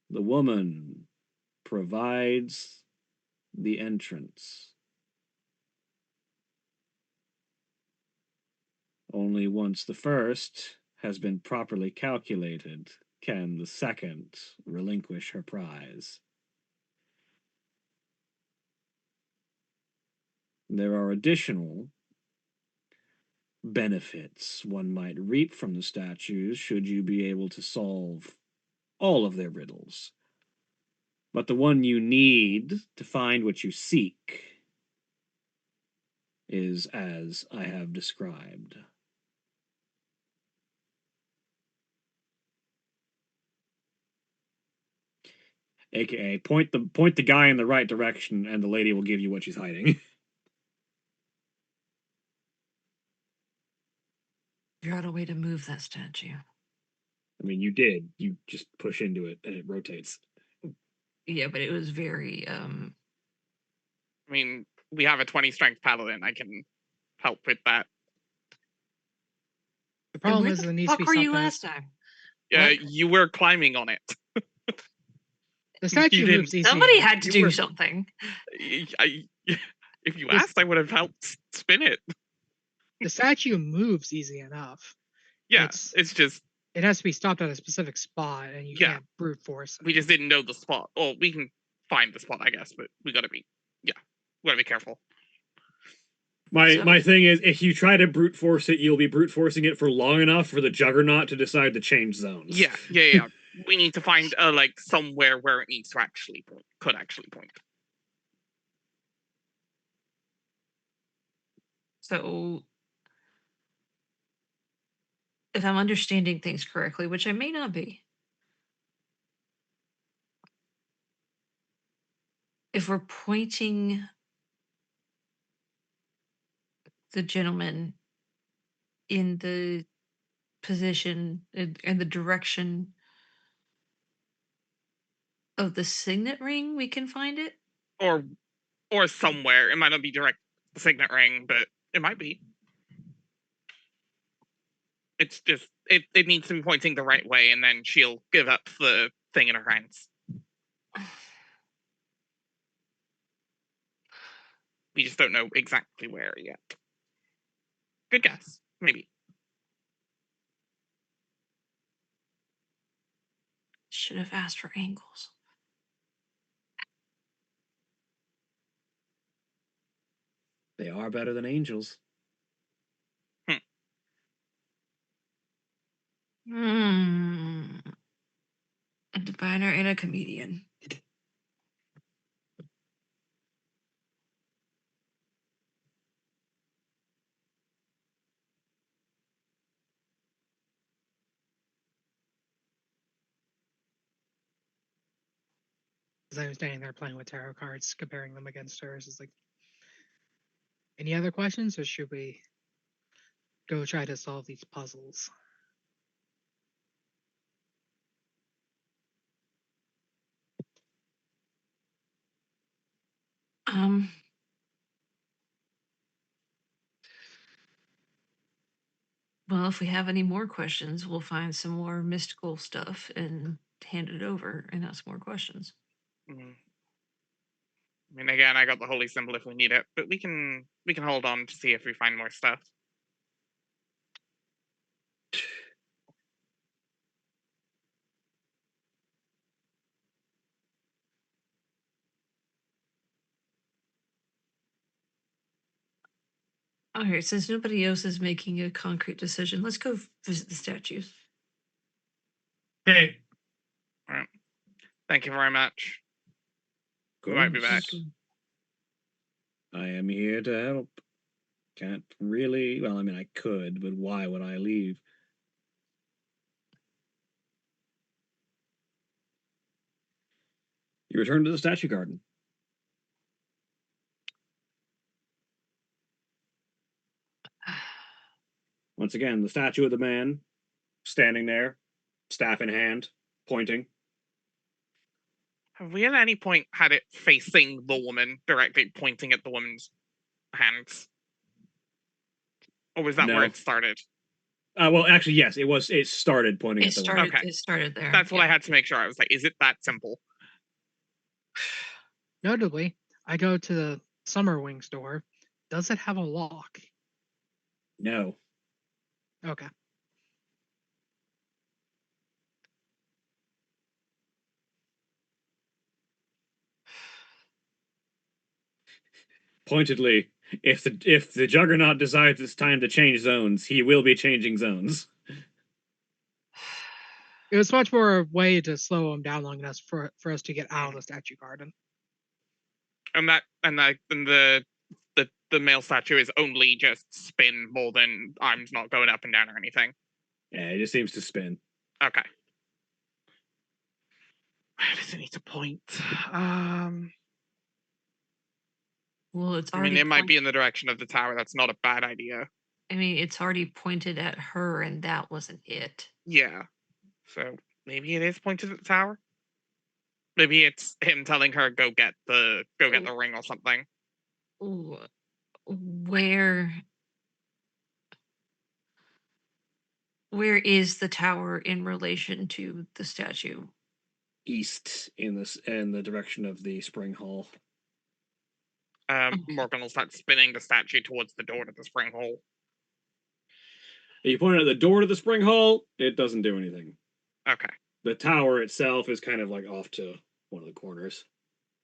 [SPEAKER 2] The woman provides the entrance. Only once the first has been properly calculated can the second relinquish her prize. There are additional benefits one might reap from the statues should you be able to solve all of their riddles. But the one you need to find what you seek is as I have described. AKA, point the guy in the right direction, and the lady will give you what she's hiding.
[SPEAKER 5] Figure out a way to move that statue.
[SPEAKER 2] I mean, you did. You just push into it and it rotates.
[SPEAKER 5] Yeah, but it was very
[SPEAKER 4] I mean, we have a 20 strength paladin. I can help with that.
[SPEAKER 3] The problem
[SPEAKER 5] where
[SPEAKER 3] is
[SPEAKER 5] the
[SPEAKER 3] it needs to
[SPEAKER 5] fuck
[SPEAKER 3] be
[SPEAKER 5] were you
[SPEAKER 3] stopped at
[SPEAKER 5] last time?
[SPEAKER 4] Yeah,
[SPEAKER 5] What?
[SPEAKER 4] you were climbing on it.
[SPEAKER 3] the statue
[SPEAKER 4] didn't-
[SPEAKER 3] moves easy.
[SPEAKER 5] Somebody had to
[SPEAKER 4] You
[SPEAKER 5] do
[SPEAKER 4] were-
[SPEAKER 5] something.
[SPEAKER 4] If you
[SPEAKER 3] This-
[SPEAKER 4] asked, I would have helped spin it.
[SPEAKER 3] The statue moves easy enough.
[SPEAKER 4] Yeah,
[SPEAKER 3] It's-
[SPEAKER 4] it's just
[SPEAKER 3] It has to be stopped at a specific spot, and you
[SPEAKER 4] Yeah.
[SPEAKER 3] can't brute force.
[SPEAKER 4] we just didn't know the spot. Well, we can find the spot, I guess, but we gotta be careful.
[SPEAKER 2] My thing is, if you try to brute force it, you'll be brute forcing it for long enough for the Juggernaut to decide to change zones.
[SPEAKER 4] Yeah. We need to find like somewhere where it needs to actually point. Could actually point.
[SPEAKER 5] So, if I'm understanding things correctly, which I may not be, if we're pointing the gentleman in the position and the direction of the signet ring, we can find it?
[SPEAKER 4] Or somewhere. It might not be direct the signet ring, but it might be. It's just it needs to be pointing the right way, and then she'll give up the thing in her hands. We just don't know exactly where yet. Good guess, maybe.
[SPEAKER 5] Should have asked for angles.
[SPEAKER 2] They are better than angels.
[SPEAKER 5] A diviner and a comedian.
[SPEAKER 3] As I was standing there playing with tarot cards, comparing them against hers, it's like, any other questions, or should we go try to solve these puzzles?
[SPEAKER 5] Well, if we have any more questions, we'll find some more mystical stuff and hand it over and ask more questions.
[SPEAKER 4] I mean, again, I got the holy symbol if we need it, but we can hold on to see if we find more stuff.
[SPEAKER 5] Okay, since nobody else is making a concrete decision, let's go visit the statues.
[SPEAKER 1] Okay.
[SPEAKER 4] All right. Thank you very much. We might be back.
[SPEAKER 2] I am here to help. Can't really. Well, I mean, I could, but why would I leave? You return to the statue garden. Once again, the statue of the man standing there, staff in hand, pointing.
[SPEAKER 4] Have we at any point had it facing the woman, directly pointing at the woman's hands? Or was that
[SPEAKER 2] No.
[SPEAKER 4] where it started?
[SPEAKER 2] Well, actually, yes, it was. It started pointing
[SPEAKER 5] It
[SPEAKER 2] at the
[SPEAKER 5] started.
[SPEAKER 2] woman.
[SPEAKER 4] Okay.
[SPEAKER 5] It started there.
[SPEAKER 4] That's what I had to make sure. I was like, is it that simple?
[SPEAKER 3] Notably, I go to the Summer Wings door. Does it have a lock?
[SPEAKER 2] No.
[SPEAKER 3] Okay.
[SPEAKER 2] Pointedly, if the Juggernaut decides it's time to change zones, he will be changing zones.
[SPEAKER 3] It was much more a way to slow him down long enough for us to get out of the statue garden.
[SPEAKER 4] And the male statue is only just spin more than arms not going up and down or anything.
[SPEAKER 2] Yeah, it just seems to spin.
[SPEAKER 4] Okay. Where does it need to point?
[SPEAKER 5] Well, it's
[SPEAKER 4] I
[SPEAKER 5] already.
[SPEAKER 4] mean, it might be in the direction of the tower. That's not a bad idea.
[SPEAKER 5] I mean, it's already pointed at her, and that wasn't it.
[SPEAKER 4] Yeah. So maybe it is pointed at the tower. Maybe it's him telling her go get the ring or something.
[SPEAKER 5] Ooh, where is the tower in relation to the statue?
[SPEAKER 2] East in the direction of the spring hall.
[SPEAKER 4] Morgan will start spinning the statue towards the door to the spring hall.
[SPEAKER 2] You point at the door to the spring hall, it doesn't do anything.
[SPEAKER 4] Okay.
[SPEAKER 2] The tower itself is kind of like off to one of the corners.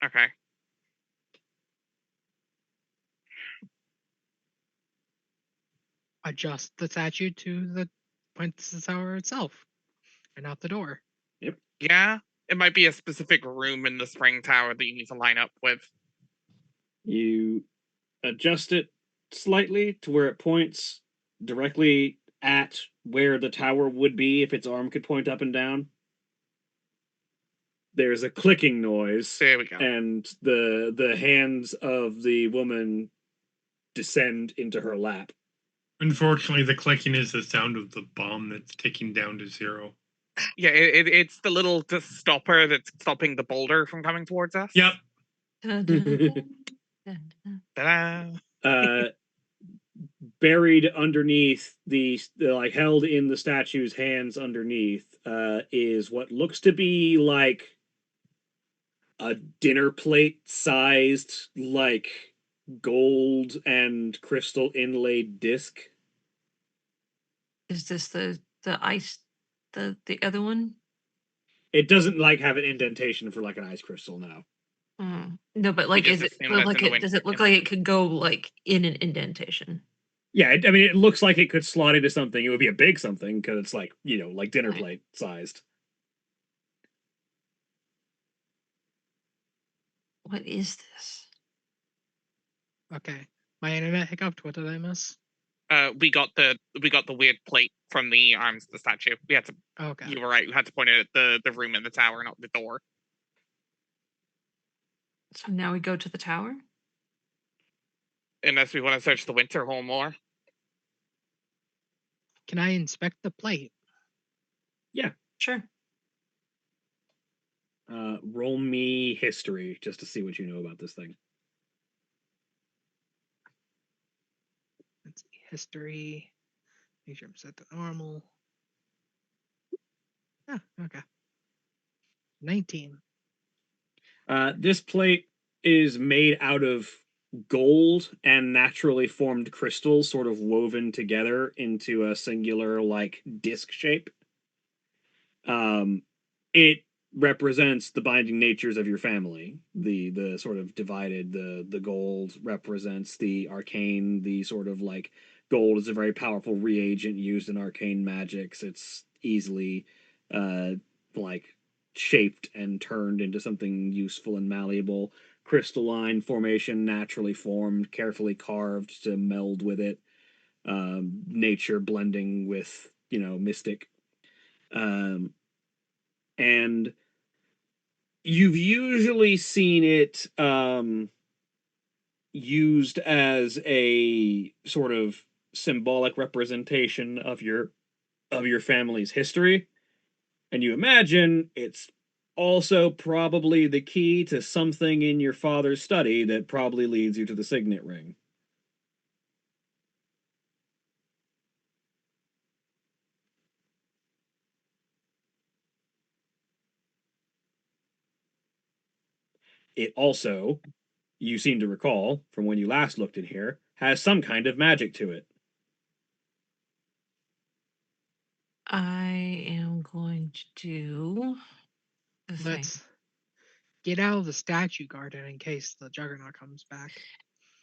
[SPEAKER 4] Okay.
[SPEAKER 3] Adjust the statue to the point to the tower itself, and not the door.
[SPEAKER 2] Yep.
[SPEAKER 4] Yeah, it might be a specific room in the spring tower that you need to line up with.
[SPEAKER 2] You adjust it slightly to where it points directly at where the tower would be if its arm could point up and down. There's a clicking noise,
[SPEAKER 4] There we go.
[SPEAKER 2] and the hands of the woman descend into her lap.
[SPEAKER 1] Unfortunately, the clicking is the sound of the bomb that's ticking down to 0.
[SPEAKER 4] Yeah, it's the little stopper that's stopping the boulder from coming towards us.
[SPEAKER 1] Yep.
[SPEAKER 5] Dun, dun, dun, dun, dun.
[SPEAKER 4] Ta-da!
[SPEAKER 2] Buried underneath the like held in the statue's hands underneath is what looks to be like a dinner plate sized like gold and crystal inlaid disc.
[SPEAKER 5] Is this the ice, the other one?
[SPEAKER 2] It doesn't like have an indentation for like an ice crystal now.
[SPEAKER 5] No, but like,
[SPEAKER 4] just
[SPEAKER 5] is it
[SPEAKER 4] assume
[SPEAKER 5] well,
[SPEAKER 4] that's
[SPEAKER 5] like
[SPEAKER 4] in the
[SPEAKER 5] does it look like it could go like in an indentation?
[SPEAKER 2] Yeah, I mean, it looks like it could slot into something. It would be a big something because it's like, like dinner
[SPEAKER 5] Right.
[SPEAKER 2] plate sized.
[SPEAKER 5] What is this?
[SPEAKER 3] Okay, my internet hiccuped. What did I miss?
[SPEAKER 4] We got the weird plate from the arms of the statue. We had to.
[SPEAKER 3] Okay.
[SPEAKER 4] You were right. We had to point it at the room in the tower, not the door.
[SPEAKER 5] So now we go to the tower?
[SPEAKER 4] Unless we want to search the winter hall more.
[SPEAKER 3] Can I inspect the plate?
[SPEAKER 5] Sure.
[SPEAKER 2] Roll me history just to see what you know about this thing.
[SPEAKER 3] Let's see. History. Make sure I'm set to normal. Ah, okay. 19.
[SPEAKER 2] This plate is made out of gold and naturally formed crystals sort of woven together into a singular like disc shape. It represents the binding natures of your family. The sort of divided, the gold represents the arcane, the sort of like gold is a very powerful reagent used in arcane magics. It's easily like shaped and turned into something useful and malleable. Crystalline formation, naturally formed, carefully carved to meld with it. Nature blending with, mystic. And you've usually seen it used as a sort of symbolic representation of your family's history, and you imagine it's also probably the key to something in your father's study that probably leads you to the signet ring. It also, you seem to recall from when you last looked in here, has some kind of magic to it.
[SPEAKER 5] I am going to do the thing.
[SPEAKER 3] Let's get out of the statue garden in case the Juggernaut comes back.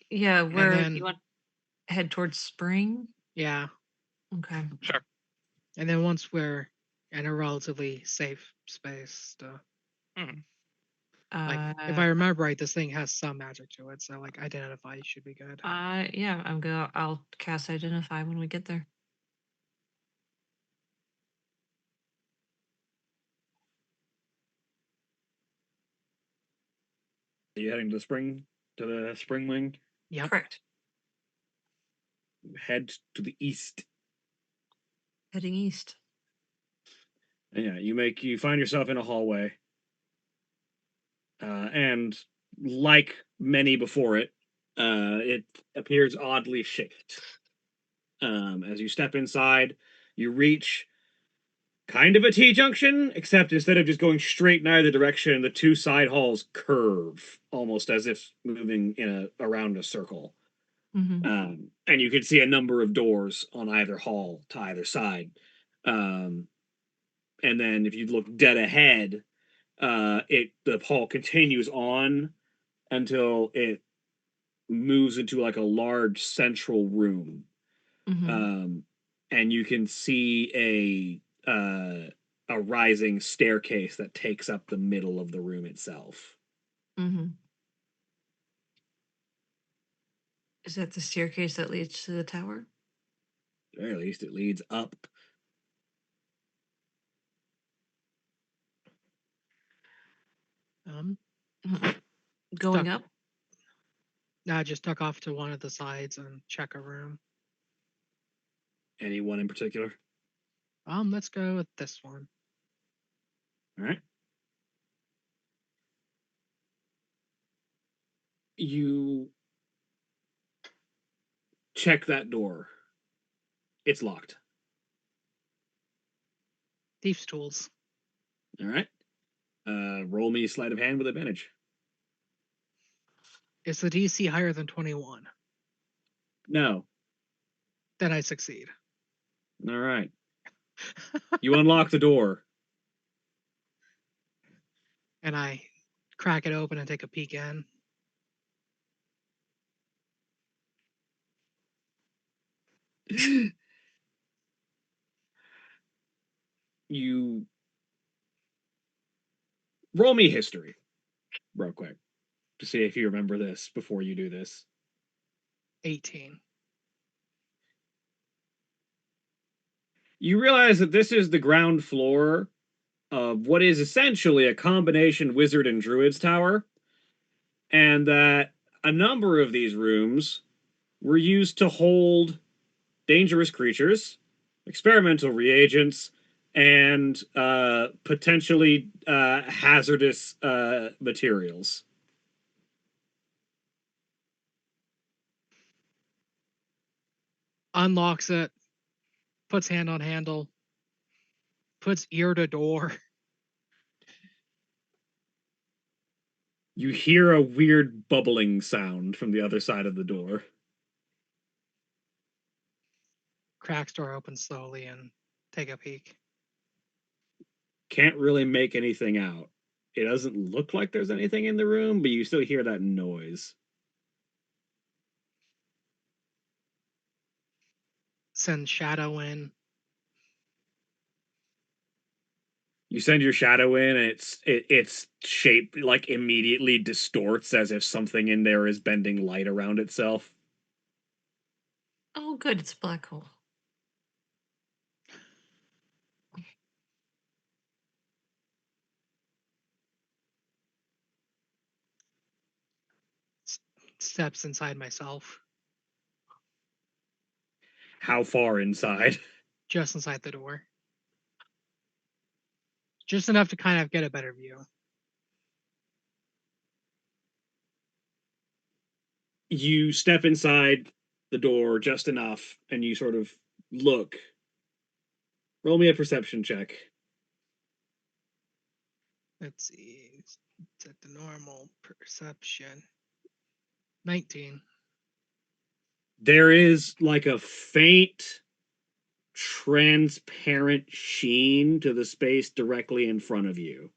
[SPEAKER 5] Yeah, where
[SPEAKER 3] then-
[SPEAKER 5] you want to head towards spring?
[SPEAKER 3] Yeah.
[SPEAKER 5] Okay.
[SPEAKER 4] Sure.
[SPEAKER 3] And then once we're in a relatively safe space to like if I remember right, this thing has some magic to it, so like identify should be good.
[SPEAKER 5] Yeah, I'll cast identify when we get there.
[SPEAKER 2] Are you heading to the spring wing?
[SPEAKER 3] Yep.
[SPEAKER 5] Correct.
[SPEAKER 2] Head to the east.
[SPEAKER 5] Heading east.
[SPEAKER 2] Yeah, you find yourself in a hallway, and like many before it appears oddly shaped. As you step inside, you reach kind of a T junction, except instead of just going straight in either direction, the two side halls curve almost as if moving around a circle. And you can see a number of doors on either hall to either side. And then if you look dead ahead, the hall continues on until it moves into like a large central room. And you can see a rising staircase that takes up the middle of the room itself.
[SPEAKER 5] Is that the staircase that leads to the tower?
[SPEAKER 2] Or at least it leads up.
[SPEAKER 5] Going up?
[SPEAKER 3] No, I just tuck off to one of the sides and check a room.
[SPEAKER 2] Anyone in particular?
[SPEAKER 3] Let's go with this one.
[SPEAKER 2] All right. You check that door. It's locked.
[SPEAKER 3] Thief's tools.
[SPEAKER 2] All right. Roll me sleight of hand with advantage.
[SPEAKER 3] Is the DC higher than 21?
[SPEAKER 2] No.
[SPEAKER 3] Then I succeed.
[SPEAKER 2] All right. You unlock the door.
[SPEAKER 3] And I crack it open and take a peek in.
[SPEAKER 2] You roll me history real quick to see if you remember this before you do this.
[SPEAKER 3] 18.
[SPEAKER 2] You realize that this is the ground floor of what is essentially a combination wizard and druid's tower, and that a number of these rooms were used to hold dangerous creatures, experimental reagents, and potentially hazardous materials.
[SPEAKER 3] Unlocks it, puts hand on handle, puts ear to door.
[SPEAKER 2] You hear a weird bubbling sound from the other side of the door.
[SPEAKER 3] Cracks door open slowly and take a peek.
[SPEAKER 2] Can't really make anything out. It doesn't look like there's anything in the room, but you still hear that noise.
[SPEAKER 3] Send shadow in.
[SPEAKER 2] You send your shadow in, and its shape like immediately distorts as if something in there is bending light around itself.
[SPEAKER 5] Oh, good. It's a black hole.
[SPEAKER 3] Steps inside myself.
[SPEAKER 2] How far inside?
[SPEAKER 3] Just inside the door. Just enough to kind of get a better view.
[SPEAKER 2] You step inside the door just enough, and you sort of look. Roll me a perception check.
[SPEAKER 3] Let's see. Set the normal perception. 19.
[SPEAKER 2] There is like a faint, transparent sheen to the space directly in front of you.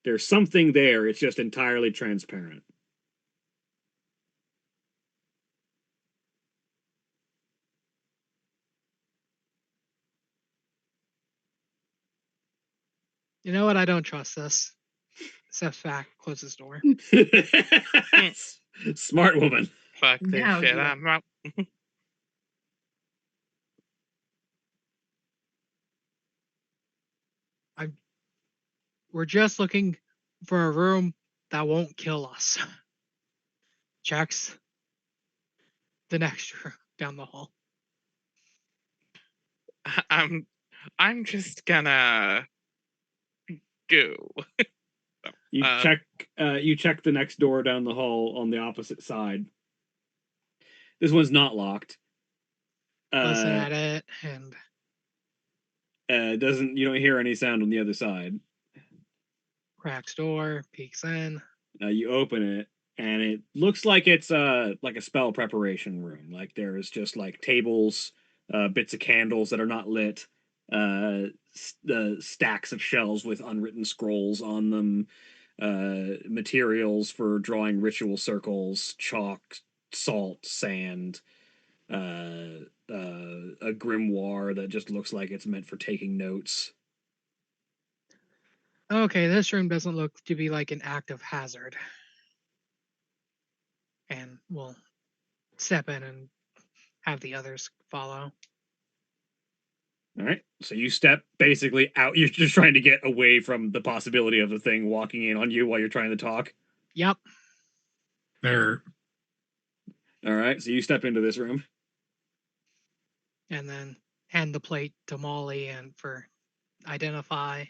[SPEAKER 2] There's something there, it's just entirely transparent.
[SPEAKER 3] You know what? I don't trust this. Steps back, closes door.
[SPEAKER 2] Smart woman.
[SPEAKER 4] Fuck this
[SPEAKER 5] Now
[SPEAKER 4] shit.
[SPEAKER 5] you-
[SPEAKER 4] I'm out.
[SPEAKER 3] We're just looking for a room that won't kill us. Checks the next room down the hall.
[SPEAKER 4] I'm just gonna go.
[SPEAKER 2] You check the next door down the hall on the opposite side. This one's not locked.
[SPEAKER 3] Listen at it, and
[SPEAKER 2] You don't hear any sound on the other side.
[SPEAKER 3] cracks door, peeks in.
[SPEAKER 2] You open it, and it looks like it's like a spell preparation room. Like there is just like tables, bits of candles that are not lit, stacks of shells with unwritten scrolls on them, materials for drawing ritual circles, chalk, salt, sand, a grimoire that just looks like it's meant for taking notes.
[SPEAKER 3] Okay, this room doesn't look to be like an active hazard. And we'll step in and have the others follow.
[SPEAKER 2] All right, so you step basically out. You're just trying to get away from the possibility of the thing walking in on you while you're trying to talk.
[SPEAKER 3] Yep.
[SPEAKER 1] There.
[SPEAKER 2] All right, so you step into this room.
[SPEAKER 3] And then hand the plate to Molly and for identify.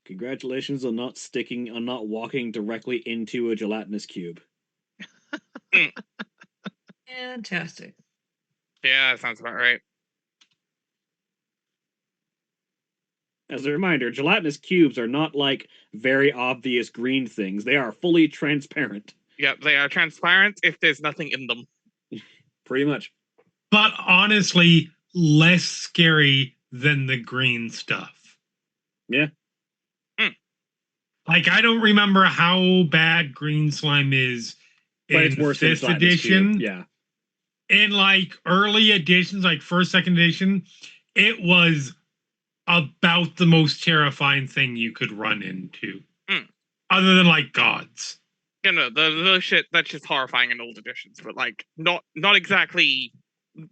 [SPEAKER 2] Congratulations on not walking directly into a gelatinous cube.
[SPEAKER 5] Fantastic.
[SPEAKER 4] Yeah, that sounds about right.
[SPEAKER 2] As a reminder, gelatinous cubes are not like very obvious green things. They are fully transparent.
[SPEAKER 4] Yep, they are transparent if there's nothing in them.
[SPEAKER 2] Pretty much.
[SPEAKER 1] But honestly, less scary than the green stuff.
[SPEAKER 2] Yeah.
[SPEAKER 1] Like, I don't remember how bad green slime is
[SPEAKER 2] But
[SPEAKER 1] in
[SPEAKER 2] it's worse
[SPEAKER 1] 5th
[SPEAKER 2] than gelatinous
[SPEAKER 1] edition.
[SPEAKER 2] cube. Yeah.
[SPEAKER 1] In like early editions, like 1st, 2nd edition, it was about the most terrifying thing you could run into. Other than like gods.
[SPEAKER 4] You know, the shit that's just horrifying in old editions, but like not exactly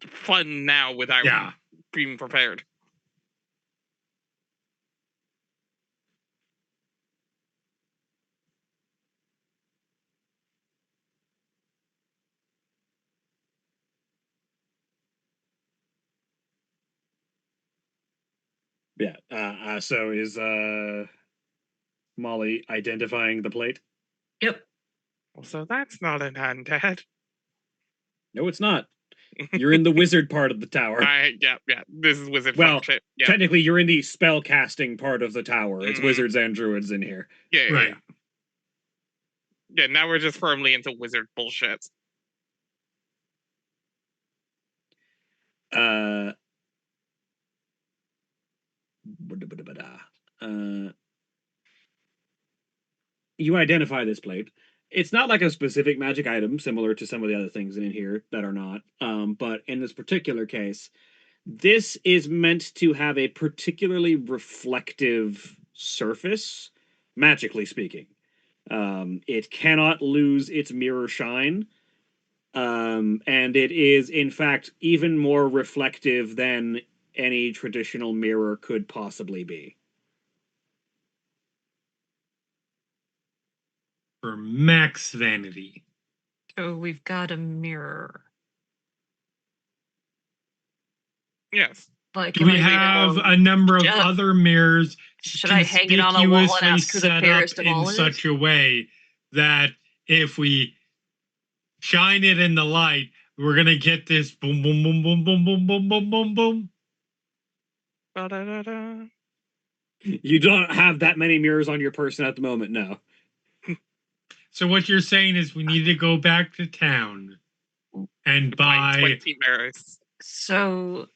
[SPEAKER 4] fun now without being prepared.
[SPEAKER 2] Yeah. So is Molly identifying the plate?
[SPEAKER 5] Yep.
[SPEAKER 4] So that's not an undead.
[SPEAKER 2] No, it's not. You're in the wizard part of the tower.
[SPEAKER 4] Yeah. This is wizard
[SPEAKER 2] Well,
[SPEAKER 4] shit. Yeah.
[SPEAKER 2] Technically, you're in the spell casting part of the tower. It's wizards and druids in here.
[SPEAKER 4] Yeah.
[SPEAKER 1] Right.
[SPEAKER 4] Yeah, now we're just firmly into wizard bullshit.
[SPEAKER 2] You identify this plate. It's not like a specific magic item, similar to some of the other things in here that are not. But in this particular case, this is meant to have a particularly reflective surface, magically speaking. It cannot lose its mirror shine. And it is, in fact, even more reflective than any traditional mirror could possibly be.
[SPEAKER 1] For max vanity.
[SPEAKER 5] So we've got a mirror.
[SPEAKER 4] Yes.
[SPEAKER 5] Like,
[SPEAKER 1] Do we have a number of other mirrors?
[SPEAKER 5] Should I hang it on a wall and ask who the
[SPEAKER 1] set
[SPEAKER 5] fairest
[SPEAKER 1] up
[SPEAKER 5] of all
[SPEAKER 1] in
[SPEAKER 5] is?
[SPEAKER 1] such a way that if we shine it in the light, we're gonna get this boom, boom, boom, boom, boom, boom, boom, boom, boom, boom.
[SPEAKER 4] Ba-da-da-da.
[SPEAKER 2] You don't have that many mirrors on your person at the moment, no.
[SPEAKER 1] So what you're saying is we need to go back to town and buy
[SPEAKER 4] 20 mirrors.
[SPEAKER 5] So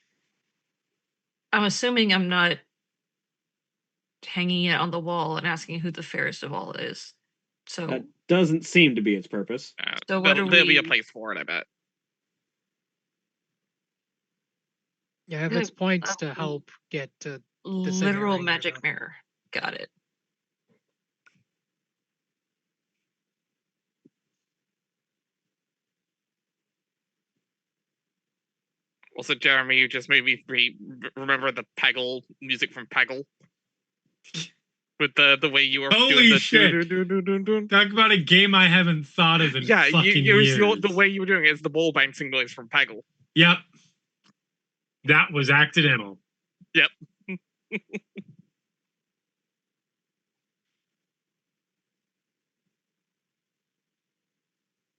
[SPEAKER 5] I'm assuming I'm not hanging it on the wall and asking who the fairest of all is. So
[SPEAKER 2] that doesn't seem to be its purpose.
[SPEAKER 5] So what
[SPEAKER 4] there'll be a place for it, I bet.
[SPEAKER 3] Yeah, if it's points to help get to the
[SPEAKER 5] literal magic mirror. Got it.
[SPEAKER 4] Also, Jeremy, you just made me remember the Peggle music from Peggle. With the way you were
[SPEAKER 1] Holy
[SPEAKER 4] doing the
[SPEAKER 1] shit. Talk about a game I haven't thought of in fucking years.
[SPEAKER 4] The way you were doing it is the ball bouncing noise from Peggle.
[SPEAKER 1] Yep. That was accidental.
[SPEAKER 4] Yep.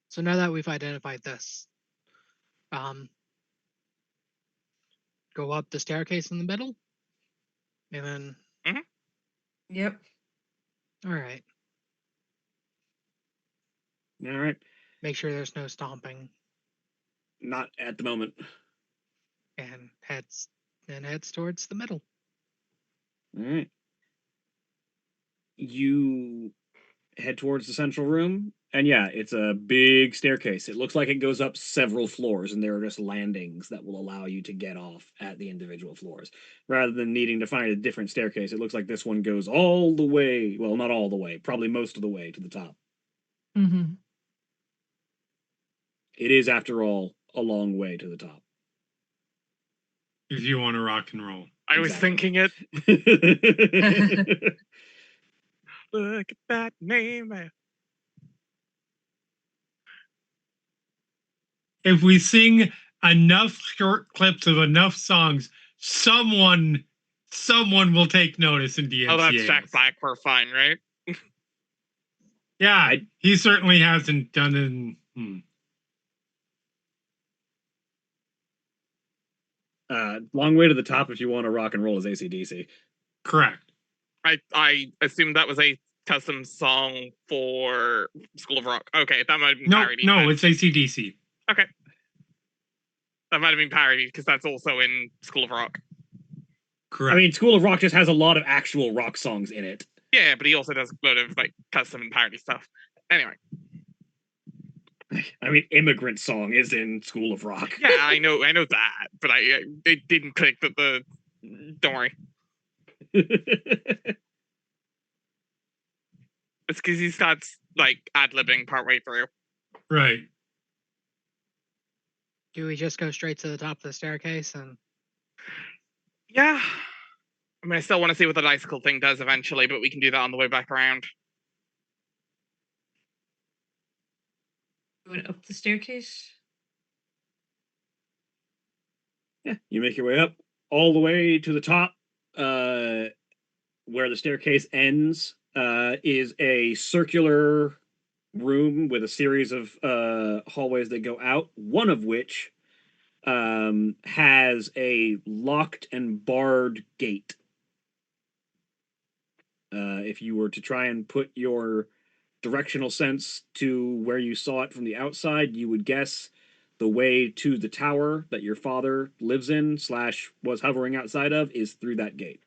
[SPEAKER 3] So now that we've identified this, go up the staircase in the middle, and then.
[SPEAKER 5] Yep.
[SPEAKER 3] All right.
[SPEAKER 2] All right.
[SPEAKER 3] Make sure there's no stomping,
[SPEAKER 2] Not at the moment.
[SPEAKER 3] and heads towards the middle.
[SPEAKER 2] All right. You head towards the central room, and yeah, it's a big staircase. It looks like it goes up several floors, and there are just landings that will allow you to get off at the individual floors. Rather than needing to find a different staircase, it looks like this one goes all the way, well, not all the way, probably most of the way to the top.
[SPEAKER 5] Mm-hmm.
[SPEAKER 2] It is, after all, a long way to the top.
[SPEAKER 1] If you want to rock and roll.
[SPEAKER 4] I was
[SPEAKER 2] Exactly.
[SPEAKER 4] thinking it. Look at that name.
[SPEAKER 1] If we sing enough short clips of enough songs, someone will take notice in DMCA.
[SPEAKER 4] Oh, that's Jack Black. We're fine, right?
[SPEAKER 1] Yeah, he certainly hasn't done it.
[SPEAKER 2] Long way to the top if you want to rock and roll is AC/DC.
[SPEAKER 1] Correct.
[SPEAKER 4] I assumed that was a custom song for School of Rock. Okay, that might have been
[SPEAKER 1] No,
[SPEAKER 4] parody.
[SPEAKER 1] no,
[SPEAKER 4] then.
[SPEAKER 1] it's AC/DC.
[SPEAKER 4] Okay. That might have been parody because that's also in School of Rock.
[SPEAKER 1] Correct.
[SPEAKER 2] I mean, School of Rock just has a lot of actual rock songs in it.
[SPEAKER 4] Yeah, but he also does a load of like custom and parody stuff. Anyway.
[SPEAKER 2] I mean, Immigrant Song is in School of Rock.
[SPEAKER 4] Yeah, I know that, but it didn't click that the. Don't worry.
[SPEAKER 2] It's
[SPEAKER 4] because he starts like ad-libbing partway through.
[SPEAKER 1] Right.
[SPEAKER 3] Do we just go straight to the top of the staircase and?
[SPEAKER 4] Yeah. I mean, I still want to see what the icicle thing does eventually, but we can do that on the way back around.
[SPEAKER 5] Going up the staircase.
[SPEAKER 2] Yeah, you make your way up all the way to the top. Where the staircase ends is a circular room with a series of hallways that go out, one of which has a locked and barred gate. If you were to try and put your directional sense to where you saw it from the outside, you would guess the way to the tower that your father lives in / was hovering outside of is through that gate.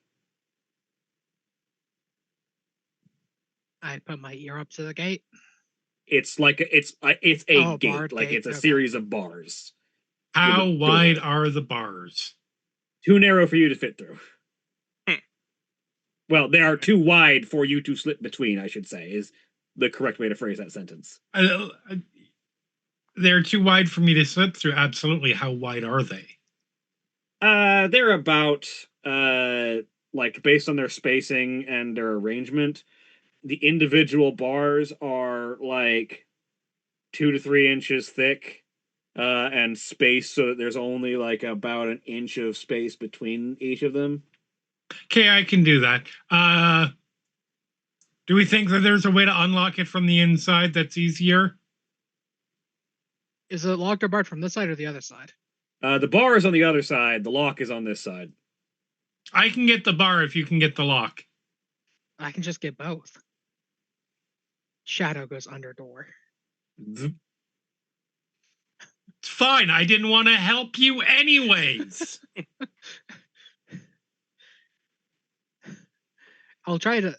[SPEAKER 3] I put my ear up to the gate.
[SPEAKER 2] It's like it's a gate, like
[SPEAKER 3] gate.
[SPEAKER 2] it's a
[SPEAKER 3] Okay.
[SPEAKER 2] series of bars.
[SPEAKER 1] How
[SPEAKER 2] With a
[SPEAKER 1] wide
[SPEAKER 2] door.
[SPEAKER 1] are the bars?
[SPEAKER 2] Too narrow for you to fit through.
[SPEAKER 4] Hmm.
[SPEAKER 2] Well, they are too wide for you to slip between, I should say, is the correct way to phrase that sentence.
[SPEAKER 1] They're too wide for me to slip through. Absolutely. How wide are they?
[SPEAKER 2] They're about like based on their spacing and their arrangement, the individual bars are like 2 to 3 inches thick, and spaced so that there's only like about an inch of space between each of them.
[SPEAKER 1] Okay, I can do that. Do we think that there's a way to unlock it from the inside that's easier?
[SPEAKER 3] Is it locked or barred from this side or the other side?
[SPEAKER 2] The bar is on the other side. The lock is on this side.
[SPEAKER 1] I can get the bar if you can get the lock.
[SPEAKER 3] I can just get both. Shadow goes under door.
[SPEAKER 2] Zzz.
[SPEAKER 1] It's fine. I didn't want to help you anyways.
[SPEAKER 3] I'll try to.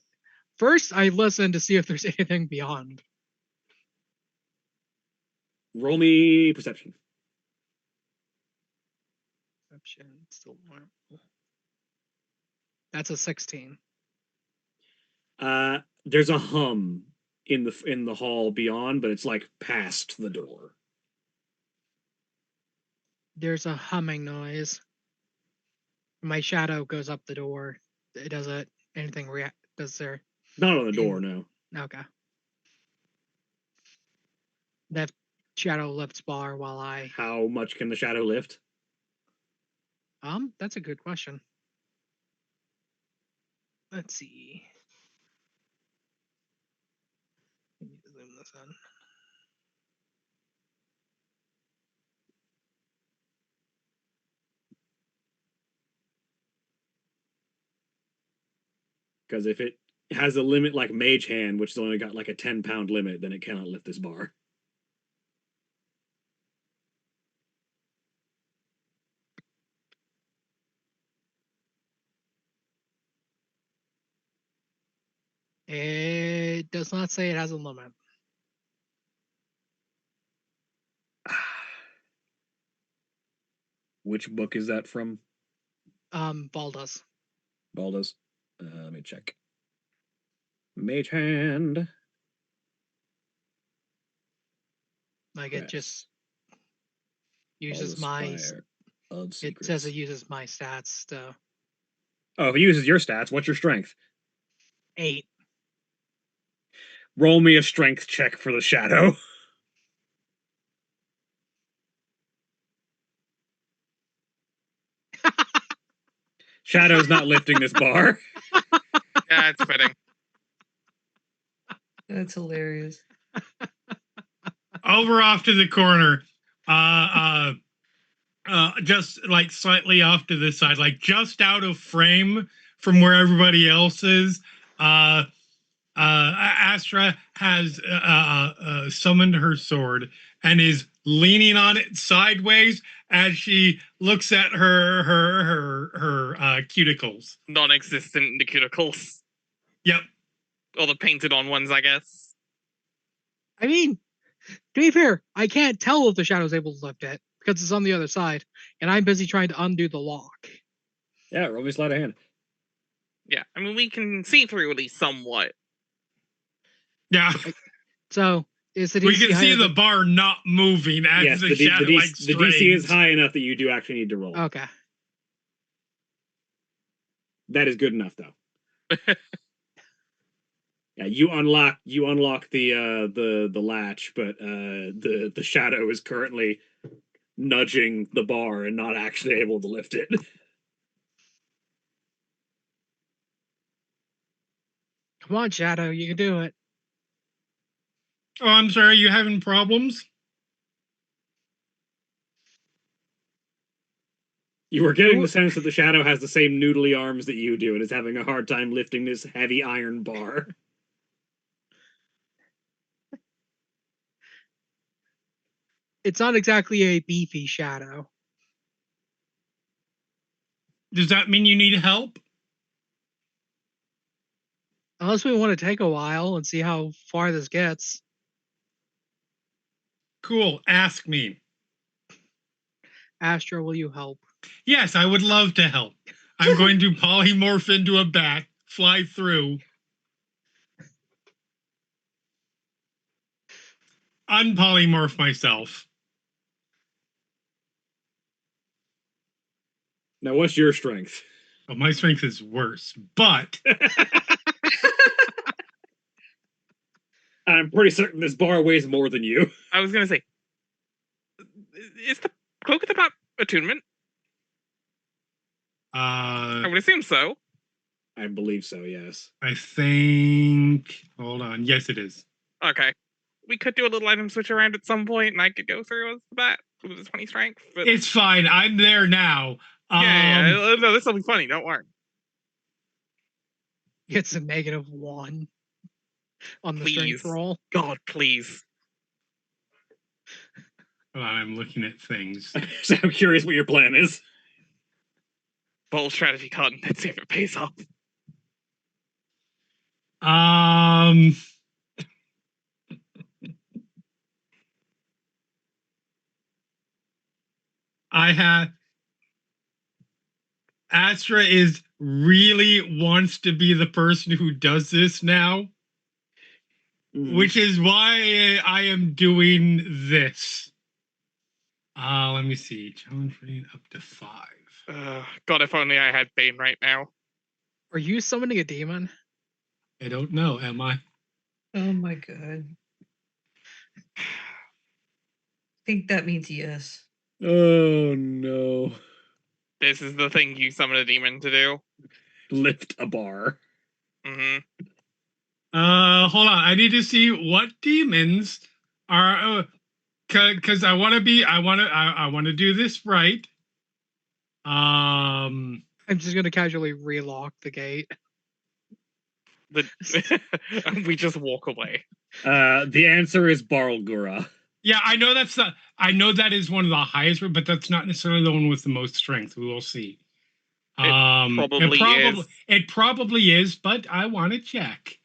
[SPEAKER 3] First, I listen to see if there's anything beyond.
[SPEAKER 2] Roll me perception.
[SPEAKER 3] Perception, still normal. That's a 16.
[SPEAKER 2] There's a hum in the hall beyond, but it's like past the door.
[SPEAKER 3] There's a humming noise. My shadow goes up the door. Does it anything react? Does there?
[SPEAKER 2] Not on the door, no.
[SPEAKER 3] Okay. That shadow lifts bar while I.
[SPEAKER 2] How much can the shadow lift?
[SPEAKER 3] That's a good question. Let's see. Let me zoom this in.
[SPEAKER 2] Because if it has a limit like Mage Hand, which has only got like a 10-pound limit, then it cannot lift this bar.
[SPEAKER 3] It does not say it has a limit.
[SPEAKER 2] Which book is that from?
[SPEAKER 3] Baldas.
[SPEAKER 2] Baldas. Let me check. Mage Hand.
[SPEAKER 3] Like it
[SPEAKER 2] Yes.
[SPEAKER 3] just uses
[SPEAKER 2] Baldas
[SPEAKER 3] my.
[SPEAKER 2] Spire of
[SPEAKER 3] It
[SPEAKER 2] Secrets.
[SPEAKER 3] says it uses my stats. So
[SPEAKER 2] Oh, if it uses your stats, what's your strength?
[SPEAKER 3] 8.
[SPEAKER 2] Roll me a strength check for the shadow. Shadow's not lifting this bar.
[SPEAKER 4] Yeah, it's fitting.
[SPEAKER 5] That's hilarious.
[SPEAKER 1] Over off to the corner. Just like slightly off to the side, like just out of frame from where everybody else is. Astra has summoned her sword and is leaning on it sideways as she looks at her cuticles.
[SPEAKER 4] Non-existent in the cuticles.
[SPEAKER 1] Yep.
[SPEAKER 4] Or the painted-on ones, I guess.
[SPEAKER 3] I mean, to be fair, I can't tell if the shadow's able to lift it because it's on the other side, and I'm busy trying to undo the lock.
[SPEAKER 2] Yeah, roll me sleight of hand.
[SPEAKER 4] Yeah, I mean, we can see through at least somewhat.
[SPEAKER 1] Yeah.
[SPEAKER 3] So is the DC
[SPEAKER 1] We can see
[SPEAKER 3] higher
[SPEAKER 1] the
[SPEAKER 3] than-
[SPEAKER 1] bar not moving as
[SPEAKER 2] Yes,
[SPEAKER 1] the shadow like
[SPEAKER 2] the DC is high enough that you do actually need to roll.
[SPEAKER 3] Okay.
[SPEAKER 2] That is good enough, though. Yeah, you unlock the latch, but the shadow is currently nudging the bar and not actually able to lift it.
[SPEAKER 3] Come on, Shadow, you can do it.
[SPEAKER 1] Oh, I'm sorry, you having problems?
[SPEAKER 2] You were getting the sense that the shadow has the same noodly arms that you do and is having a hard time lifting this heavy iron bar.
[SPEAKER 3] It's not exactly a beefy Shadow.
[SPEAKER 1] Does that mean you need help?
[SPEAKER 3] Unless we want to take a while and see how far this gets.
[SPEAKER 1] Cool, ask me.
[SPEAKER 3] Astra, will you help?
[SPEAKER 1] Yes, I would love to help. I'm going to polymorph into a bat, fly through, unpolymorph myself.
[SPEAKER 2] Now, what's your strength?
[SPEAKER 1] Oh, my strength is worse, but
[SPEAKER 2] I'm pretty certain this bar weighs more than you.
[SPEAKER 4] I was gonna say, is the cloak of the bat attunement? I would assume so.
[SPEAKER 2] I believe so, yes.
[SPEAKER 1] I think. Hold on. Yes, it is.
[SPEAKER 4] Okay. We could do a little item switch around at some point, and I could go through as the bat with a 20 strength. But
[SPEAKER 1] It's fine. I'm there now.
[SPEAKER 4] yeah. No, this will be funny. Don't worry.
[SPEAKER 3] It's a -1 on the strength
[SPEAKER 4] Please.
[SPEAKER 3] roll.
[SPEAKER 4] God, please.
[SPEAKER 1] Hold on, I'm looking at things.
[SPEAKER 2] So I'm curious what your plan is.
[SPEAKER 4] Bold strategy, Cotton. Let's see if it pays off.
[SPEAKER 1] I have. Astra really wants to be the person who does this now, which is why I am doing this. Let me see. Challenge rating up to 5.
[SPEAKER 4] God, if only I had Bane right now.
[SPEAKER 3] Are you summoning a demon?
[SPEAKER 1] I don't know. Am I?
[SPEAKER 5] Oh my god. I think that means yes.
[SPEAKER 2] Oh no.
[SPEAKER 4] This is the thing you summon a demon to do.
[SPEAKER 2] Lift a bar.
[SPEAKER 4] Hmm.
[SPEAKER 1] Hold on. I need to see what demons are. Because I want to do this right.
[SPEAKER 3] I'm just gonna casually relock the gate.
[SPEAKER 4] We just walk away.
[SPEAKER 2] The answer is Barlgura.
[SPEAKER 1] Yeah, I know that is one of the highest, but that's not necessarily the one with the most strength. We will see. It probably is, but I want to check.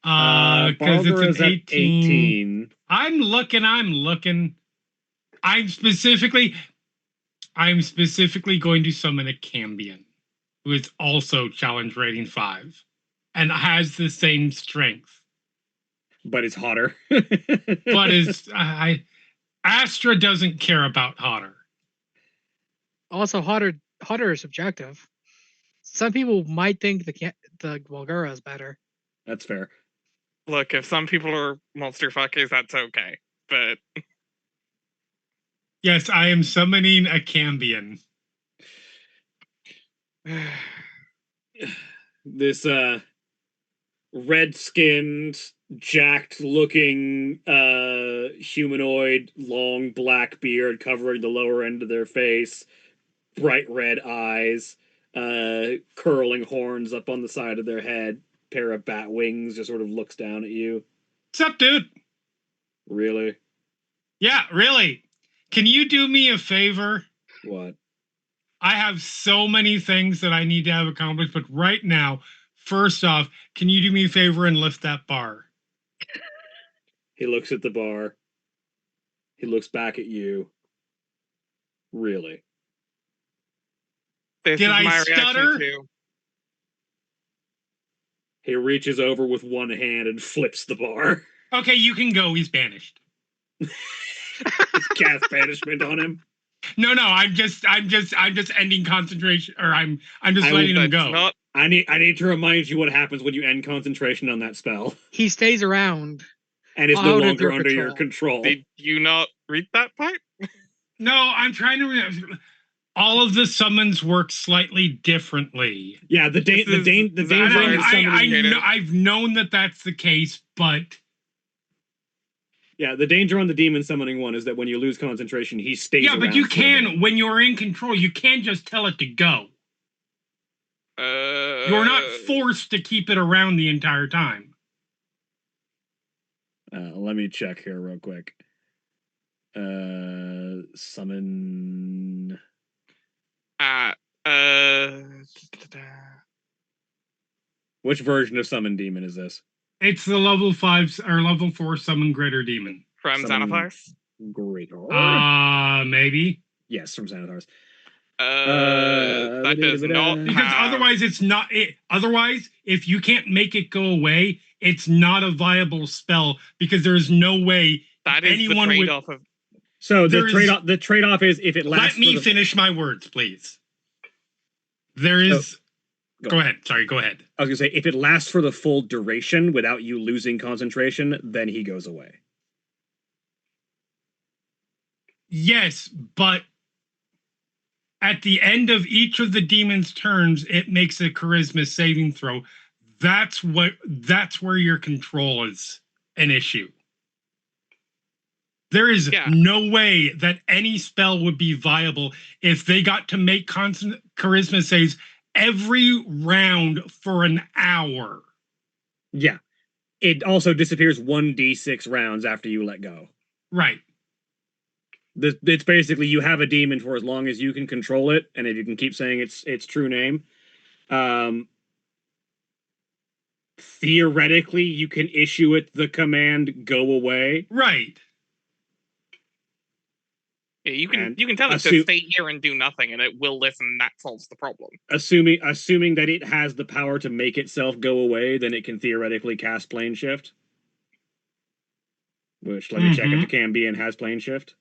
[SPEAKER 1] Because it's an 18. I'm looking. I'm specifically going to summon a Cambion, who is also challenge rating 5 and has the same strength.
[SPEAKER 2] But it's hotter.
[SPEAKER 1] But Astra doesn't care about hotter.
[SPEAKER 3] Also, hotter is subjective. Some people might think the Walgura is better.
[SPEAKER 2] That's fair.
[SPEAKER 4] Look, if some people are monster fuckers, that's okay. But
[SPEAKER 1] yes, I am summoning a Cambion.
[SPEAKER 2] This red-skinned, jacked-looking humanoid, long black beard covering the lower end of their face, bright red eyes, curling horns up on the side of their head, pair of bat wings, just sort of looks down at you.
[SPEAKER 1] What's up, dude?
[SPEAKER 2] Really?
[SPEAKER 1] Yeah, really. Can you do me a favor?
[SPEAKER 2] What?
[SPEAKER 1] I have so many things that I need to have accomplished, but right now, first off, can you do me a favor and lift that bar?
[SPEAKER 2] He looks at the bar. He looks back at you. Really?
[SPEAKER 4] This
[SPEAKER 1] Did
[SPEAKER 4] is
[SPEAKER 1] I
[SPEAKER 4] my
[SPEAKER 1] stutter?
[SPEAKER 4] reaction too.
[SPEAKER 2] He reaches over with one hand and flips the bar.
[SPEAKER 1] Okay, you can go. He's banished.
[SPEAKER 2] Cast banishment on him.
[SPEAKER 1] No, I'm just ending concentration, or I'm just letting him go.
[SPEAKER 2] I need to remind you what happens when you end concentration on that spell.
[SPEAKER 3] He stays around
[SPEAKER 2] and is no longer under your control.
[SPEAKER 4] Did you not read that part?
[SPEAKER 1] No, I'm trying to remember. All of the summons work slightly differently.
[SPEAKER 2] Yeah, the danger on the summoning.
[SPEAKER 1] I've known that that's the case, but
[SPEAKER 2] yeah, the danger on the demon summoning one is that when you lose concentration, he stays.
[SPEAKER 1] Yeah, but you can, when you're in control, you can't just tell it to go. You're not forced to keep it around the entire time.
[SPEAKER 2] Let me check here real quick. Summon. Which version of Summon Demon is this?
[SPEAKER 1] It's the level 5 or level 4 Summon Greater Demon.
[SPEAKER 4] From Xanathars?
[SPEAKER 2] Greater.
[SPEAKER 1] Maybe.
[SPEAKER 2] Yes, from Xanathars.
[SPEAKER 4] That does not
[SPEAKER 1] because otherwise it's not it. Otherwise, if you can't make it go away, it's not a viable spell because there's no way
[SPEAKER 4] that is anyone the trade-off
[SPEAKER 1] would.
[SPEAKER 4] Of...
[SPEAKER 2] So the trade-off is if it lasts.
[SPEAKER 1] Let me finish my words, please. There is. Go ahead. Sorry, go ahead.
[SPEAKER 2] I was gonna say if it lasts for the full duration without you losing concentration, then he goes away.
[SPEAKER 1] Yes, but at the end of each of the demon's turns, it makes a charisma saving throw. That's where your control is an issue. There is no way that any spell would be viable if they got to make constant charisma saves every round for an hour.
[SPEAKER 2] Yeah. It also disappears 1d6 rounds after you let go.
[SPEAKER 1] Right.
[SPEAKER 2] It's basically you have a demon for as long as you can control it, and if you can keep saying its true name. Theoretically, you can issue it the command "go away."
[SPEAKER 1] Right.
[SPEAKER 4] Yeah, you can tell it to stay here and do nothing, and it will listen. And that solves the problem.
[SPEAKER 2] Assuming that it has the power to make itself go away, then it can theoretically cast Plane Shift. Which let me check if it can be and has Plane Shift.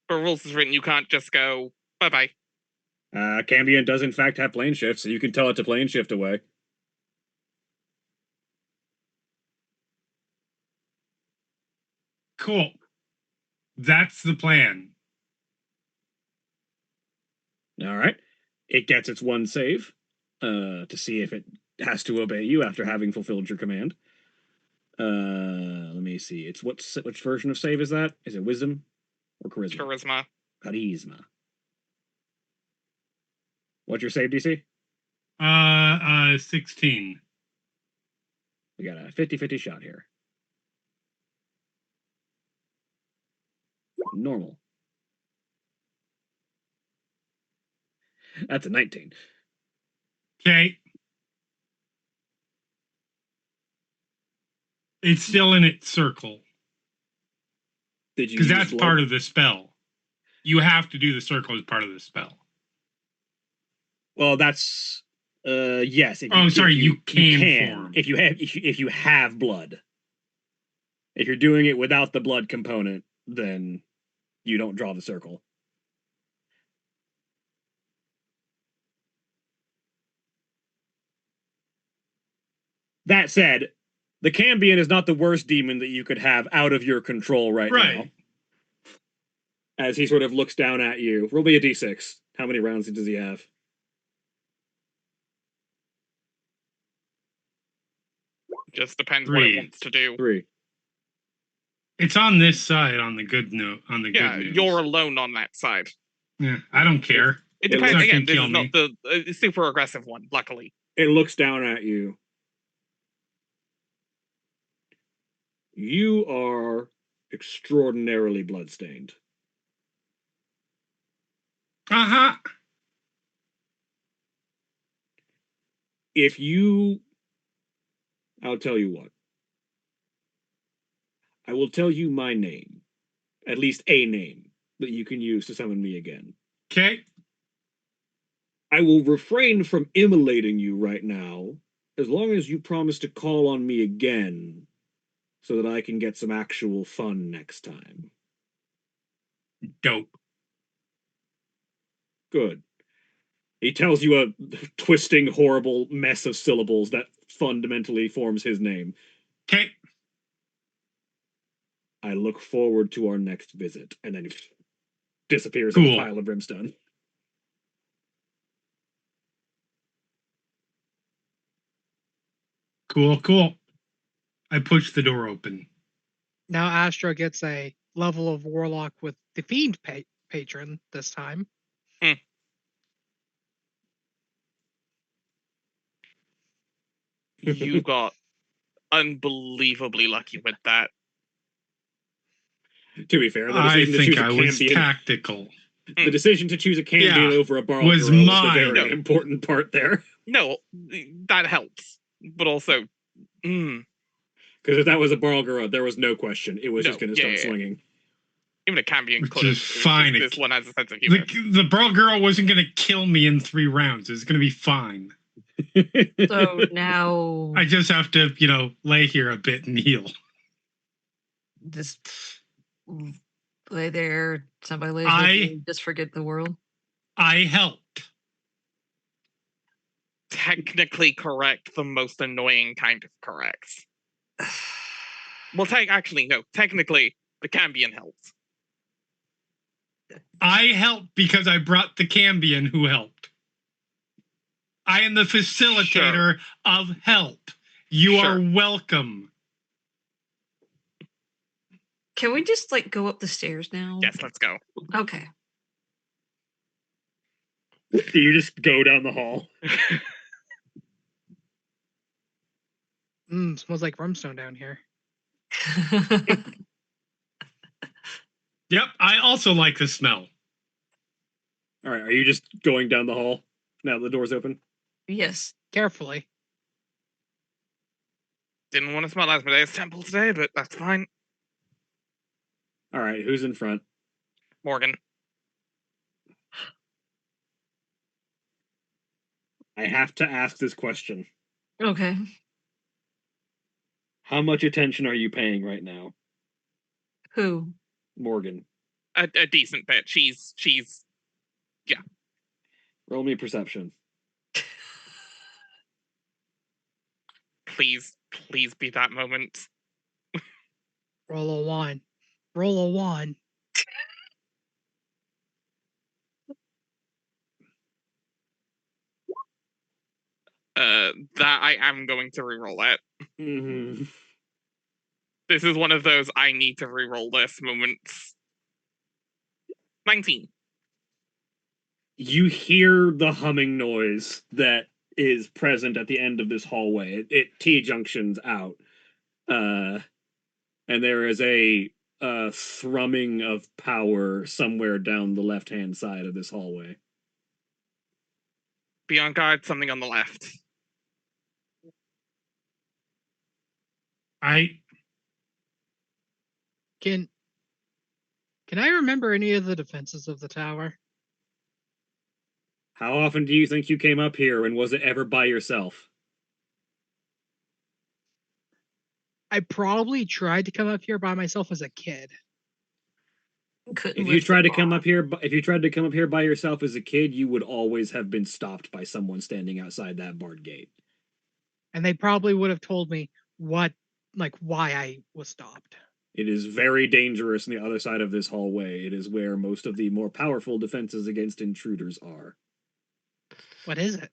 [SPEAKER 4] For rules is written, you can't just go bye-bye.
[SPEAKER 2] Cambion does in fact have Plane Shift, so you can tell it to Plane Shift away.
[SPEAKER 1] Cool. That's the plan.
[SPEAKER 2] All right. It gets its one save to see if it has to obey you after having fulfilled your command. Let me see. It's which version of save is that? Is it wisdom or charisma?
[SPEAKER 4] Charisma.
[SPEAKER 2] Charisma. What's your save DC?
[SPEAKER 1] 16.
[SPEAKER 2] We got a 50-50 shot here. Normal. That's a 19.
[SPEAKER 1] Okay. It's still in its circle.
[SPEAKER 2] Did you?
[SPEAKER 1] Because that's part of the spell. You have to do the circle as part of the spell.
[SPEAKER 2] Well, that's yes.
[SPEAKER 1] You can form.
[SPEAKER 2] If you have blood. If you're doing it without the blood component, then you don't draw the circle. That said, the Cambion is not the worst demon that you could have out of your control right now. As he sort of looks down at you. Roll me a d6. How many rounds does he have?
[SPEAKER 4] Just depends what it wants to do.
[SPEAKER 2] 3.
[SPEAKER 1] It's on this side on the good note. On the good news.
[SPEAKER 4] You're alone on that side.
[SPEAKER 1] Yeah, I don't care.
[SPEAKER 4] It depends. Again, this is
[SPEAKER 1] me.
[SPEAKER 4] not the super aggressive one, luckily.
[SPEAKER 2] It looks down at you. You are extraordinarily bloodstained.
[SPEAKER 1] Uh-huh.
[SPEAKER 2] I'll tell you what. I will tell you my name. At least a name that you can use to summon me again.
[SPEAKER 1] Okay.
[SPEAKER 2] I will refrain from immolating you right now, as long as you promise to call on me again, so that I can get some actual fun next time.
[SPEAKER 1] Dope.
[SPEAKER 2] Good. He tells you a twisting, horrible mess of syllables that fundamentally forms his name.
[SPEAKER 1] Okay.
[SPEAKER 2] I look forward to our next visit. And then he disappears in a pile of brimstone.
[SPEAKER 1] Cool. I push the door open.
[SPEAKER 3] Now Astra gets a level of warlock with the fiend patron this time.
[SPEAKER 4] You got unbelievably lucky with that.
[SPEAKER 2] To be fair,
[SPEAKER 1] I think I was tactical.
[SPEAKER 2] The decision to choose a Cambion over a Barl
[SPEAKER 1] was
[SPEAKER 2] Girl
[SPEAKER 1] mine.
[SPEAKER 2] was a very important part there.
[SPEAKER 4] No, that helps. But also,
[SPEAKER 2] because if that was a Barl Girl, there was no question. It was just going to start swinging.
[SPEAKER 4] Even a Cambion
[SPEAKER 1] Which
[SPEAKER 4] could
[SPEAKER 1] is fine.
[SPEAKER 4] This one has a sense of humor.
[SPEAKER 1] The Barl Girl wasn't going to kill me in 3 rounds. It's going to be fine.
[SPEAKER 5] So now
[SPEAKER 1] I just have to, lay here a bit and heal.
[SPEAKER 5] Just lay there. Somebody lays with you, just forget the world.
[SPEAKER 1] I helped.
[SPEAKER 4] Technically correct, the most annoying kind of correct. Well, technically, the Cambion helped.
[SPEAKER 1] I helped because I brought the Cambion who helped. I am the facilitator of help. You are welcome.
[SPEAKER 5] Can we just go up the stairs now?
[SPEAKER 4] Yes, let's go.
[SPEAKER 5] Okay.
[SPEAKER 2] Do you just go down the hall?
[SPEAKER 3] Smells like brimstone down here.
[SPEAKER 1] Yep, I also like the smell.
[SPEAKER 2] All right, are you just going down the hall now that the door's open?
[SPEAKER 5] Yes.
[SPEAKER 3] Carefully.
[SPEAKER 4] Didn't want to smell Asmodeus Temple today, but that's fine.
[SPEAKER 2] All right, who's in front?
[SPEAKER 4] Morgan.
[SPEAKER 2] I have to ask this question.
[SPEAKER 5] Okay.
[SPEAKER 2] How much attention are you paying right now?
[SPEAKER 5] Who?
[SPEAKER 2] Morgan.
[SPEAKER 4] A decent bit. She's yeah.
[SPEAKER 2] Roll me perception.
[SPEAKER 4] Please be that moment.
[SPEAKER 3] Roll a 1. Roll a 1.
[SPEAKER 4] that I am going to reroll it.
[SPEAKER 2] Mm-hmm.
[SPEAKER 4] This is one of those I need to reroll this moments. 19.
[SPEAKER 2] You hear the humming noise that is present at the end of this hallway. It T-junctions out. And there is a thrumming of power somewhere down the left-hand side of this hallway.
[SPEAKER 4] Be on guard, something on the left.
[SPEAKER 3] Can I remember any of the defenses of the tower?
[SPEAKER 2] How often do you think you came up here, and was it ever by yourself?
[SPEAKER 3] I probably tried to come up here by myself as a kid.
[SPEAKER 2] If you tried to come up here by yourself as a kid, you would always have been stopped by someone standing outside that barred gate.
[SPEAKER 3] And they probably would have told me why I was stopped.
[SPEAKER 2] It is very dangerous on the other side of this hallway. It is where most of the more powerful defenses against intruders are.
[SPEAKER 3] What is it?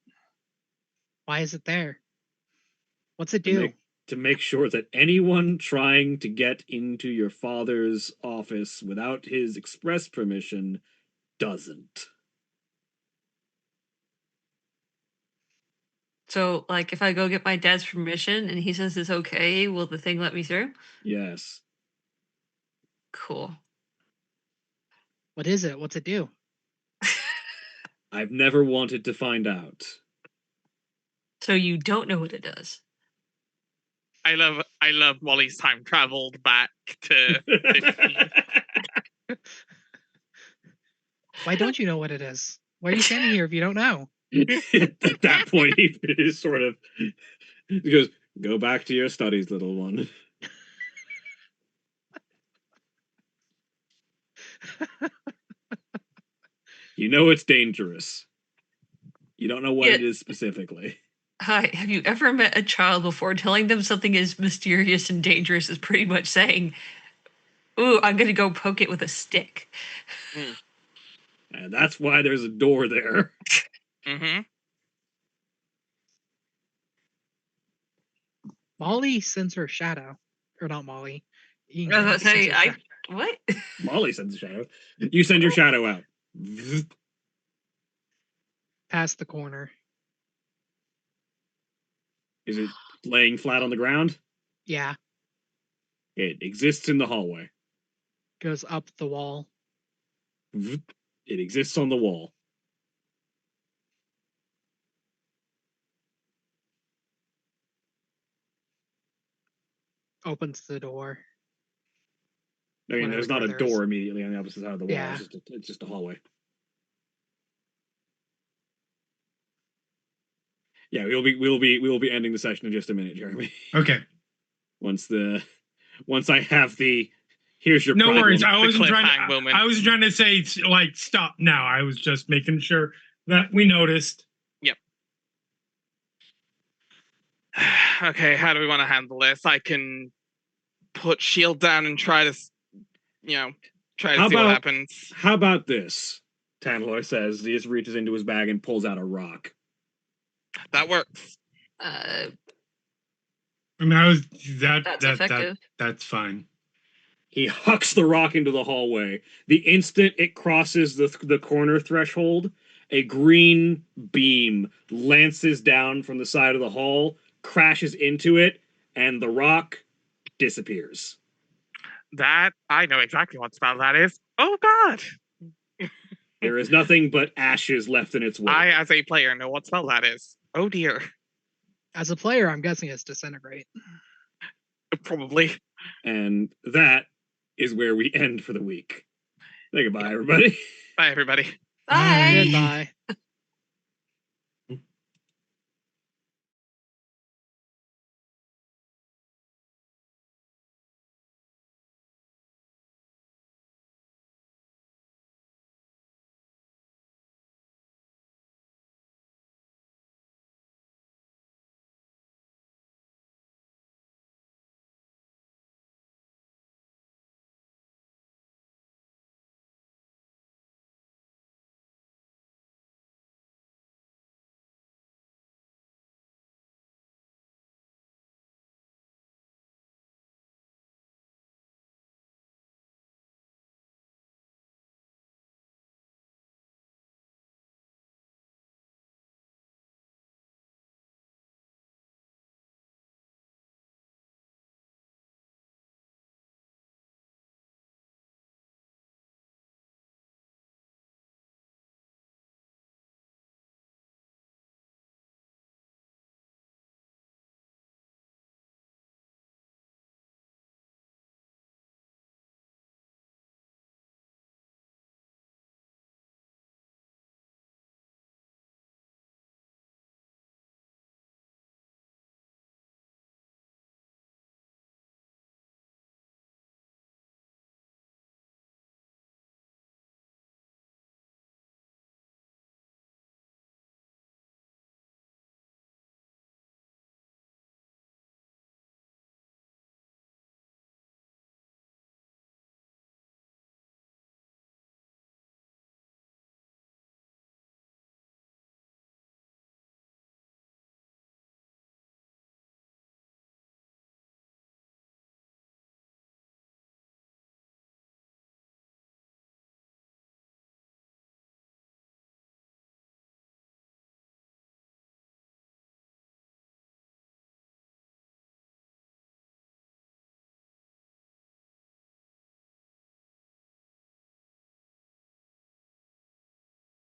[SPEAKER 3] Why is it there? What's it do?
[SPEAKER 2] To make sure that anyone trying to get into your father's office without his express permission doesn't.
[SPEAKER 5] So, like, if I go get my dad's permission and he says it's okay, will the thing let me through?
[SPEAKER 2] Yes.
[SPEAKER 5] Cool.
[SPEAKER 3] What is it? What's it do?
[SPEAKER 2] I've never wanted to find out.
[SPEAKER 5] So you don't know what it does?
[SPEAKER 4] I love Molly's time traveled back to 15.
[SPEAKER 3] Why don't you know what it is? Why are you standing here if you don't know?
[SPEAKER 2] At that point, he is sort of... He goes, go back to your studies, little one. You know it's dangerous. You don't know what it is specifically.
[SPEAKER 5] Hi, have you ever met a child before? Telling them something is mysterious and dangerous is pretty much saying, ooh, I'm going to go poke it with a stick.
[SPEAKER 2] And that's why there's a door there.
[SPEAKER 4] Mm-hmm.
[SPEAKER 3] Molly sends her shadow. Or not Molly.
[SPEAKER 5] I was about to say, what?
[SPEAKER 2] Molly sends a shadow. You send your shadow out.
[SPEAKER 3] Past the corner.
[SPEAKER 2] Is it laying flat on the ground?
[SPEAKER 3] Yeah.
[SPEAKER 2] It exists in the hallway.
[SPEAKER 3] Goes up the wall.
[SPEAKER 2] It exists on the wall.
[SPEAKER 3] Opens the door.
[SPEAKER 2] I mean, there's not a door
[SPEAKER 3] is.
[SPEAKER 2] immediately on the opposite side of the wall.
[SPEAKER 3] Yeah.
[SPEAKER 2] It's just a hallway. Yeah, we will be ending the session in just a minute, Jeremy.
[SPEAKER 1] Okay.
[SPEAKER 2] Once I have the here's your
[SPEAKER 1] no
[SPEAKER 2] problem.
[SPEAKER 1] worries. I wasn't trying to say like stop now. I was just making sure that we noticed.
[SPEAKER 4] Yep. Okay, how do we want to handle this? I can put shield down and try to see what happens.
[SPEAKER 2] How about this? Tantalor says. He just reaches into his bag and pulls out a rock.
[SPEAKER 4] That works.
[SPEAKER 5] I
[SPEAKER 1] mean,
[SPEAKER 5] that's effective.
[SPEAKER 1] That's fine.
[SPEAKER 2] He hucks the rock into the hallway. The instant it crosses the corner threshold, a green beam lances down from the side of the hall, crashes into it, and the rock disappears.
[SPEAKER 4] That I know exactly what spell that is. Oh God!
[SPEAKER 2] There is nothing but ashes left in its wake.
[SPEAKER 4] I, as a player, know what spell that is. Oh dear.
[SPEAKER 3] As a player, I'm guessing it's disintegrate.
[SPEAKER 4] Probably.
[SPEAKER 2] And that is where we end for the week. Say goodbye, everybody.
[SPEAKER 4] Bye, everybody.
[SPEAKER 5] Bye.
[SPEAKER 3] Goodbye.